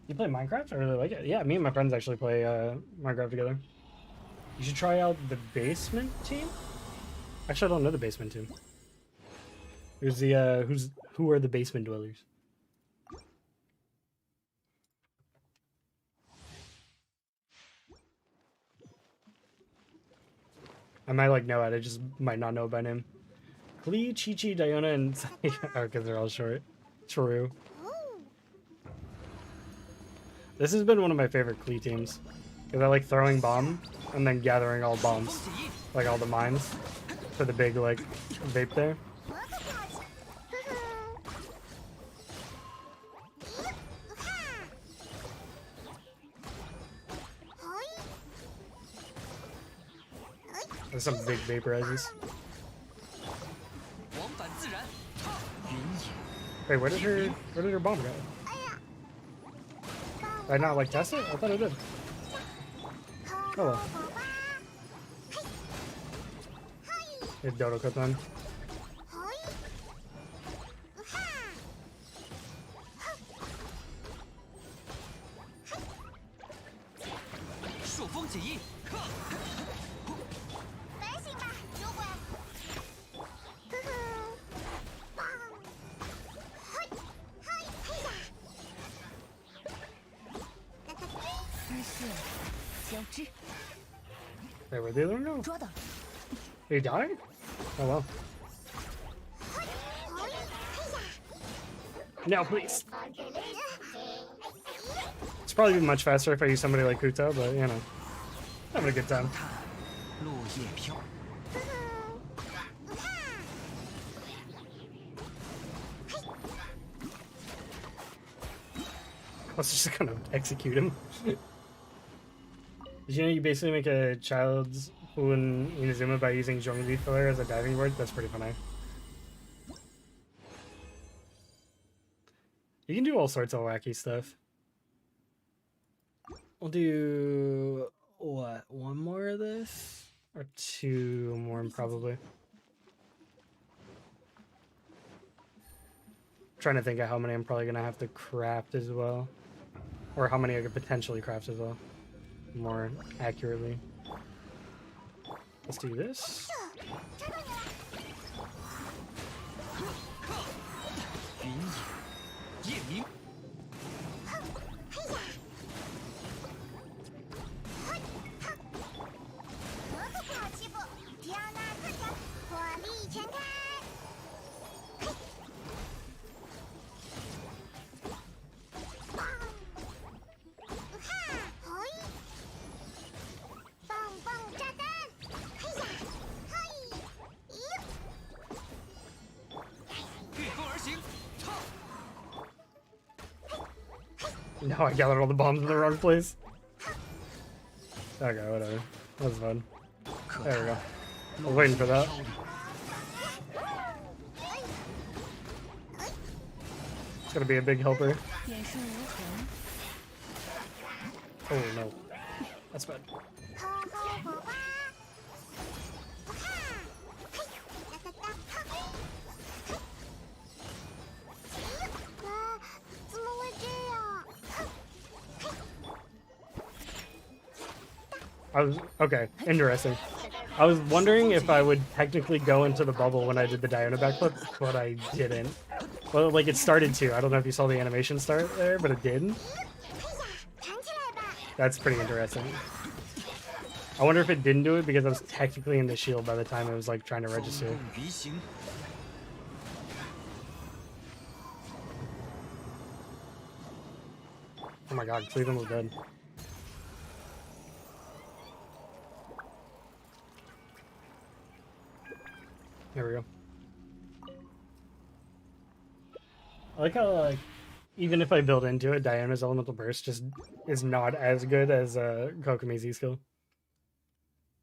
You play Minecraft? I really like it. Yeah, me and my friends actually play Minecraft together. You should try out the basement team. Actually, I don't know the basement team. Who's the who are the basement dwellers? I might like know it. I just might not know by name. Klee, Chi-Chi, Diona, and oh, because they're all short. True. This has been one of my favorite Klee teams. Because I like throwing bomb and then gathering all bombs, like all the mines, for the big like vape there. There's some big vaporizers. Wait, where did her bomb go? Did I not like test it? I thought I did. Oh well. Hey, Dodo cut then. Wait, where'd the other one go? Are you dying? Oh well. No, please. It's probably be much faster if I use somebody like Kuto, but you know, having a good time. I was just gonna execute him. Did you know you basically make a child's Fuin Inazuma by using Zhongli filler as a diving board? That's pretty funny. You can do all sorts of wacky stuff. We'll do, what, one more of this? Or two more, probably. Trying to think of how many I'm probably going to have to craft as well. Or how many I could potentially craft as well. More accurately. Let's do this. No, I gathered all the bombs in the wrong place. Okay, whatever. That was fun. There we go. I was waiting for that. It's gonna be a big helper. Oh no. That's bad. Okay, interesting. I was wondering if I would technically go into the bubble when I did the Diona backflip, but I didn't. Well, like it started to. I don't know if you saw the animation start there, but it did. That's pretty interesting. I wonder if it didn't do it because I was technically in the shield by the time it was like trying to register. Oh my god, Cleveland was dead. There we go. I like how, like, even if I build into it, Diana's Elemental Burst just is not as good as Kokomi's Z-skill.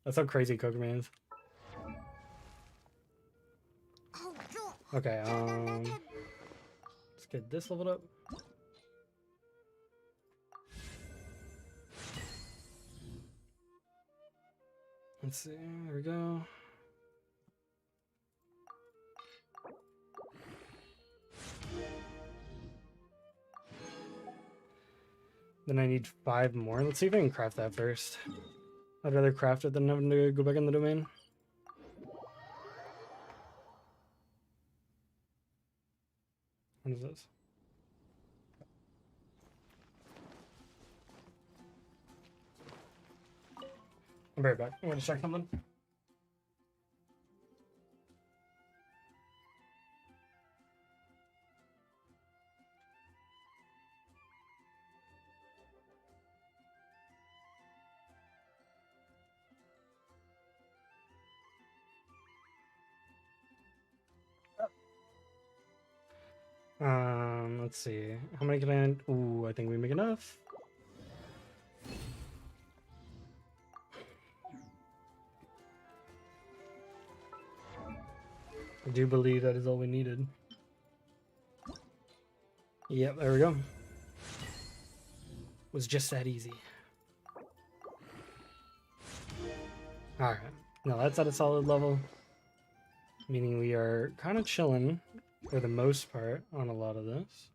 That's how crazy Kokomi is. Okay, let's get this leveled up. Let's see, there we go. Then I need 5 more. Let's see if I can craft that first. I'd rather craft it than having to go back in the domain. What is this? I'll be right back. I'm gonna check something. Let's see. How many can I... Ooh, I think we make enough. I do believe that is all we needed. Yep, there we go. Was just that easy. Alright. Now that's at a solid level. Meaning we are kind of chilling for the most part on a lot of this.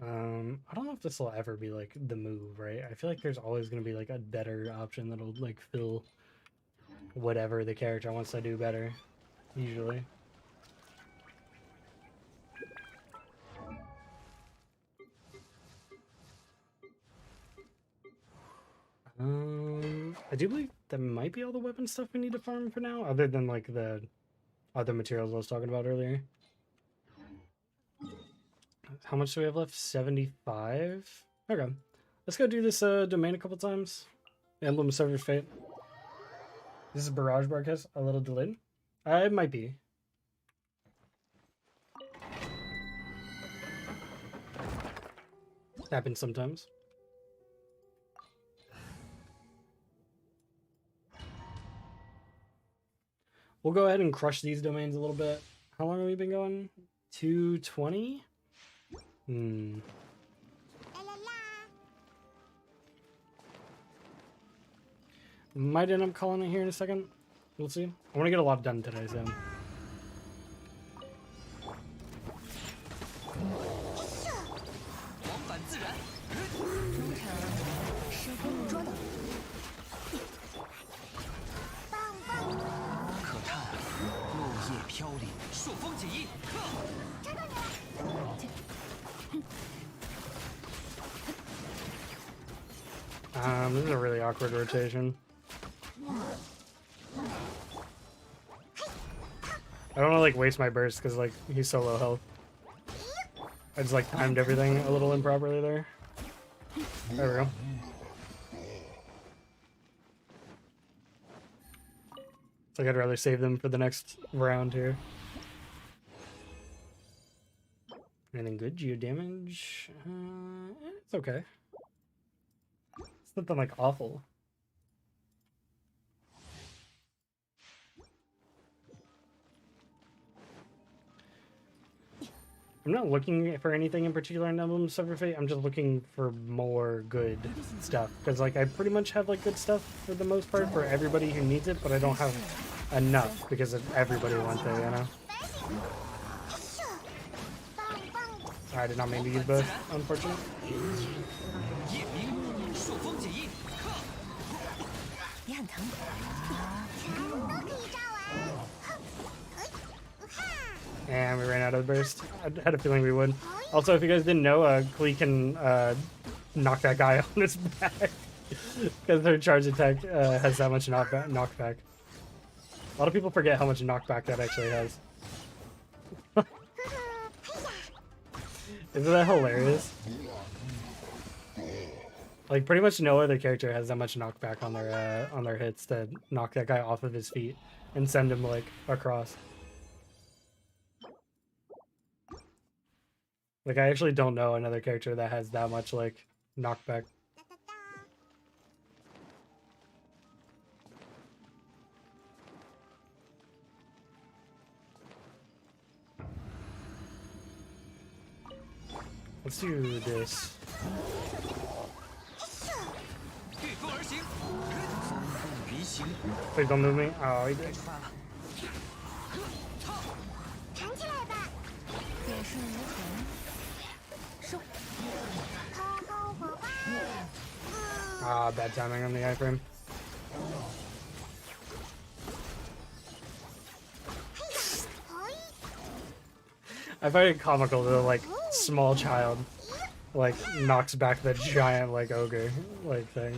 I don't know if this will ever be like the move, right? I feel like there's always going to be like a better option that'll like fill whatever the character wants to do better, usually. I do believe that might be all the weapon stuff we need to farm for now, other than like the other materials I was talking about earlier. How much do we have left? 75? Okay. Let's go do this domain a couple times. Emblem Server's Fate. This is Barrage Broadcast, a little delayed. It might be. Happens sometimes. We'll go ahead and crush these domains a little bit. How long have we been going? 220? Might end up calling it here in a second. We'll see. I want to get a lot done today, so. This is a really awkward rotation. I don't want to like waste my burst because like he's so low health. I just like timed everything a little improperly there. There we go. It's like I'd rather save them for the next round here. Anything good? Geo damage? It's okay. It's nothing like awful. I'm not looking for anything in particular in Emblem Server Fate. I'm just looking for more good stuff. Because like I pretty much have like good stuff for the most part for everybody who needs it, but I don't have enough because everybody wants it, you know? I did not mean to use both, unfortunately. And we ran out of the burst. I had a feeling we would. Also, if you guys didn't know, Klee can knock that guy on his back. Because their charge attack has that much knockback. A lot of people forget how much knockback that actually has. Isn't that hilarious? Like, pretty much no other character has that much knockback on their hits to knock that guy off of his feet and send him, like, across. Like, I actually don't know another character that has that much, like, knockback. Let's do this. Please don't move me. Oh, he did. Ah, bad timing on the iframe. I find it comical that like small child like knocks back the giant like ogre like thing.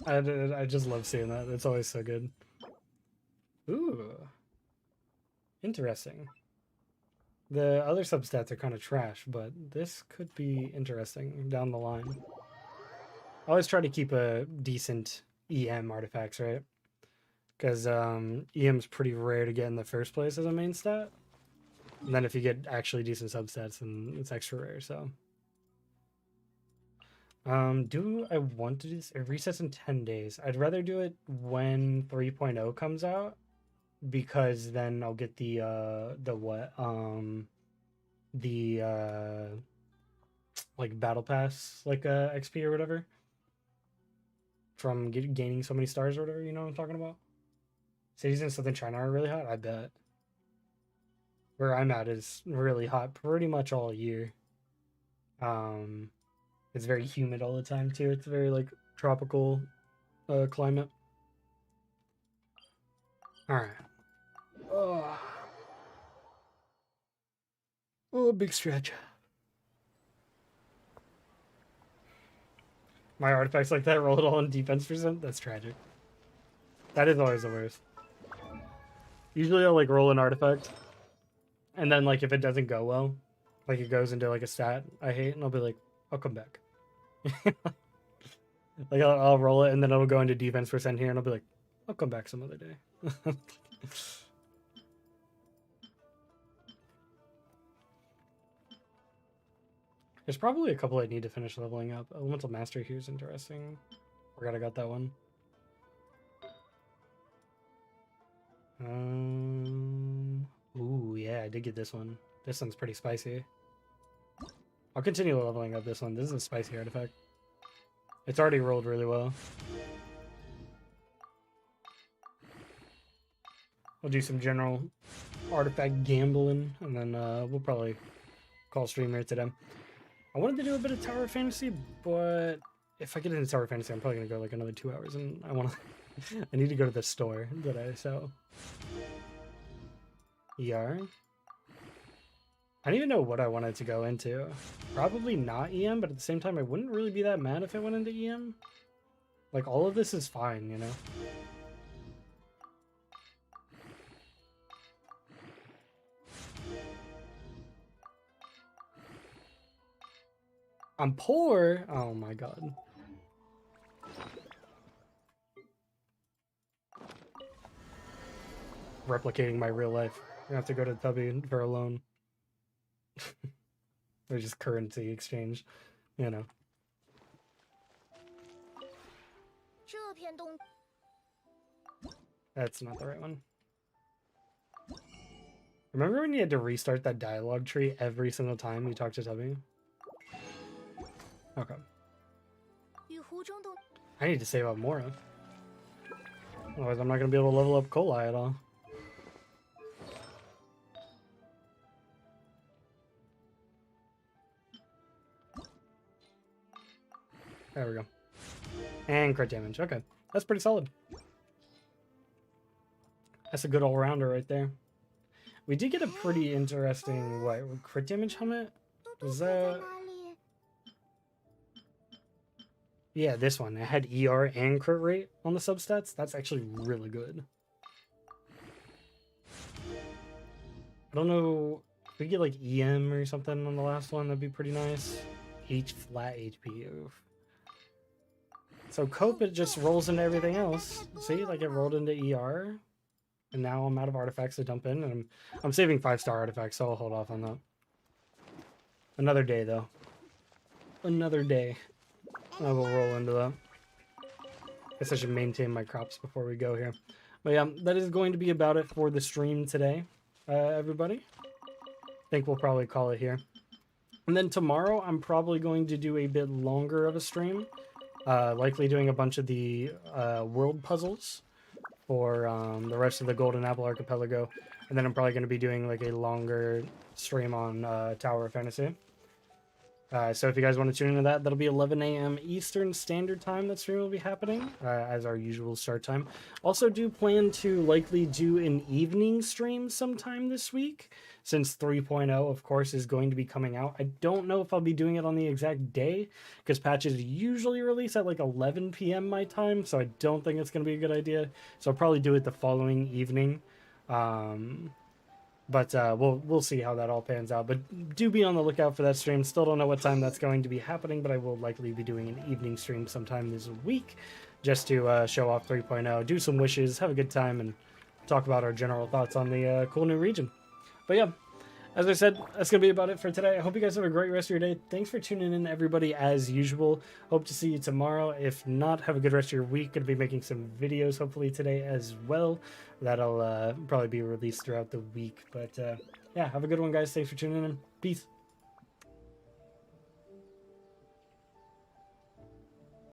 I just love seeing that. It's always so good. Ooh. Interesting. The other substats are kind of trash, but this could be interesting down the line. I always try to keep a decent EM artifacts, right? Because EM's pretty rare to get in the first place as a main stat. And then if you get actually decent substats, then it's extra rare, so. Do I want to do this? It resets in 10 days. I'd rather do it when 3.0 comes out, because then I'll get the what? Like battle pass, like XP or whatever. From gaining so many stars or whatever, you know what I'm talking about? Cities in southern China are really hot, I bet. Where I'm at is really hot pretty much all year. It's very humid all the time too. It's very like tropical climate. Alright. Oh, big stretch. My artifacts like that roll it all in defense percent? That's tragic. That is always the worst. Usually I'll like roll an artifact, and then like if it doesn't go well, like it goes into like a stat I hate, and I'll be like, I'll come back. Like I'll roll it, and then it'll go into defense percent here, and I'll be like, I'll come back some other day. There's probably a couple I need to finish leveling up. Elemental Mastery here is interesting. Forgot I got that one. Ooh, yeah, I did get this one. This one's pretty spicy. I'll continue leveling up this one. This is a spicy artifact. It's already rolled really well. We'll do some general artifact gambling, and then we'll probably call stream here today. I wanted to do a bit of Tower Fantasy, but if I get into Tower Fantasy, I'm probably gonna go like another 2 hours, and I want to. I need to go to the store today, so. ER. I don't even know what I wanted to go into. Probably not EM, but at the same time, I wouldn't really be that mad if it went into EM. Like, all of this is fine, you know? I'm poor? Oh my god. Replicating my real life. I have to go to Tubby for a loan. Or just currency exchange, you know. That's not the right one. Remember when you had to restart that dialogue tree every single time you talked to Tubby? Okay. I need to save up Mora. Otherwise I'm not going to be able to level up Kolai at all. There we go. And crit damage. Okay. That's pretty solid. That's a good all-rounder right there. We did get a pretty interesting, what, crit damage helmet? Was that... Yeah, this one. It had ER and crit rate on the substats. That's actually really good. I don't know... If we get like EM or something on the last one, that'd be pretty nice. Flat HP. Oof. So Cope, it just rolls into everything else. See, like it rolled into ER. And now I'm out of artifacts to dump in, and I'm saving 5-star artifacts, so I'll hold off on that. Another day, though. Another day. I will roll into that. Guess I should maintain my crops before we go here. But yeah, that is going to be about it for the stream today, everybody. I think we'll probably call it here. And then tomorrow, I'm probably going to do a bit longer of a stream. Likely doing a bunch of the world puzzles for the rest of the Golden Apple Archipelago. And then I'm probably going to be doing like a longer stream on Tower of Fantasy. So if you guys want to tune into that, that'll be 11 a.m. Eastern Standard Time. That stream will be happening as our usual start time. Also do plan to likely do an evening stream sometime this week, since 3.0, of course, is going to be coming out. I don't know if I'll be doing it on the exact day, because patches usually release at like 11 p.m. my time, so I don't think it's going to be a good idea. So I'll probably do it the following evening. But we'll see how that all pans out. But do be on the lookout for that stream. Still don't know what time that's going to be happening, but I will likely be doing an evening stream sometime this week, just to show off 3.0, do some wishes, have a good time, and talk about our general thoughts on the cool new region. But yeah, as I said, that's going to be about it for today. I hope you guys have a great rest of your day. Thanks for tuning in, everybody, as usual. Hope to see you tomorrow. If not, have a good rest of your week. Going to be making some videos, hopefully, today as well. That'll probably be released throughout the week. But yeah, have a good one, guys. Thanks for tuning in. Peace.